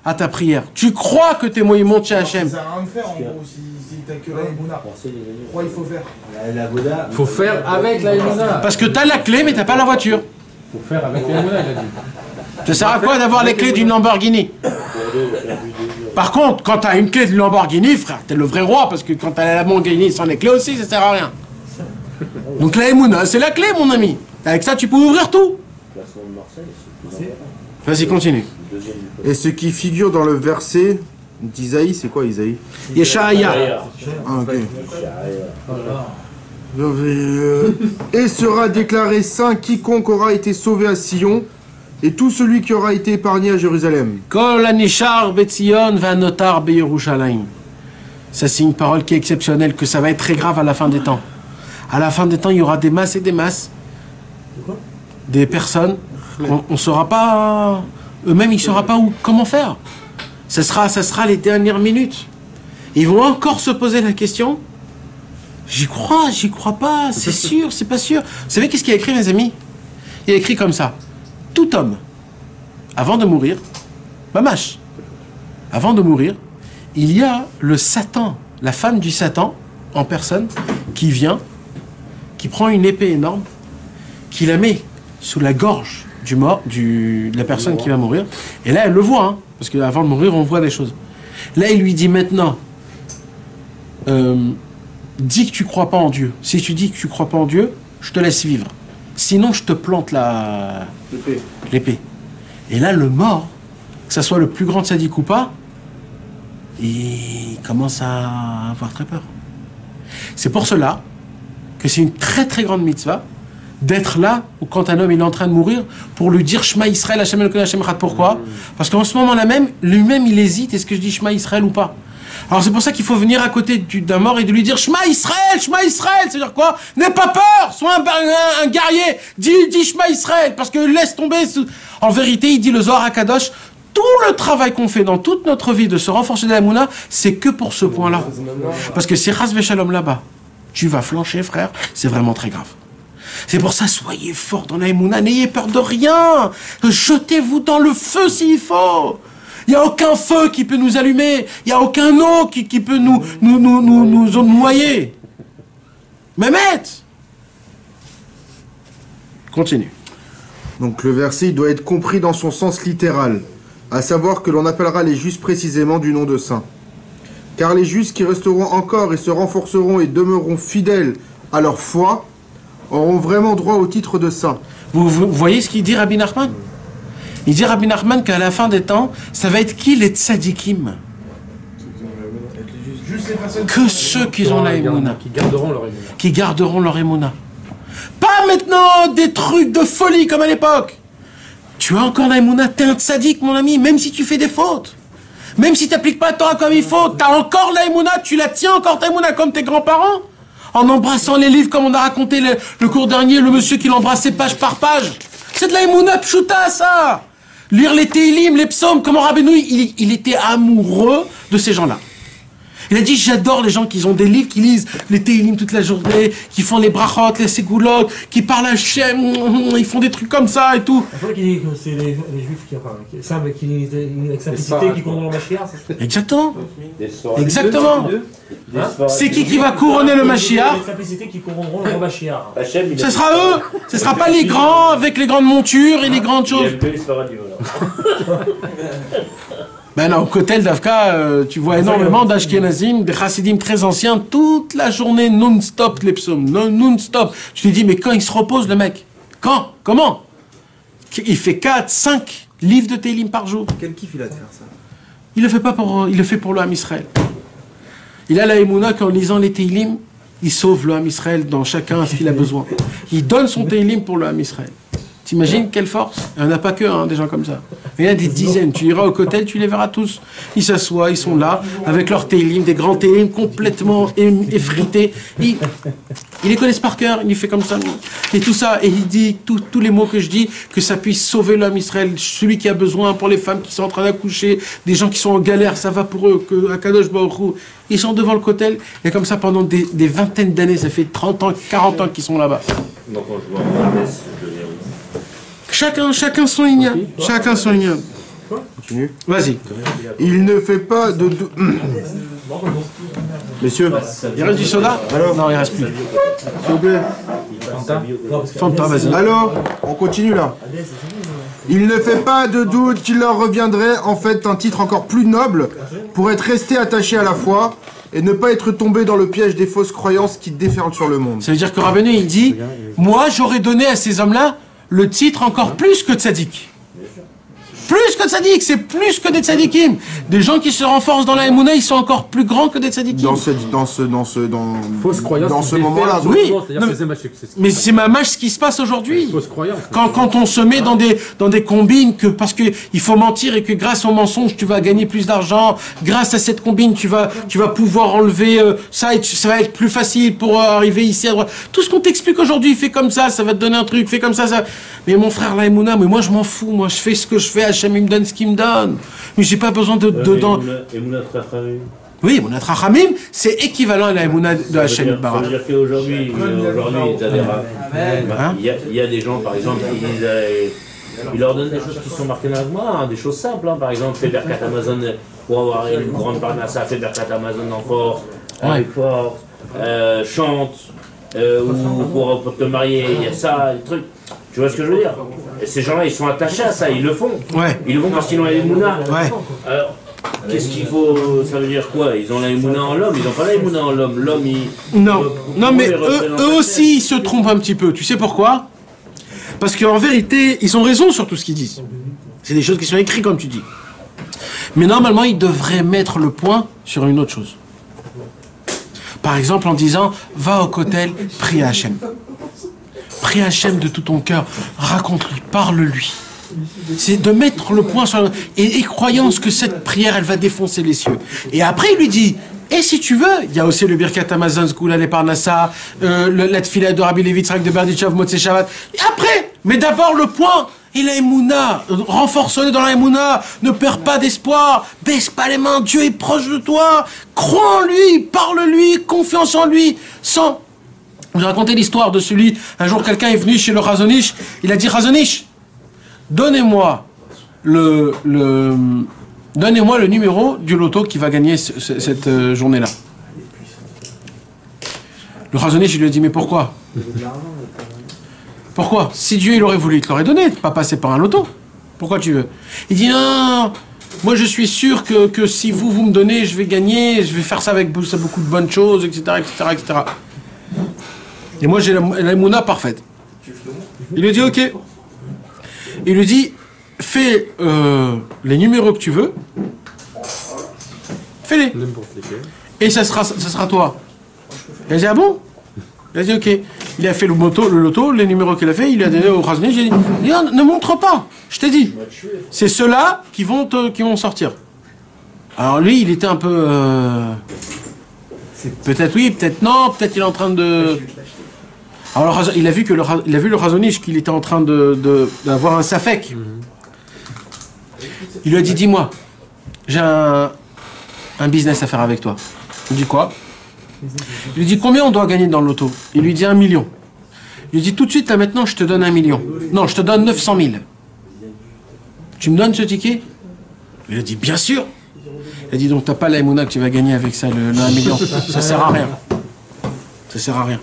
à ta prière. Tu crois que tes mots ils montent chez Hachem. Ça sert à rien de faire en gros si t'as que la Emouna. Pourquoi il faut faire? Il faut faire avec la Emouna. Parce que t'as la clé mais t'as pas la voiture. Il faut faire avec la Emouna, il a dit. Ça sert à quoi d'avoir les clés d'une Lamborghini? Par contre, quand t'as une clé d'une Lamborghini, frère, t'es le vrai roi. Parce que quand t'as la Lamborghini sans les clés aussi, ça sert à rien. Donc la Emouna, c'est la clé mon ami. Avec ça, tu peux ouvrir tout. Vas-y, continue. Et ce qui figure dans le verset d'Isaïe, c'est quoi Isaïe? Yeshaya. Ah, ok. Et sera déclaré saint quiconque aura été sauvé à Sion, et tout celui qui aura été épargné à Jérusalem. Kol hanishar beTzion v'hanotar beYerushalayim. Ça, c'est une parole qui est exceptionnelle, que ça va être très grave à la fin des temps. À la fin des temps, il y aura des masses et des masses. Des personnes, on ne saura pas, eux-mêmes, ils ne sauront pas comment faire. Ça sera les dernières minutes. Ils vont encore se poser la question. J'y crois pas, c'est sûr, c'est pas sûr. Vous savez qu'est-ce qu'il a écrit, mes amis? Il a écrit comme ça. Tout homme, avant de mourir, mamash, avant de mourir, il y a le Satan, la femme du Satan, en personne, qui vient, qui prend une épée énorme, qui la met sous la gorge de la personne qui va mourir. Et là, elle le voit, hein, parce qu'avant de mourir, on voit des choses. Là, il lui dit maintenant, dis que tu crois pas en Dieu. Si tu dis que tu crois pas en Dieu, je te laisse vivre. Sinon, je te plante l'épée. Et là, le mort, que ça soit le plus grand sadique ou pas, il commence à avoir très peur. C'est pour cela que c'est une très très grande mitzvah d'être là où quand un homme il est en train de mourir pour lui dire Shema Israël Hashem Elokeinu Hashem Echad. Pourquoi? Parce qu'en ce moment-là même, lui-même il hésite, est-ce que je dis Shema Israël ou pas? Alors c'est pour ça qu'il faut venir à côté d'un mort et de lui dire Shema Israël, c'est-à-dire quoi? N'aie pas peur, sois un guerrier, dis Shema Israël, parce que laisse tomber. En vérité, il dit le Zohar HaKadosh, tout le travail qu'on fait dans toute notre vie de se renforcer de la Mouna, c'est que pour ce point-là. Parce que si Chas Veshalom là-bas, tu vas flancher, frère, c'est vraiment très grave. C'est pour ça, soyez forts dans la Emouna, n'ayez peur de rien. Jetez-vous dans le feu s'il faut. Il n'y a aucun feu qui peut nous allumer. Il n'y a aucun eau qui peut nous noyer. Mehmet! Continue. Donc le verset il doit être compris dans son sens littéral. à savoir que l'on appellera les justes précisément du nom de saints. Car les justes qui resteront encore et se renforceront et demeureront fidèles à leur foi auront vraiment droit au titre de saints. Vous voyez ce qu'il dit Rabbi Nachman? Il dit Rabbi Nachman qu'à la fin des temps, ça va être qui les tzadikim? Que ceux qui ont la émouna. Qui garderont leur émouna. Qui garderont leur émouna. Pas maintenant des trucs de folie comme à l'époque. Tu as encore la émouna, t'es un tzadik mon ami, même si tu fais des fautes. Même si tu n'appliques pas la Torah comme il faut, tu as encore la émouna, tu la tiens encore ta émouna comme tes grands-parents. En embrassant les livres comme on a raconté le cours dernier, le monsieur qui l'embrassait page par page. C'est de la émouna pshuta ça. Lire les Télim, les psaumes, comment Rabbeinu, il était amoureux de ces gens-là. Il a dit, j'adore les gens qui ont des livres, qui lisent les Télim toute la journée, qui font les brachot, les segulot, qui parlent à Hachem, ils font des trucs comme ça et tout. C'est vrai qu'il dit que c'est les juifs qui, avec simplicité, qui condamnent le Mashiach. Exactement. Exactement. C'est qui va couronner le Mashiach? Les simplicités qui couronneront le Mashiach. Ce sera eux. Ce sera pas les grands avec les grandes montures et les grandes choses. Ben non, au Kotel d'Avka, tu vois énormément d'Ashkenazim, des Chassidim très anciens, toute la journée non-stop les psaumes, non-stop. Tu te dis, mais quand il se repose le mec? Quand? Comment? Il fait 4, 5 livres de Télim par jour. Quel kiff il a de faire ça? Il le fait pas pour, il le fait pour le Ham Israël. Il a la émouna qu'en lisant les Télim, il sauve le Ham Israël dans chacun ce qu'il a besoin. Il donne son Télim pour le Ham Israël. T'imagines quelle force? Il n'y en a pas que, hein, des gens comme ça. Il y en a des dizaines. Tu iras au Kotel, tu les verras tous. Ils s'assoient, ils sont là, avec leurs télim, des grands télim complètement effrités. Ils les connaissent par cœur, il fait comme ça. Et tout ça, et il dit tous les mots que je dis, que ça puisse sauver l'homme Israël, celui qui a besoin, pour les femmes qui sont en train d'accoucher, des gens qui sont en galère, ça va pour eux, que Akadosh Baruch Hu, ils sont devant le Kotel, et comme ça pendant des vingtaines d'années, ça fait 30 ans, 40 ans qu'ils sont là-bas. Donc quand je vois un Chacun son igna. Chacun son igna. Continue. Vas-y. Il ne fait pas de... Messieurs. Il reste du soda? Alors? Non, il reste plus. S'il vous plaît. Fanta, vas-y. Alors, on continue là. Il ne fait pas de doute qu'il leur reviendrait en fait un titre encore plus noble pour être resté attaché à la foi et ne pas être tombé dans le piège des fausses croyances qui déferlent sur le monde. Ça veut dire que Rabbeinu, il dit, moi j'aurais donné à ces hommes-là le titre encore plus que tzaddik. Plus que tzaddik, c'est plus que des tzaddikim. Des gens qui se renforcent dans la émouna, ils sont encore plus grands que des tzaddikim. Dans ce moment-là. Oui, non, mais c'est ma mâche ce qui se passe aujourd'hui. Quand on se met dans des combines, parce qu'il faut mentir et que grâce au mensonge, tu vas gagner plus d'argent, grâce à cette combine, tu vas pouvoir enlever ça et ça va être plus facile pour arriver ici à droite. Tout ce qu'on t'explique aujourd'hui, fais comme ça va te donner un truc, fais comme ça. Mais mon frère, la émouna, mais moi je m'en fous, moi je fais ce que je fais, Hachem il me donne ce qu'il me donne. Mais j'ai pas besoin de... Oui, Emunat Rachamim, c'est équivalent à la Emunat de Hachem Barak. Ça veut dire qu'aujourd'hui, il y a des gens, par exemple, ils leur donnent des choses qui sont marquées dans la Gemara, des choses simples. Hein. Par exemple, fais Berkat Amazon pour avoir une grande parnassa, fais Berkat Amazon en force, avec force, chante, ou pour te marier, il y a ça, des trucs. Tu vois ce que je veux dire? Et ces gens-là, ils sont attachés à ça, ils le font. Ouais. Ils le font parce qu'ils ont la Emunah. Ouais. Alors, qu'est-ce qu'il faut? Ça veut dire quoi? Ils ont la Emunah en l'homme, ils n'ont pas la Emunah en l'homme. L'homme, il... Non, mais eux aussi, ils se trompent un petit peu. Tu sais pourquoi? Parce qu'en vérité, ils ont raison sur tout ce qu'ils disent. C'est des choses qui sont écrites, comme tu dis. Mais normalement, ils devraient mettre le point sur une autre chose. Par exemple, en disant, va au Kotel, prie à Hachem. Prie à Hachem de tout ton cœur, raconte-lui, parle-lui. C'est de mettre le point sur... Et croyance que cette prière, elle va défoncer les cieux. Et après, il lui dit, et si tu veux, il y a aussi le Birkat Amazon, Skoula, les Parnassa, la Tfila de Rabbi Levi Tzrak de Berditchev, Motzei Shabbat. Et après, mais d'abord le point, et la Emouna, renforce-le dans la Emouna, ne perds pas d'espoir, baisse pas les mains, Dieu est proche de toi, crois en lui, parle-lui, confiance en lui, sans... Je vais raconter l'histoire de celui, un jour quelqu'un est venu chez le Razonish, il a dit, Razonish, donnez-moi le numéro du loto qui va gagner cette journée-là. Le Razonish, il lui a dit, mais pourquoi? Pourquoi? Si Dieu il aurait voulu, il te l'aurait donné, pas passer par un loto. Pourquoi tu veux? Il dit non, moi je suis sûr que si vous me donnez, je vais gagner, je vais faire ça avec beaucoup de bonnes choses, etc. etc., etc. Et moi j'ai la mouna parfaite. Il lui dit ok. Il lui dit fais les numéros que tu veux, fais-les. Et ça sera toi. Il a dit ah bon? Il a dit ok. Il a fait le loto, les numéros qu'il a fait, il lui a donné au Khazanich. J'ai dit non, ne montre pas, je t'ai dit. C'est ceux-là qui vont sortir. Alors lui, il était un peu... peut-être oui, peut-être non, peut-être il est en train de... Alors il a vu le Khazanich qu'il était en train d'avoir un safek. Il lui a dit dis-moi, j'ai un business à faire avec toi. Il dit quoi? Il lui dit combien on doit gagner dans le loto? Il lui dit 1 million. Il lui dit tout de suite là maintenant je te donne 1 million. Non, je te donne 900 000. Tu me donnes ce ticket? Il a dit bien sûr. Il a dit donc t'as pas la Emouna que tu vas gagner avec ça, le 1 million. Ça sert à rien. Ça sert à rien.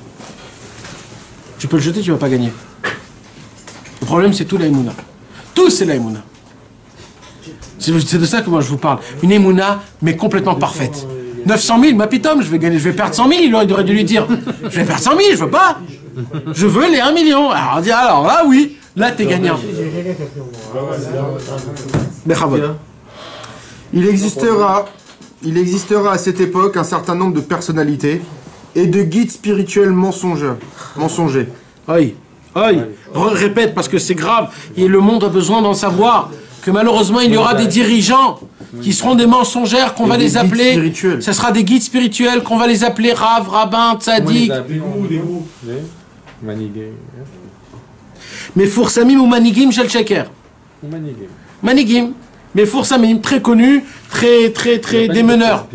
Tu peux le jeter, tu vas pas gagner. Le problème c'est tout la Emouna. Tout c'est la Emouna. C'est de ça que moi je vous parle. Une Emouna mais complètement parfaite. 900 000, ma pitom, je vais perdre 100 000, il aurait dû lui dire, je vais perdre 100 000, je veux pas. Je veux les 1 million. Alors on dit, alors là oui, là t'es gagnant. Il existera à cette époque un certain nombre de personnalités et de guides spirituels mensongers. Aïe, répète parce que c'est grave et le monde a besoin d'en savoir que malheureusement il y aura des dirigeants qui seront des mensongères qu'on va les appeler. Ce sera des guides spirituels qu'on va les appeler Rav, Rabbin, Tzadik. Mais Foursamim ou Manigim Shel Sheker. Manigim. Mais Foursamim, très connu, très des meneurs.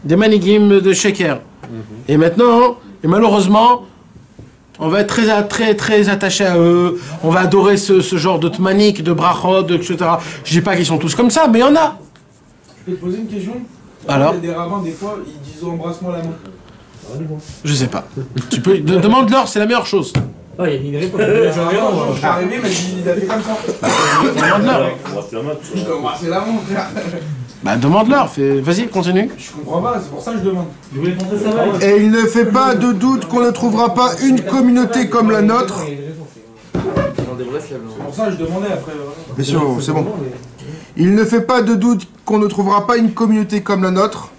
Des Manigim de Sheker. Et maintenant, et malheureusement, on va être très attaché à eux. On va adorer ce genre de tmanik, de brachot, etc. Je dis pas qu'ils sont tous comme ça, mais il y en a. Je peux te poser une question? Alors? Il y a des rabbins, des fois, ils disent embrasse-moi la main. Je sais pas. Tu peux demande-leur, c'est la meilleure chose. Ah, il y a une réponse. Je suis arrivé, mais il a fait comme ça. Demande-leur. Je dois embrasser la main, frère. Bah demande-leur, vas-y, continue. Je comprends pas, c'est pour ça que je demande. Je voulais montrer ça. Et il ne fait pas de doute qu'on ne trouvera pas une communauté comme la nôtre. C'est pour ça que je demandais après. Bien sûr, c'est bon. Il ne fait pas de doute qu'on ne trouvera pas une communauté comme la nôtre,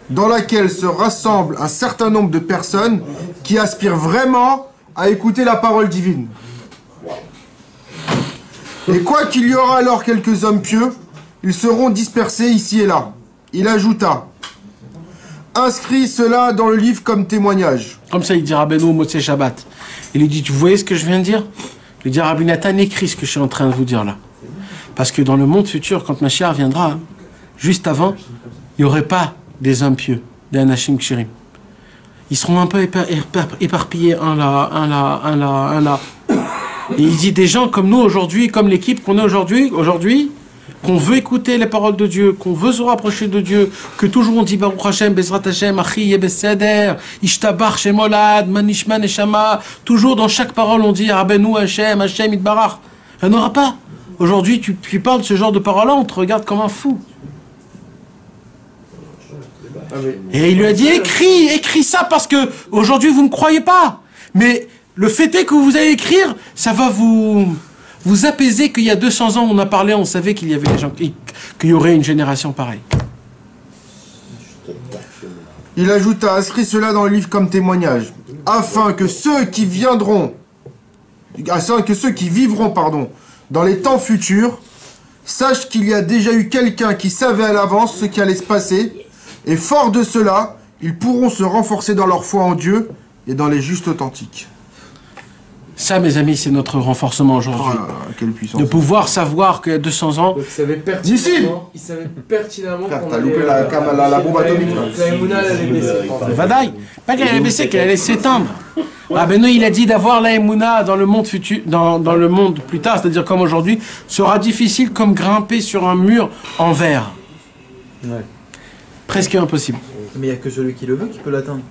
dans laquelle se rassemble un certain nombre de personnes qui aspirent vraiment à écouter la parole divine. Et quoi qu'il y aura alors quelques hommes pieux, ils seront dispersés ici et là. Il ajouta, inscris cela dans le livre comme témoignage. Comme ça, il dit Rabbeinu Motzei Shabbat. Il lui dit, vous voyez ce que je viens de dire? Il lui dit, Rabbi Nathan, écris ce que je suis en train de vous dire là. Parce que dans le monde futur, quand Mashiach viendra, juste avant, il n'y aurait pas des hommes pieux, des Anashim Kshirim. Ils seront un peu éparpillés, un là. Et il dit des gens comme nous aujourd'hui, comme l'équipe qu'on est aujourd'hui, qu'on veut écouter les paroles de Dieu, qu'on veut se rapprocher de Dieu, que toujours on dit Baruch Hashem, Bezrat Hashem, Achi Yebeseder, Ishtabach Shemolad, Manishma Neshama, toujours dans chaque parole on dit Rabbeinu Hashem, Hashem Itbarach. Il n'y en aura pas. Aujourd'hui, tu parles de ce genre de paroles-là, on te regarde comme un fou. Et il lui a dit écris ça parce que aujourd'hui vous ne me croyez pas. Mais le fait est que vous allez écrire, ça va vous apaiser qu'il y a 200 ans on a parlé, on savait qu'il y avait des gens, qu'il y aurait une génération pareille. Il ajouta, inscris cela dans le livre comme témoignage, afin que ceux qui vivront, dans les temps futurs, sachent qu'il y a déjà eu quelqu'un qui savait à l'avance ce qui allait se passer, et fort de cela, ils pourront se renforcer dans leur foi en Dieu et dans les justes authentiques. Ça, mes amis, c'est notre renforcement aujourd'hui. Quelle puissance. De pouvoir savoir qu'il y a 200 ans... Donc, il savait pertinemment t'as loupé la bombe atomique. La Emouna allait baisser. Vadaï. Pas qu'elle allait baisser, qu'elle allait s'éteindre. Ah ben non, il a dit d'avoir la Emouna dans le monde futur, dans le monde plus tard, c'est-à-dire comme aujourd'hui, sera difficile comme grimper sur un mur en verre. Ouais. Presque impossible. Mais il n'y a que celui qui le veut qui peut l'atteindre.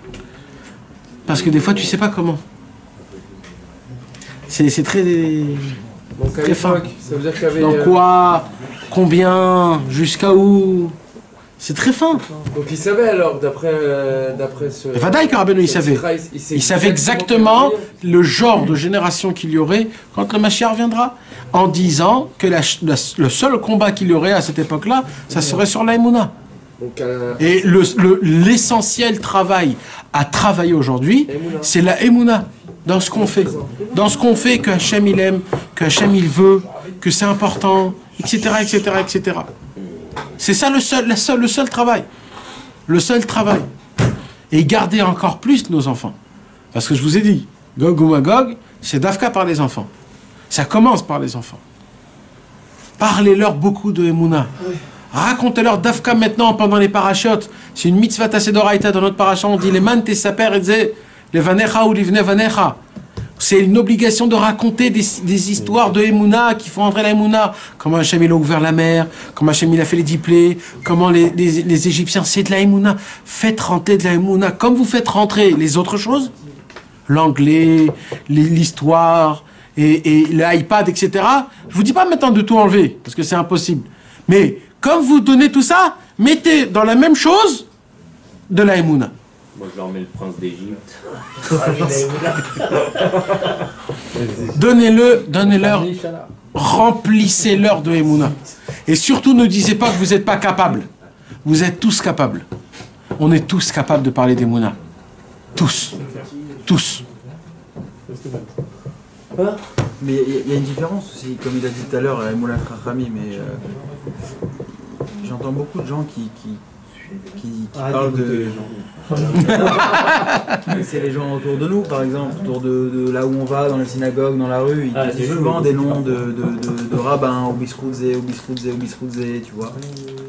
Parce que des fois, tu sais pas comment. C'est très... Donc à Très fin. l'époque, ça veut dire qu'il y avait... Dans quoi? Combien? Jusqu'à où? C'est très fin. Donc il savait alors, d'après ce... Et Vadaï que Rabbeinu, il savait. Il savait exactement le genre de génération qu'il y aurait quand le Mashiach viendra, en disant que le seul combat qu'il y aurait à cette époque-là, ça serait sur la Emouna. Et l'essentiel travail à travailler aujourd'hui, c'est la Emouna, dans ce qu'on fait. Dans ce qu'on fait, que Hachem il aime, que Hachem il veut, que c'est important, etc., etc., etc. C'est ça le seul travail. Le seul travail. Et garder encore plus nos enfants. Parce que je vous ai dit, Gog ou Magog, c'est Dafka par les enfants. Ça commence par les enfants. Parlez-leur beaucoup de Emouna. Racontez-leur Dafka maintenant pendant les parachutes. C'est une mitzvah tassé d'oraïta dans notre parachat. On dit les man tes saper et les vanecha ou les vne vanecha. C'est une obligation de raconter des histoires de Emouna qui font entrer la Emouna. Comment Hachem il a ouvert la mer, comment Hachem il a fait les diplés, comment les Égyptiens, c'est de la Emouna. Faites rentrer de la Emouna. Comme vous faites rentrer les autres choses, l'anglais, l'histoire et l'iPad, etc. Je vous dis pas maintenant de tout enlever, parce que c'est impossible. Mais comme vous donnez tout ça, mettez dans la même chose de la Emouna. Moi, je leur mets le prince d'Égypte. Donnez-leur, remplissez-leur de Emouna. Et surtout, ne disez pas que vous n'êtes pas capable. Vous êtes tous capables. On est tous capables de parler d'Emouna. Tous. Tous. Mais il y a une différence aussi, comme il a dit tout à l'heure, Emouna Chachami, mais j'entends beaucoup de gens qui parlent de... C'est les gens autour de nous, par exemple, autour de là où on va, dans la synagogue, dans la rue, ils disent souvent des noms de rabbins, ou Bisroudze, tu vois.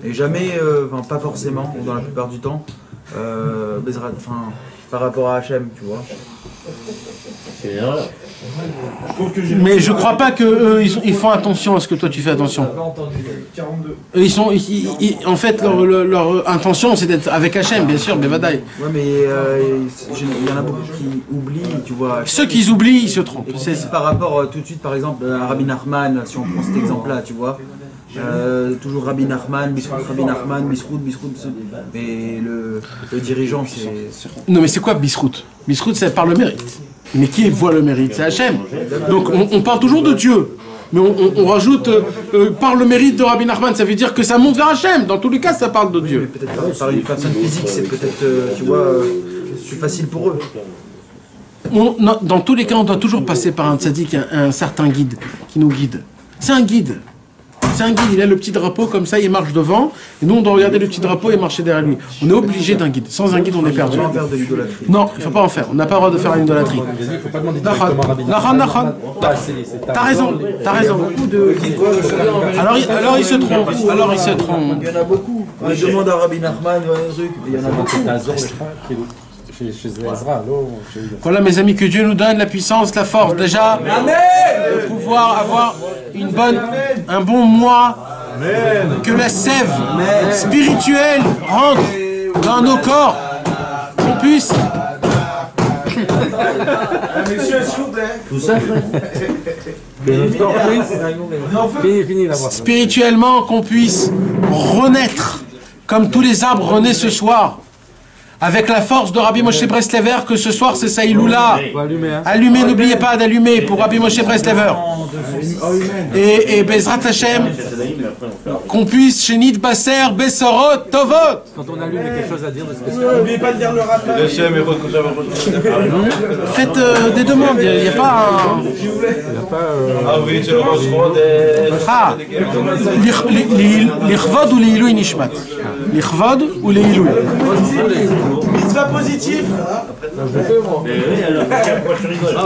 Et jamais, enfin pas forcément, ou dans la plupart du temps, par rapport à Hachem, tu vois. C'est une erreur. Mais je crois pas qu'eux, ils font attention à ce que toi tu fais attention. En fait, leur intention, c'est d'être avec Hachem, bien sûr, mais Vadaï. Ouais, mais il y en a beaucoup qui oublient, tu vois. Ceux qui oublient, ils se trompent. C'est par rapport, tout de suite, par exemple, à Rabbi Nachman, si on prend cet exemple-là, tu vois. Toujours Rabbi Nachman, Bisrout, mais le dirigeant, c'est... Non, mais c'est quoi Bisrout? Bisrout, c'est par le mérite. Mais qui voit le mérite? C'est Hachem. Donc on parle toujours de Dieu. Mais on rajoute par le mérite de Rabbi Nachman, ça veut dire que ça monte vers Hachem. Dans tous les cas, ça parle de Dieu. Mais peut-être par une personne physique, c'est peut-être, tu vois, plus facile pour eux. Dans tous les cas, on doit toujours passer par un tzaddik, un certain guide qui nous guide. C'est un guide. C'est un guide, il a le petit drapeau comme ça, il marche devant, et nous on doit regarder le petit drapeau et marcher derrière lui. On est obligé d'un guide. Sans un guide, on est perdu. Non, il ne faut pas en faire. On n'a pas le droit de faire une idolâtrie. T'as raison, t'as raison. Alors il se trompe. Alors il se trompe. Il y en a beaucoup. On demande à Rabbi Nachman, il y en a beaucoup. Voilà mes amis, que Dieu nous donne la puissance, la force déjà de pouvoir avoir un bon mois, que la sève spirituelle rentre dans nos corps, qu'on puisse tout ça, spirituellement qu'on puisse renaître comme tous les arbres renaissent ce soir. Avec la force de Rabbi Moshe Breslever, que ce soir c'est Saïloula. Allumez, n'oubliez pas d'allumer pour Rabbi Moshe Breslever. Et Bezrat Hashem, qu'on puisse Shenit Basser, Bessorot, Tovot. Quand on allume, il y a quelque chose à dire de spécial. N'oubliez pas de dire le rappel. Faites des demandes, il n'y a pas un... Ah oui, c'est le restaurant des... L'Ichvod ou l'Ilouï Nishmat. L'Ichvod ou l'Ilouï. Mitzvah positif. Mais oui, alors, pourquoi tu rigoles?